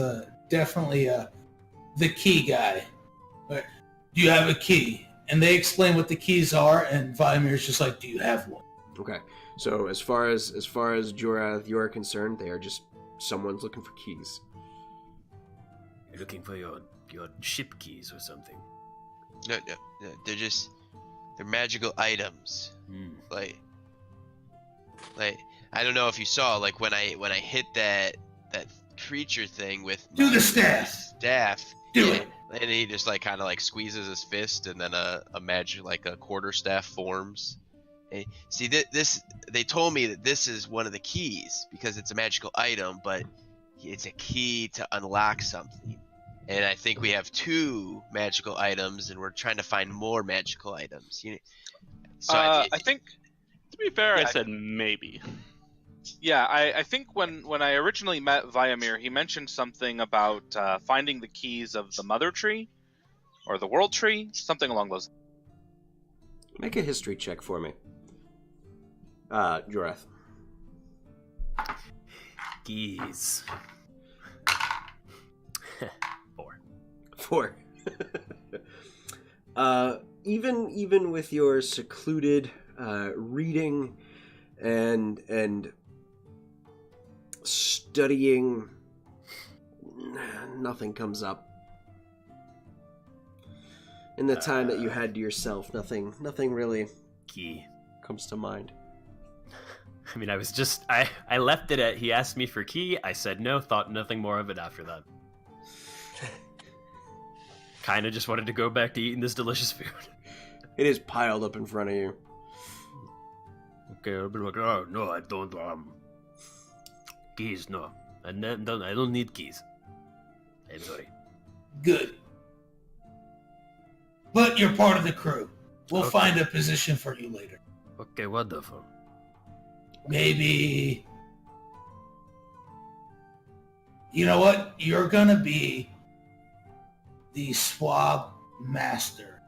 definitely the key guy. But do you have a key? And they explain what the keys are, and Vimir's just like, do you have one? Okay, so as far as Jorath, you are concerned, they are just someone's looking for keys. You're looking for your ship keys or something. No, they're magical items. Like I don't know if you saw, like when I hit that creature thing with Do my the staff. staff. Do yeah, it. And he just like kind of like squeezes his fist, and then a magic, like a quarterstaff forms. And see, this they told me that this is one of the keys because it's a magical item, but it's a key to unlock something. And I think we have 2 magical items, and we're trying to find more magical items. So I think. To be fair, I Yeah. said maybe. Yeah, I think when I originally met Vimir, he mentioned something about finding the keys of the mother tree, or the world tree, something along those. Make a history check for me. Jorath. Keys. 4. Even with your secluded reading and studying, nothing comes up. In the time that you had to yourself, nothing really Key. comes to mind. I mean, I left it at he asked me for key. I said no, thought nothing more of it after that. Kind of just wanted to go back to eating this delicious food. It is piled up in front of you. Okay, I'll be like, oh no, I don't. Keys, no. I don't need keys. I'm sorry. Good. But you're part of the crew. We'll Okay. find a position for you later. Okay, wonderful. Maybe. You know what? You're gonna be the swab master.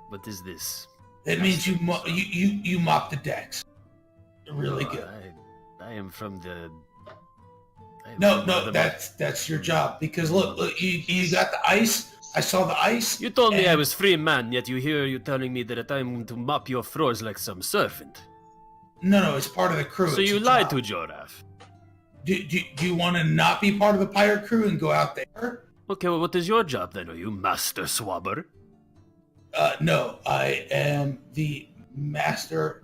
What is this? That means you mop the decks. Really No, good. I am from the. No, that's your job. Because look, you got the ice. I saw the ice. You told me I and- was free man, yet you telling me that I'm to mop your floors like some servant. No, it's part of the crew. So It's you your lied job. to Jorath. Do you want to not be part of the pirate crew and go out there? Okay, well, what is your job then? Are you master swabber? No, I am the master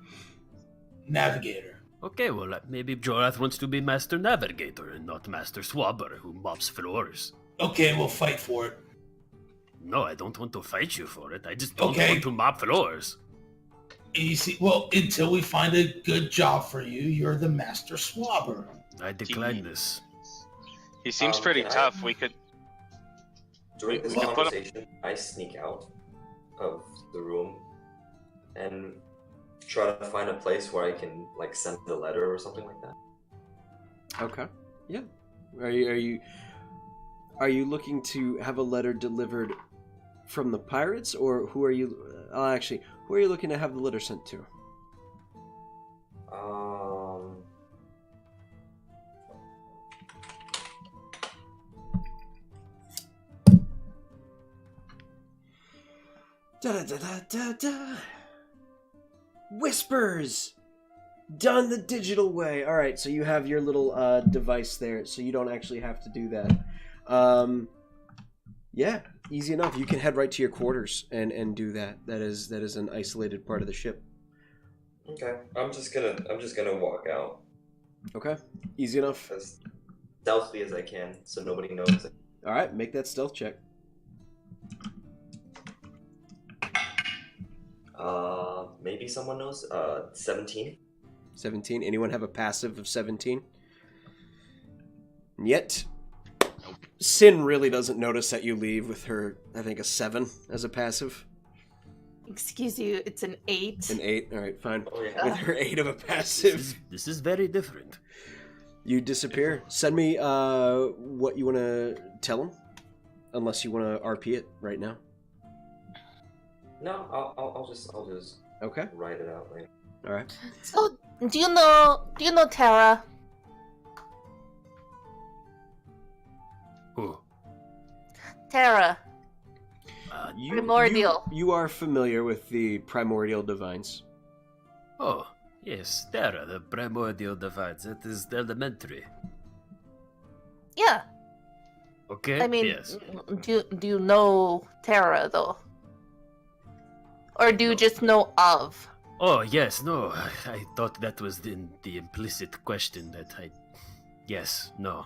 navigator. Okay, well, maybe Jorath wants to be master navigator and not master swabber who mops floors. Okay, we'll fight for it. No, I don't want to fight you for it. I just don't Okay. want to mop floors. Easy. Well, until we find a good job for you, you're the master swabber. I decline this. He seems pretty can I- tough. We could. During this We could put him. conversation, I sneak out of the room and try to find a place where I can like send a letter or something like that. Okay. Yeah. Are you looking to have a letter delivered from the pirates, or who are you? Actually, who are you looking to have the letter sent to? Da da da da da da. Whispers. Done the digital way. All right, so you have your little device there, so you don't actually have to do that. Yeah, easy enough. You can head right to your quarters and do that. That is an isolated part of the ship. Okay, I'm just gonna walk out Okay, easy enough. as stealthily as I can, so nobody knows. All right, make that stealth check. Maybe someone knows. 17. 17. Anyone have a passive of 17? Yet, Sin really doesn't notice that you leave with her, I think, a 7 as a passive. Excuse you, it's an 8. An 8. All right, fine. Oh yeah. With her 8 of a passive, This is very different. you disappear. Send me what you want to tell him, unless you want to RP it right now. No, I'll just Okay. write it out later. All right. So, do you know Tara? Who? Tara. Primordial. You are familiar with the primordial divines. Oh, yes, Terra, the primordial divines. That is elementary. Yeah. Okay. I mean, yes. do you know Tara though? Or do you just know of? Oh, yes, no. I thought that was in the implicit question that I. Yes, no.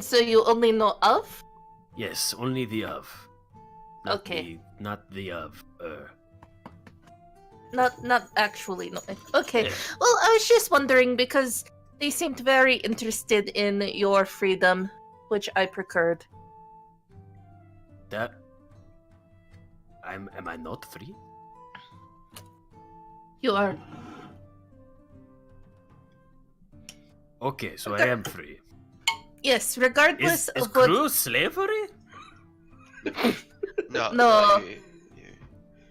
So you only know of? Yes, only the of. Not Okay. Not the of. Not actually no. Okay. Yeah. Well, I was just wondering because they seemed very interested in your freedom, which I procured. That. Am I not free? You are. Okay, so I am free. Yes, regardless Is of what. crew slavery? No.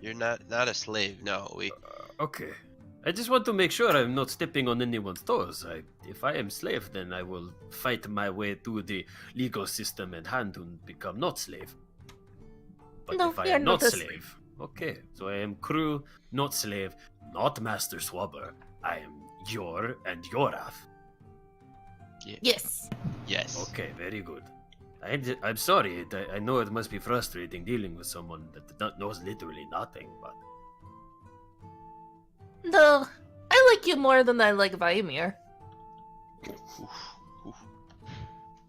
You're not a slave. No, we. Okay. I just want to make sure I'm not stepping on anyone's toes. If I am slave, then I will fight my way through the legal system at hand to become not slave. But No, if I you're am not not a slave, okay. So I am crew, not slave, not master swabber. I am your and Yorath. Yes. Yes. Okay, very good. I'm sorry. I know it must be frustrating dealing with someone that knows literally nothing, but No, I like you more than I like Vaimir.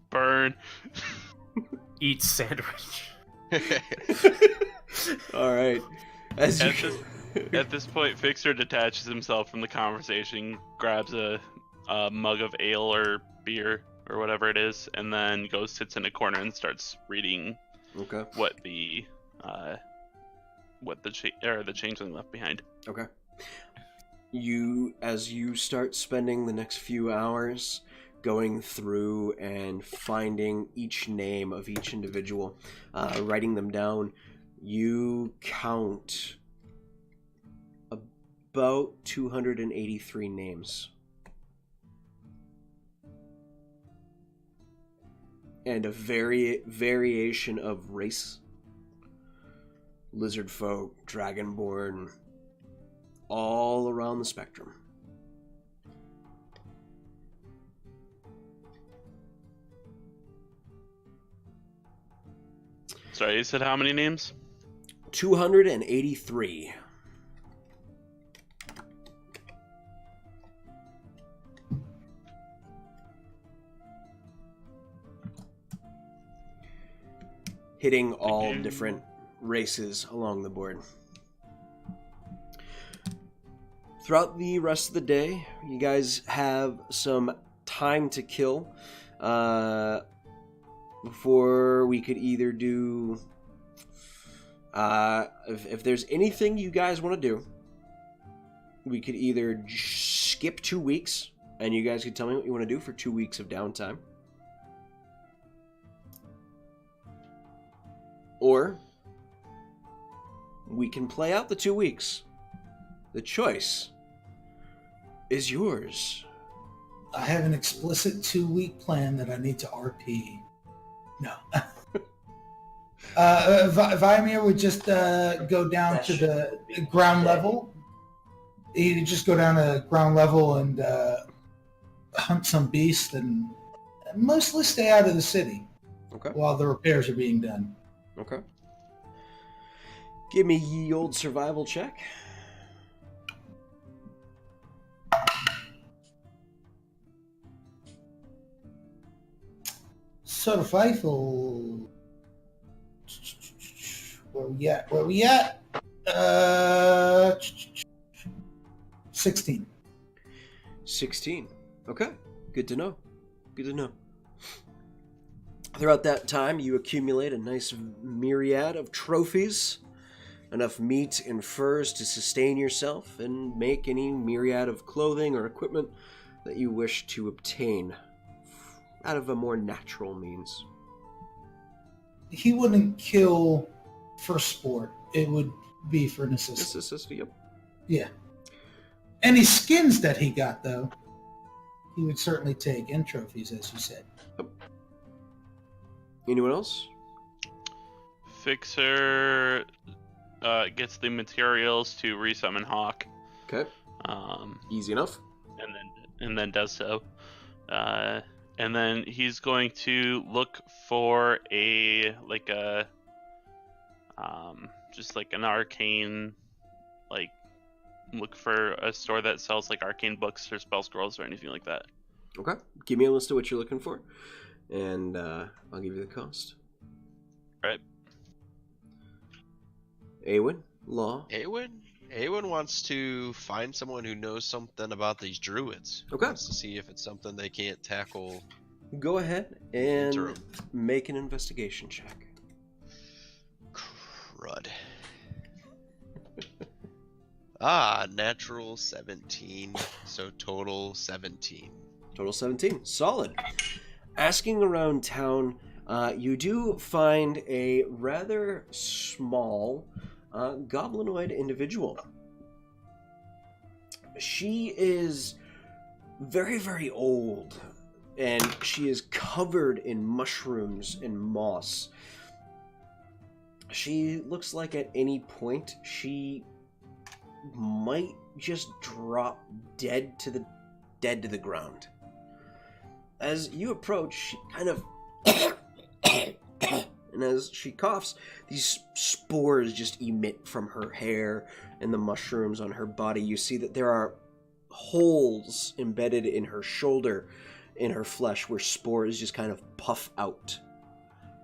Burn. eat sandwich. All right. As you At this point, Fixer detaches himself from the conversation, grabs a mug of ale or beer or whatever it is, and then goes sits in a corner and starts reading Okay. what the changeling left behind. Okay. As you start spending the next few hours going through and finding each name of each individual, writing them down, you count about 283 names. And a variation of race. Lizard folk, dragonborn, all around the spectrum. Sorry, you said how many names? 283. Hitting all different races along the board. throughout the rest of the day, you guys have some time to kill before we could either do... if there's anything you guys want to do, we could either skip 2 weeks, and you guys could tell me what you want to do for 2 weeks of downtime. Or we can play out the 2 weeks. The choice is yours. I have an explicit 2-week plan that I need to RP. No. Vimir would just go down to the ground level. He'd just go down to ground level and hunt some beast and mostly stay out of the city while the repairs are being done. Okay. Give me ye old survival check. Survival. Where we at? 16. 16. Okay. Good to know. Good to know. Throughout that time, you accumulate a nice myriad of trophies, enough meat and furs to sustain yourself, and make any myriad of clothing or equipment that you wish to obtain out of a more natural means. He wouldn't kill for sport. It would be for necessity. Yep. Yeah. Any skins that he got, though, he would certainly take, and trophies, as you said. Yep. Anyone else? Fixer gets the materials to resummon Hawk. Okay. Easy enough. And then does so. And then he's going to look for just like an arcane, like look for a store that sells like arcane books or spell scrolls or anything like that. Okay. Give me a list of what you're looking for, and I'll give you the cost. Right. Awen, Law. Awen wants to find someone who knows something about these druids. Okay. Wants to see if it's something they can't tackle. Go ahead and Interim. make an investigation check. Crud. Natural 17, so total 17. Total 17. Solid. Asking around town, you do find a rather small goblinoid individual. She is very, very old, and she is covered in mushrooms and moss. She looks like at any point she might just drop dead to the ground. As you approach, she kind of and as she coughs, these spores just emit from her hair and the mushrooms on her body. You see that there are holes embedded in her shoulder, in her flesh, where spores just kind of puff out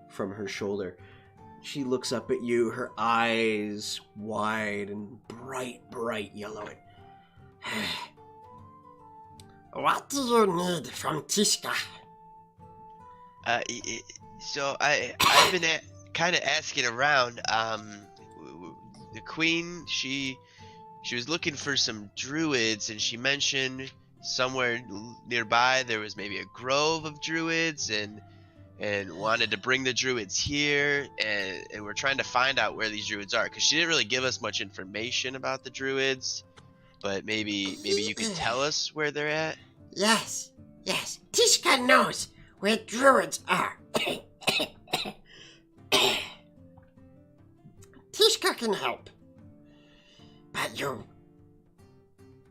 from her shoulder. She looks up at you, her eyes wide and bright yellow. What do you need from Tishka? So I've been kind of asking around. The queen, she was looking for some druids, and she mentioned somewhere nearby there was maybe a grove of druids, and wanted to bring the druids here, and we're trying to find out where these druids are, because she didn't really give us much information about the druids, but maybe you could tell us where they're at. Yes. Tishka knows where druids are. Tishka can help. But you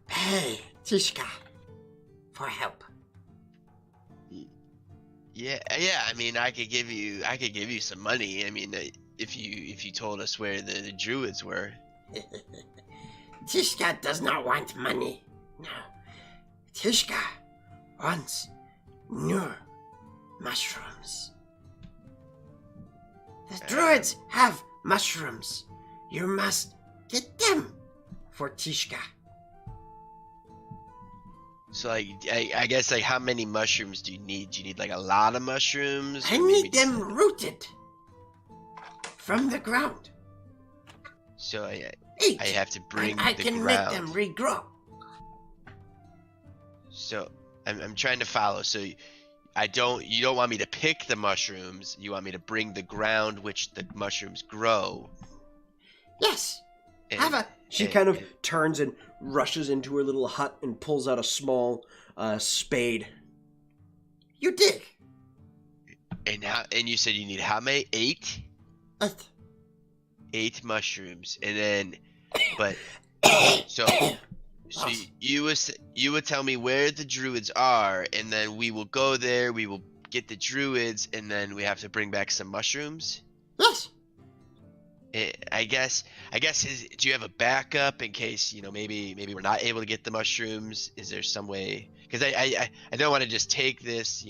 pay Tishka for help. Yeah. I mean, I could give you some money. I mean, if you told us where the druids were. Tishka does not want money. No. Tishka wants new mushrooms. The druids have mushrooms. You must get them for Tishka. So like, I guess like, how many mushrooms do you need? Do you need like a lot of mushrooms? I or maybe need just, them rooted from the ground. So I 8. have to bring and I the can ground. make them regrow. So I'm trying to follow. So you don't want me to pick the mushrooms. You want me to bring the ground which the mushrooms grow. Yes. And, She kind of turns and rushes into her little hut and pulls out a small spade. You dig. and you said you need how many? 8? 8. 8 mushrooms, and then, but so you would tell me where the druids are, and then we will go there. We will get the druids, and then we have to bring back some mushrooms. Yes. I guess. Do you have a backup in case maybe we're not able to get the mushrooms? Is there some way? Because I don't want to just take this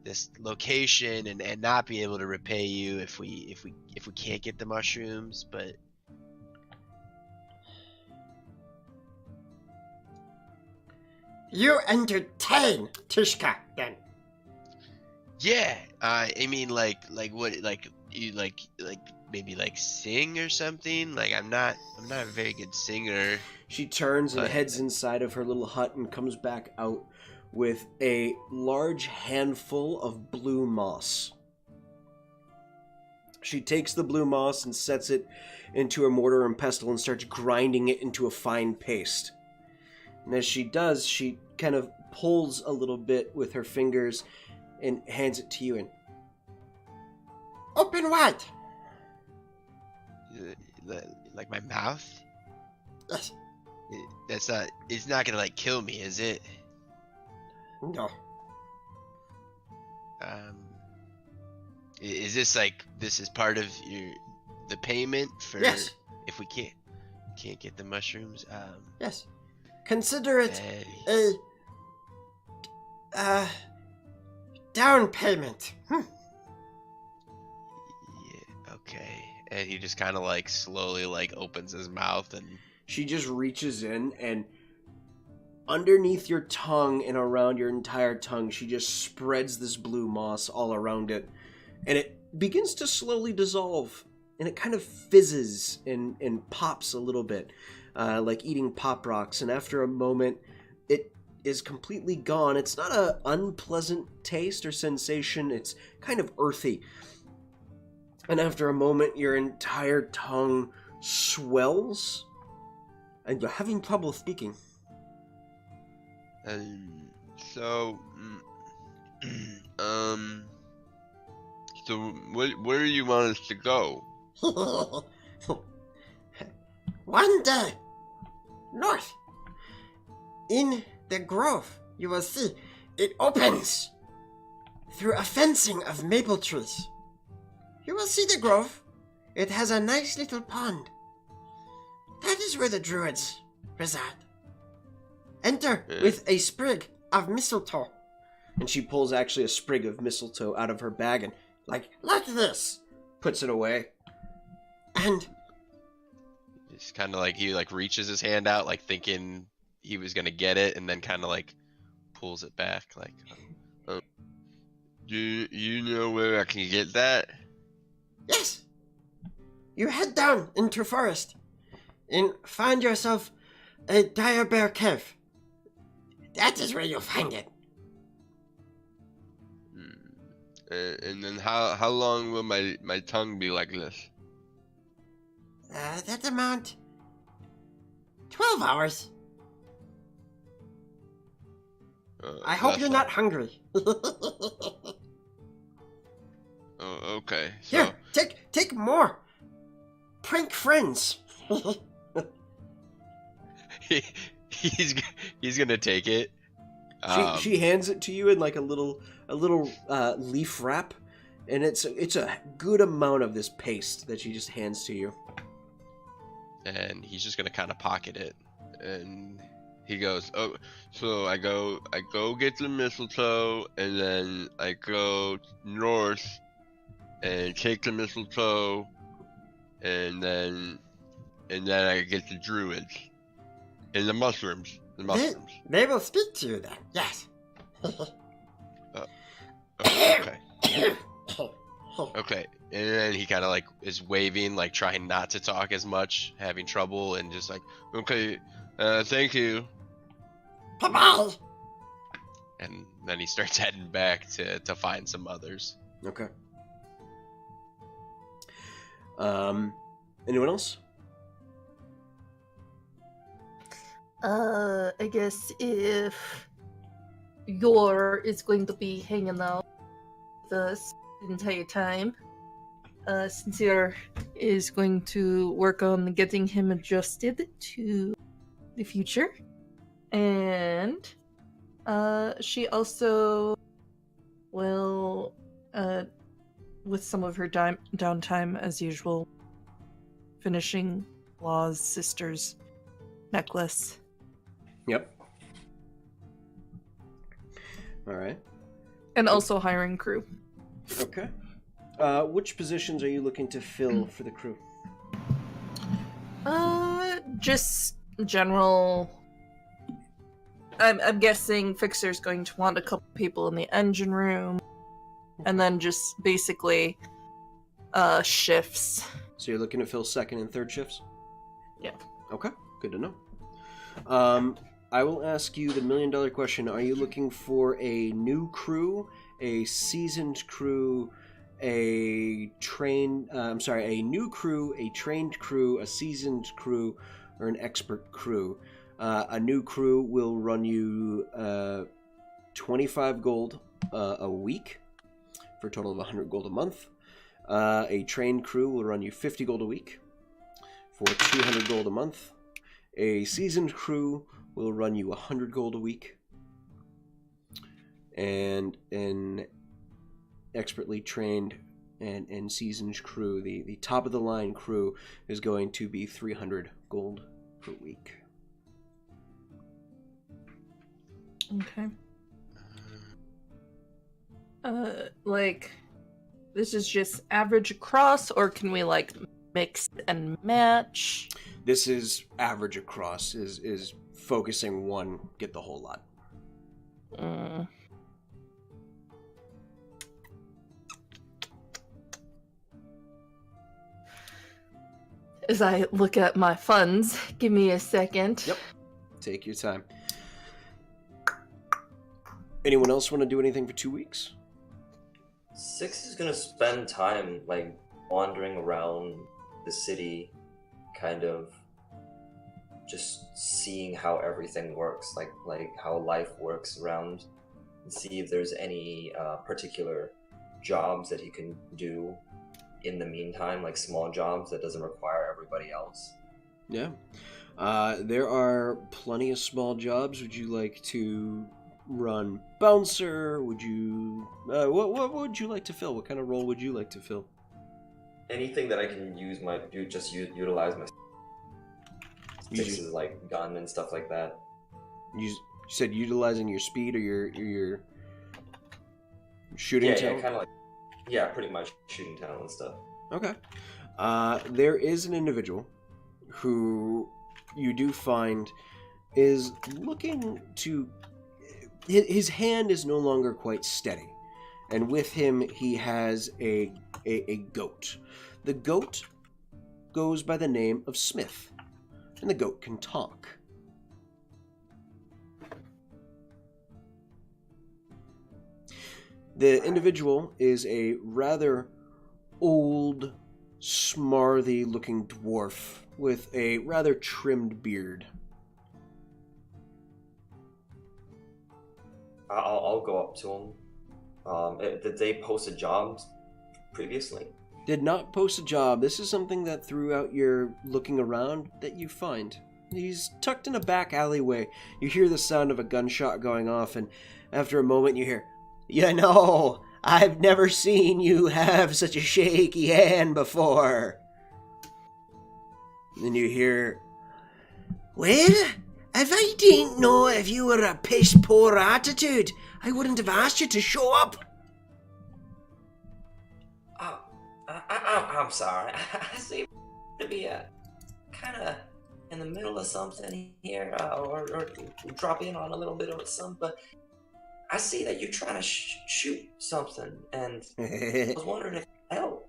this location and not be able to repay you if we can't get the mushrooms. But You entertain Tishka then. yeah, I mean like what, like you like maybe like sing or something. Like I'm not a very good singer. She turns and But- heads inside of her little hut and comes back out with a large handful of blue moss. She takes the blue moss and sets it into a mortar and pestle and starts grinding it into a fine paste. And as she does, she kind of pulls a little bit with her fingers and hands it to you. And Open wide. Like my mouth. Yes. It's not gonna like kill me, is it? No. Is this like, this is part of the payment for Yes. if we can't get the mushrooms? Yes. Consider it eh, a down payment. yeah, okay. And he just kind of like slowly like opens his mouth, and she just reaches in and underneath your tongue and around your entire tongue, she just spreads this blue moss all around it. And it begins to slowly dissolve. And it kind of fizzes and pops a little bit, like eating Pop Rocks. And after a moment, it is completely gone. It's not an unpleasant taste or sensation. It's kind of earthy. And after a moment, your entire tongue swells. And you're having trouble speaking. so so where do you want us to go? One day, north, in the grove, you will see it opens through a fencing of maple trees. You will see the grove. It has a nice little pond. That is where the druids reside. Enter with a sprig of mistletoe. And she pulls actually a sprig of mistletoe out of her bag and, like this, puts it away. And It's kind of like he like reaches his hand out, like thinking he was gonna get it, and then kind of like pulls it back. Like, do you know where I can get that? yes, you head down into forest and find yourself a dire bear cave. That is where you'll find it. And then how long will my tongue be like this? That amount 12 hours. I hope that's you're not hungry. Oh, okay. So, Here, take more. Prank friends. he's gonna take it. She hands it to you in like a little leaf wrap, and it's a good amount of this paste that she just hands to you. And he's just gonna kind of pocket it, and he goes, "Oh, so I go get the mistletoe, and then I go north and take the mistletoe, and then I get the druids and the mushrooms." The mushrooms. They will speak to you then. Yes. Okay. Okay. And then he kind of like is waving, like trying not to talk as much, having trouble, and just like, okay, thank you. Bye-bye. And then he starts heading back to find some others. Okay. Anyone else? I guess if Yor is going to be hanging out with us the entire time, Sincere is going to work on getting him adjusted to the future. And she also will, with some of her downtime as usual, finishing Law's sister's necklace. Yep. All right. And also hiring crew. Okay. Which positions are you looking to fill for the crew? Just general. I'm guessing Fixer's going to want a couple people in the engine room, and then just basically shifts. So you're looking to fill second and third shifts? Yeah. Okay, good to know. I will ask you the $1 million question. Are you looking for a new crew, a seasoned crew, a new crew, a trained crew, a seasoned crew, or an expert crew? A new crew will run you 25 gold a week for a total of 100 gold a month. A trained crew will run you 50 gold a week for 200 gold a month. A seasoned crew will run you 100 gold a week. And an expertly trained and seasoned crew, the top of the line crew, is going to be 300 gold per week. Okay. Like, this is just average across, or can we, like, mix and match? This is average across, is focusing one, get the whole lot. As I look at my funds, give me a second. Yep. Take your time. Anyone else want to do anything for 2 weeks? Six is gonna spend time like wandering around the city, kind of just seeing how everything works, like how life works around, and see if there's any particular jobs that he can do in the meantime, like small jobs that doesn't require everybody else. Yeah. There are plenty of small jobs. Would you like to run bouncer? Would you what would you like to fill? What kind of role would you like to fill? Anything that I can utilize my fixes, like gun and stuff like that. You said utilizing your speed or your shooting talent? kind of like pretty much shooting talent and stuff. Okay. There is an individual who you do find is looking to... His hand is no longer quite steady. And with him, he has a goat. The goat goes by the name of Smith. And the goat can talk. The individual is a rather old, smarthy-looking dwarf with a rather trimmed beard. I'll go up to him. Did they post a job previously? Did not post a job. This is something that throughout your looking around that you find. He's tucked in a back alleyway. You hear the sound of a gunshot going off, and after a moment you hear, "You know, I've never seen you have such a shaky hand before." Then you hear, "Well, if I didn't know if you were a piss poor attitude, I wouldn't have asked you to show up." I'm sorry. I seem to be kind of in the middle of something here, or drop in on a little bit of something, but I see that you're trying to shoot something, and I was wondering if it helped.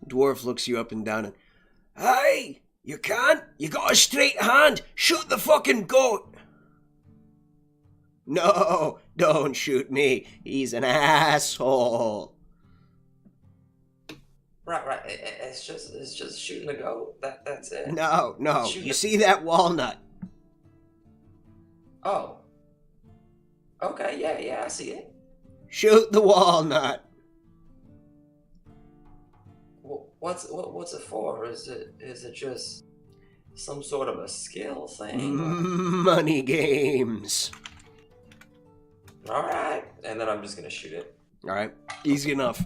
Dwarf looks you up and down and, hey, you can't? You got a straight hand? Shoot the fucking goat! No, don't shoot me. He's an asshole. Right. It's just shooting the goat. That's it. No. You see that walnut? Oh. Okay, yeah, I see it. Shoot the walnut. What's it for? Is it just some sort of a skill thing? Money games. All right, and then I'm just gonna shoot it. All right, easy enough.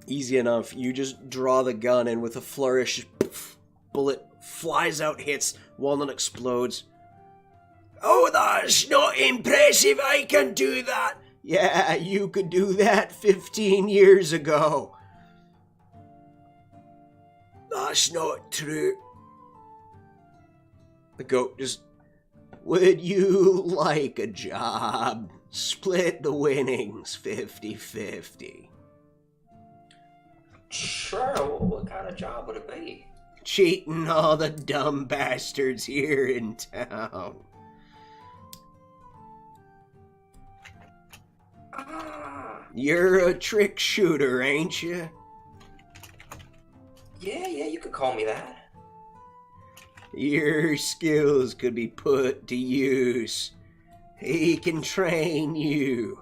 Easy enough. You just draw the gun, and with a flourish, bullet flies out, hits, walnut explodes. Oh, that's not impressive. I can do that. Yeah, you could do that 15 years ago. That's not true. The goat just, would you like a job? Split the winnings 50-50. Sure, what kind of job would it be? Cheating all the dumb bastards here in town. You're a trick shooter, ain't you? Yeah, you could call me that. Your skills could be put to use. He can train you.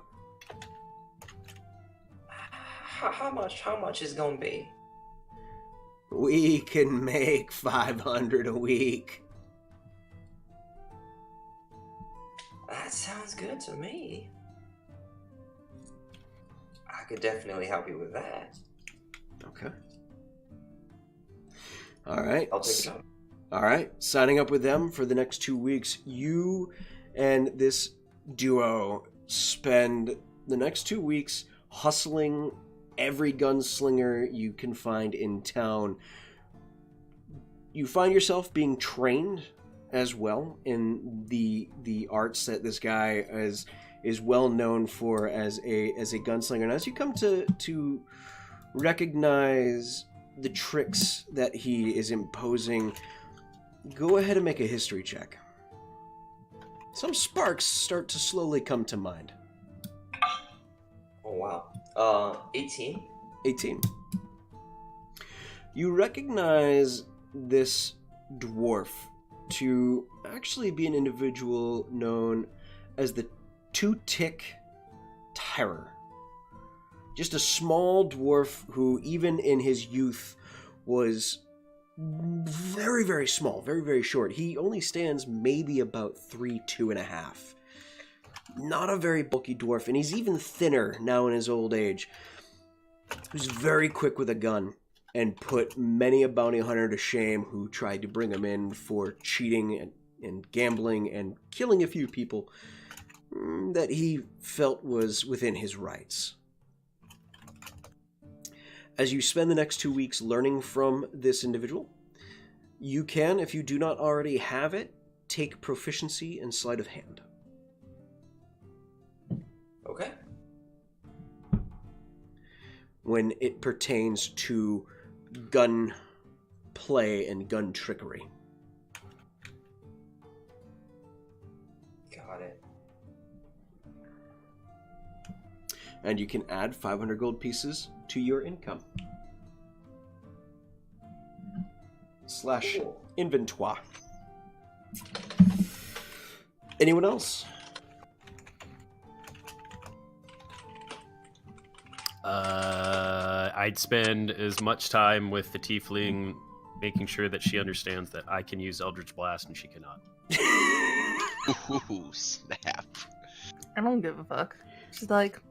How much is gonna be? We can make 500 a week. That sounds good to me. I could definitely help you with that. Okay. All right. I'll take it up. All right. Signing up with them for the next 2 weeks. You and this duo spend the next 2 weeks hustling every gunslinger you can find in town. You find yourself being trained as well in the arts that this guy is well known for as a gunslinger. And as you come to recognize the tricks that he is imposing, go ahead and make a history check. Some sparks start to slowly come to mind. Oh wow. 18. 18. You recognize this dwarf to actually be an individual known as the Two-Tick Terror. Just a small dwarf who, even in his youth, was very, very small, very, very short. He only stands maybe about 2.5. Not a very bulky dwarf, and he's even thinner now in his old age. Who's very quick with a gun and put many a bounty hunter to shame who tried to bring him in for cheating and gambling and killing a few people that he felt was within his rights. As you spend the next 2 weeks learning from this individual, you can, if you do not already have it, take proficiency in sleight of hand. Okay. When it pertains to gun play and gun trickery. Got it. And you can add 500 gold pieces to your income. Cool. / inventoire. Anyone else? I'd spend as much time with the tiefling making sure that she understands that I can use Eldritch Blast and she cannot. Ooh, snap. I don't give a fuck. She's like,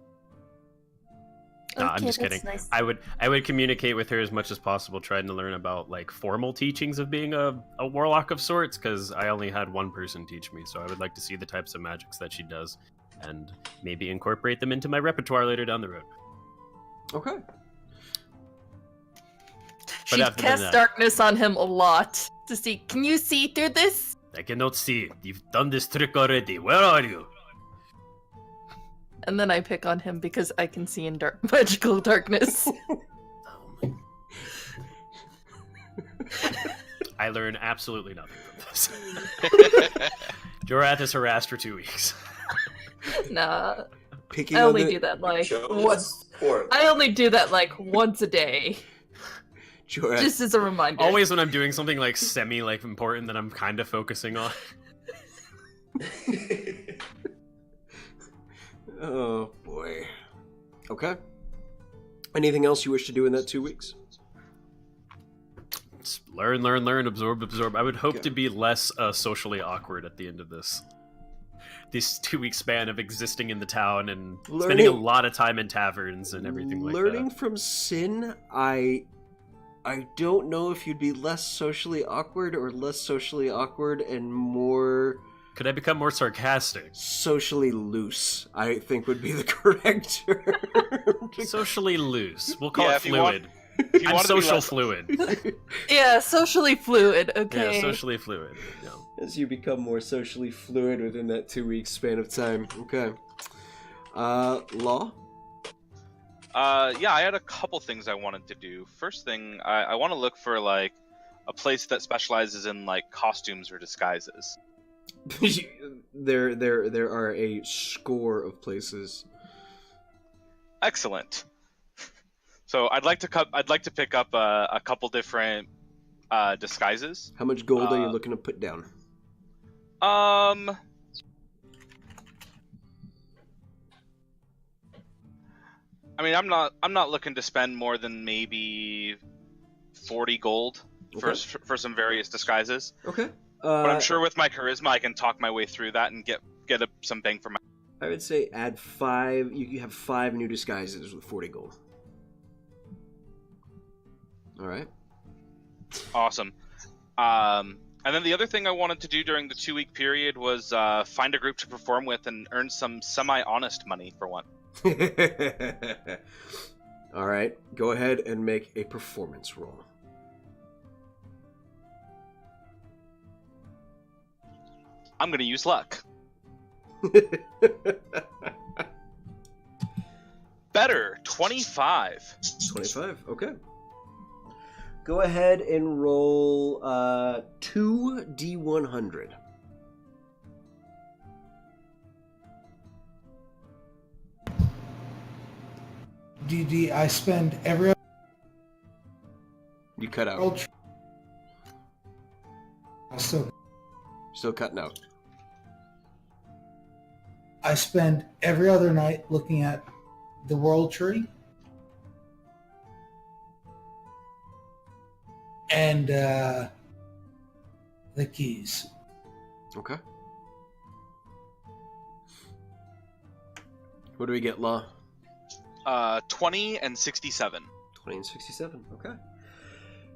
No, I'm "Okay, just that's kidding. nice." I would communicate with her as much as possible, trying to learn about like formal teachings of being a warlock of sorts, because I only had one person teach me, so I would like to see the types of magics that she does and maybe incorporate them into my repertoire later down the road. Okay. She casts darkness on him a lot to see. Can you see through this? I cannot see. You've done this trick already. Where are you? And then I pick on him because I can see in magical darkness. I learn absolutely nothing from this. Jorath is harassed for 2 weeks. Nah. Picking I on only the- do that like Shows once. poor. I only do that like once a day, Jorath, just as a reminder. Always when I'm doing something like semi like important that I'm kind of focusing on. Oh boy. Okay. Anything else you wish to do in that 2 weeks? Just learn, absorb. I would hope Okay. to be less socially awkward at the end of this 2 week span of existing in the town and spending a lot of time in taverns and everything like that. Learning from Sin, I don't know if you'd be less socially awkward or less socially awkward and more Could I become more sarcastic? socially loose, I think would be the correct term. Socially loose. We'll call Yeah, it if you want- fluid. If you I'm want to be social less- fluid. Yeah, socially fluid. Okay. Yeah, socially fluid. Yeah. As you become more socially fluid within that 2 week span of time. Okay. Law? Yeah, I had a couple things I wanted to do. First thing, I want to look for like a place that specializes in like costumes or disguises. There are a score of places. Excellent. So I'd like to pick up a couple different disguises. How much gold are you looking to put down? I mean, I'm not looking to spend more than maybe 40 gold for some various disguises. Okay. But I'm sure with my charisma, I can talk my way through that and get some bang for my. I would say add 5. You have 5 new disguises with 40 gold. All right. Awesome. And then the other thing I wanted to do during the 2 week period was find a group to perform with and earn some semi-honest money for one. All right. Go ahead and make a performance roll. I'm going to use luck. Better, 25. 25. Okay. Go ahead and roll 2d100. DD, I spend every You cut out. other Still cutting out. I spend every other night looking at the world tree and the keys. Okay. What do we get, Law? 20 and 67. 20 and 67. Okay.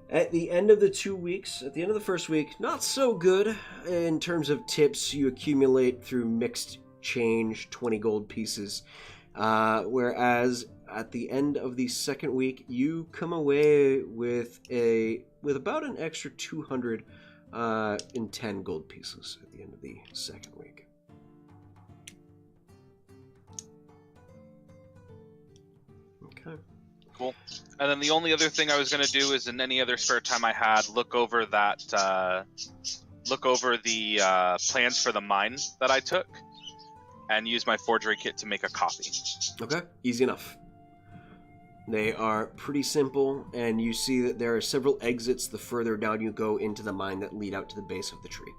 At the end of the 2 weeks, at the end of the first week, not so good in terms of tips you accumulate through mixed change, 20 gold pieces. Whereas at the end of the second week, you come away with about an extra 210 gold pieces at the end of the second week. Okay. Cool. And then the only other thing I was going to do is in any other spare time I had, look over the plans for the mine that I took and use my forgery kit to make a copy. Okay, easy enough. They are pretty simple, and you see that there are several exits the further down you go into the mine that lead out to the base of the tree.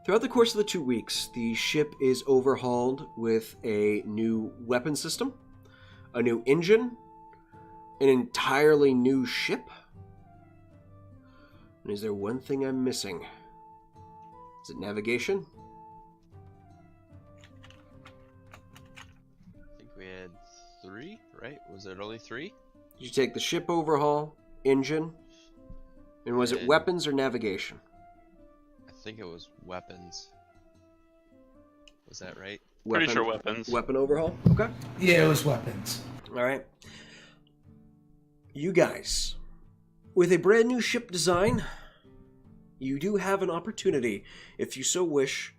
Throughout the course of the 2 weeks, the ship is overhauled with a new weapon system, a new engine, an entirely new ship. And is there one thing I'm missing? Is it navigation? I think we had 3, right? Was it only 3? Did you take the ship overhaul, engine, and was it weapons or navigation? I think it was weapons. Was that right? Pretty sure weapons. Weapon overhaul? Okay. Yeah, it was weapons. All right. You guys, with a brand new ship design, you do have an opportunity, if you so wish,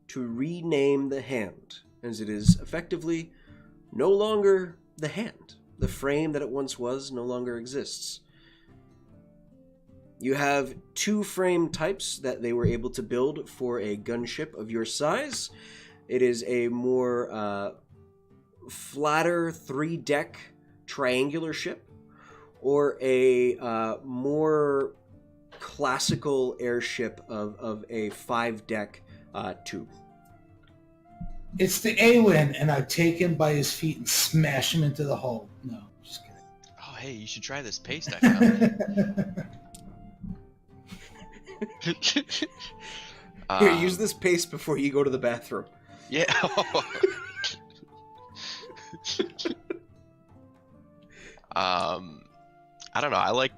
to rename the hand, as it is effectively no longer the hand. The frame that it once was no longer exists. You have 2 frame types that they were able to build for a gunship of your size. It is a more flatter 3-deck triangular ship, or a more classical airship of a 5-deck tube. It's the Awen, and I take him by his feet and smash him into the hull. No, just kidding. Oh, hey, you should try this paste I found. Here, use this paste before you go to the bathroom. Yeah. I don't know. I like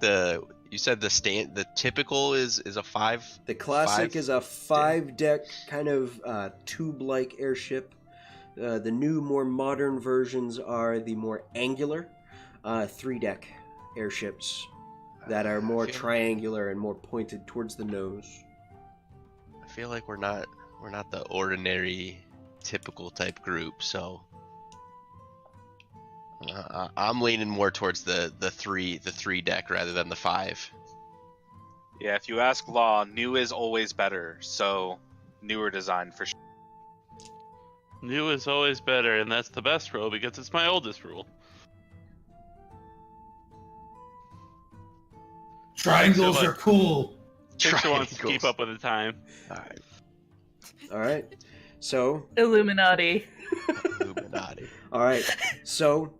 you said the typical is a 5. The classic is a 5-deck kind of tube-like airship. The new, more modern versions are the more angular 3-deck airships that are more triangular and more pointed towards the nose. I feel like we're not the ordinary typical type group, so I'm leaning more towards the 3-deck rather than the 5. Yeah, if you ask Law, new is always better, so newer design for sure. New is always better, and that's the best rule because it's my oldest rule. Triangles are cool. Picture wants to keep up with the time. All right. So Illuminati. All right. So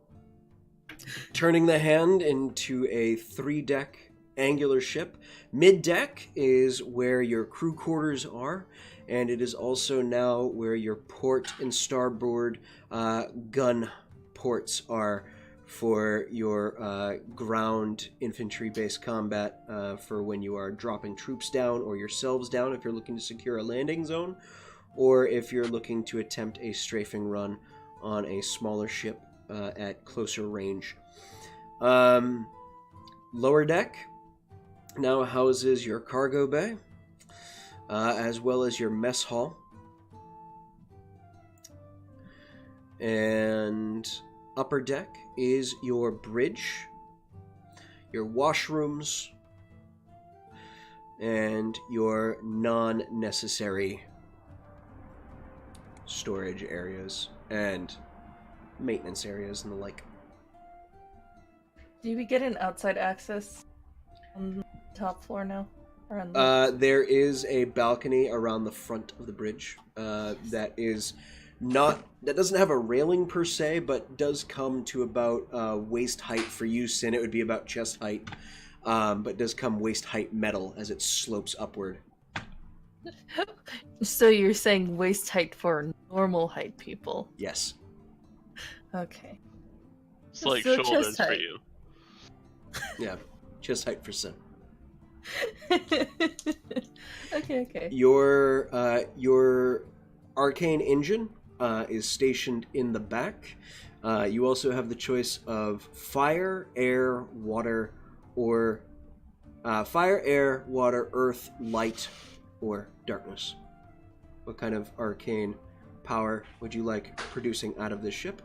turning the hand into a 3-deck angular ship. Mid-deck is where your crew quarters are, and it is also now where your port and starboard gun ports are for your ground infantry-based combat for when you are dropping troops down or yourselves down if you're looking to secure a landing zone, or if you're looking to attempt a strafing run on a smaller ship at closer range. Lower deck now houses your cargo bay, as well as your mess hall. And upper deck is your bridge, your washrooms, and your non-necessary storage areas and maintenance areas and the like. Do we get an outside access on the top floor now? Or on the... There is a balcony around the front of the bridge that doesn't have a railing per se, but does come to about waist height for use, and it would be about chest height, but does come waist height metal as it slopes upward. So you're saying waist height for normal height people? Yes. Okay. It's like So shoulders chest for height. you. Yeah, chest height for Sim. Okay. Your arcane engine is stationed in the back. You also have the choice of fire, air, water, or fire, air, water, earth, light, or darkness. What kind of arcane power would you like producing out of this ship?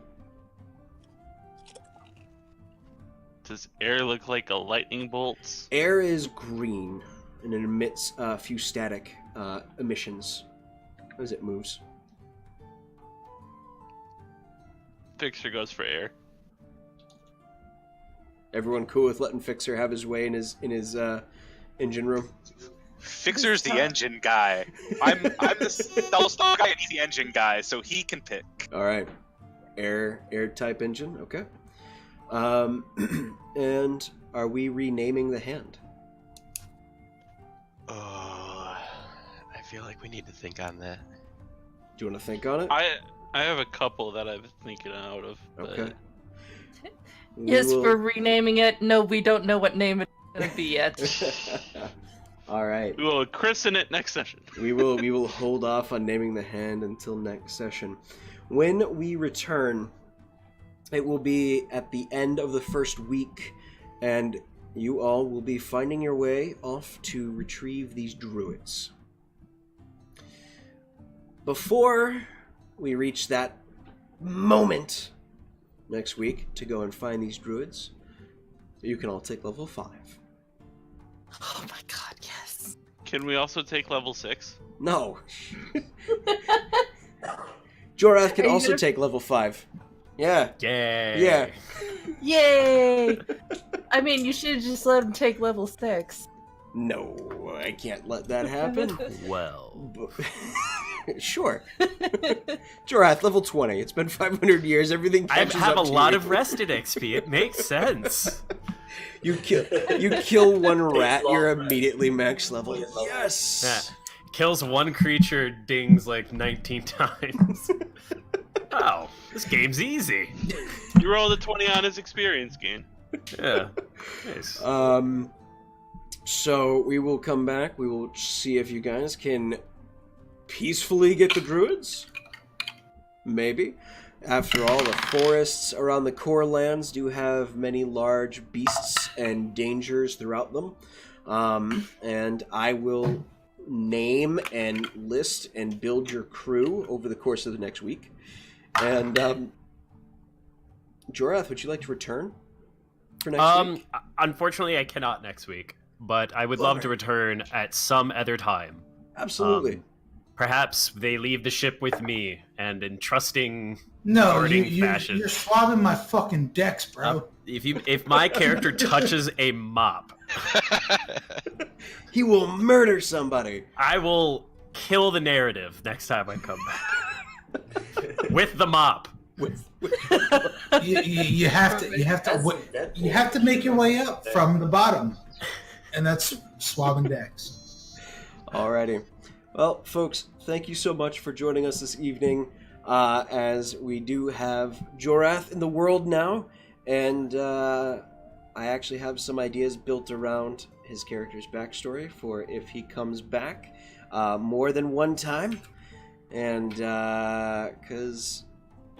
Does air look like a lightning bolt? Air is green, and it emits a few static emissions as it moves. Fixer goes for air. Everyone cool with letting Fixer have his way in his engine room? Fixer's the engine guy. I'm the stealth guy, and he's the engine guy, so he can pick. All right, air type engine. Okay. And are we renaming the hand? Oh, I feel like we need to think on that. Do you want to think on it? I have a couple that I've thinking out of. But... Okay. Yes, we're renaming it. No, we don't know what name it's going to be yet. All right. We will christen it next session. We will hold off on naming the hand until next session. When we return, it will be at the end of the first week and you all will be finding your way off to retrieve these druids. Before we reach that moment next week to go and find these druids, you can all take level 5. Oh my god, yes. Can we also take level 6? No. Jorath can Are you also gonna- take level 5. Yeah. Yay! Yeah. Yay! I mean, you should have just let him take level 6. No, I can't let that happen. Well, Sure. Jorath, level 20. It's been 500 years. Everything I catches have a up to lot you. of rested XP. It makes sense. You kill one rat, you're immediately max level. Yes. Yeah. Kills one creature, dings like 19 times. Wow, this game's easy. You rolled a 20 on his experience gain. Yeah. Nice. So we will come back. We will see if you guys can peacefully get the druids. Maybe. After all, the forests around the core lands do have many large beasts and dangers throughout them. And I will name and list and build your crew over the course of the next week. And Jorath, would you like to return for next week? Unfortunately, I cannot next week, but I would love to return at some other time. Absolutely. Perhaps they leave the ship with me, and in trusting No, guarding fashion. you're swabbing my fucking decks, bro. If my character touches a mop, He will murder somebody. I will kill the narrative next time I come back with the mop. You have to make your way up from the bottom, and that's swabbing decks. Alrighty. Well, folks, thank you so much for joining us this evening, as we do have Jorath in the world now, and I actually have some ideas built around his character's backstory for if he comes back more than one time, and because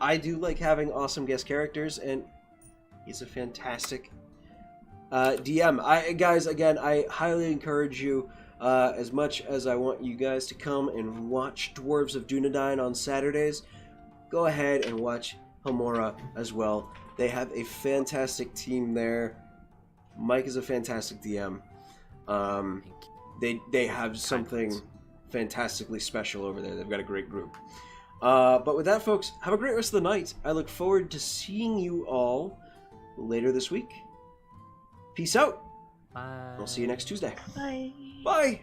I do like having awesome guest characters, and he's a fantastic DM. Guys, again, I highly encourage you, as much as I want you guys to come and watch Dwarves of Dunadine on Saturdays, go ahead and watch Palora as well. They have a fantastic team there. Mike is a fantastic DM. They have something fantastically special over there. They've got a great group. But with that, folks, have a great rest of the night. I look forward to seeing you all later this week. Peace out. Bye. I'll see you next Tuesday. Bye. Bye.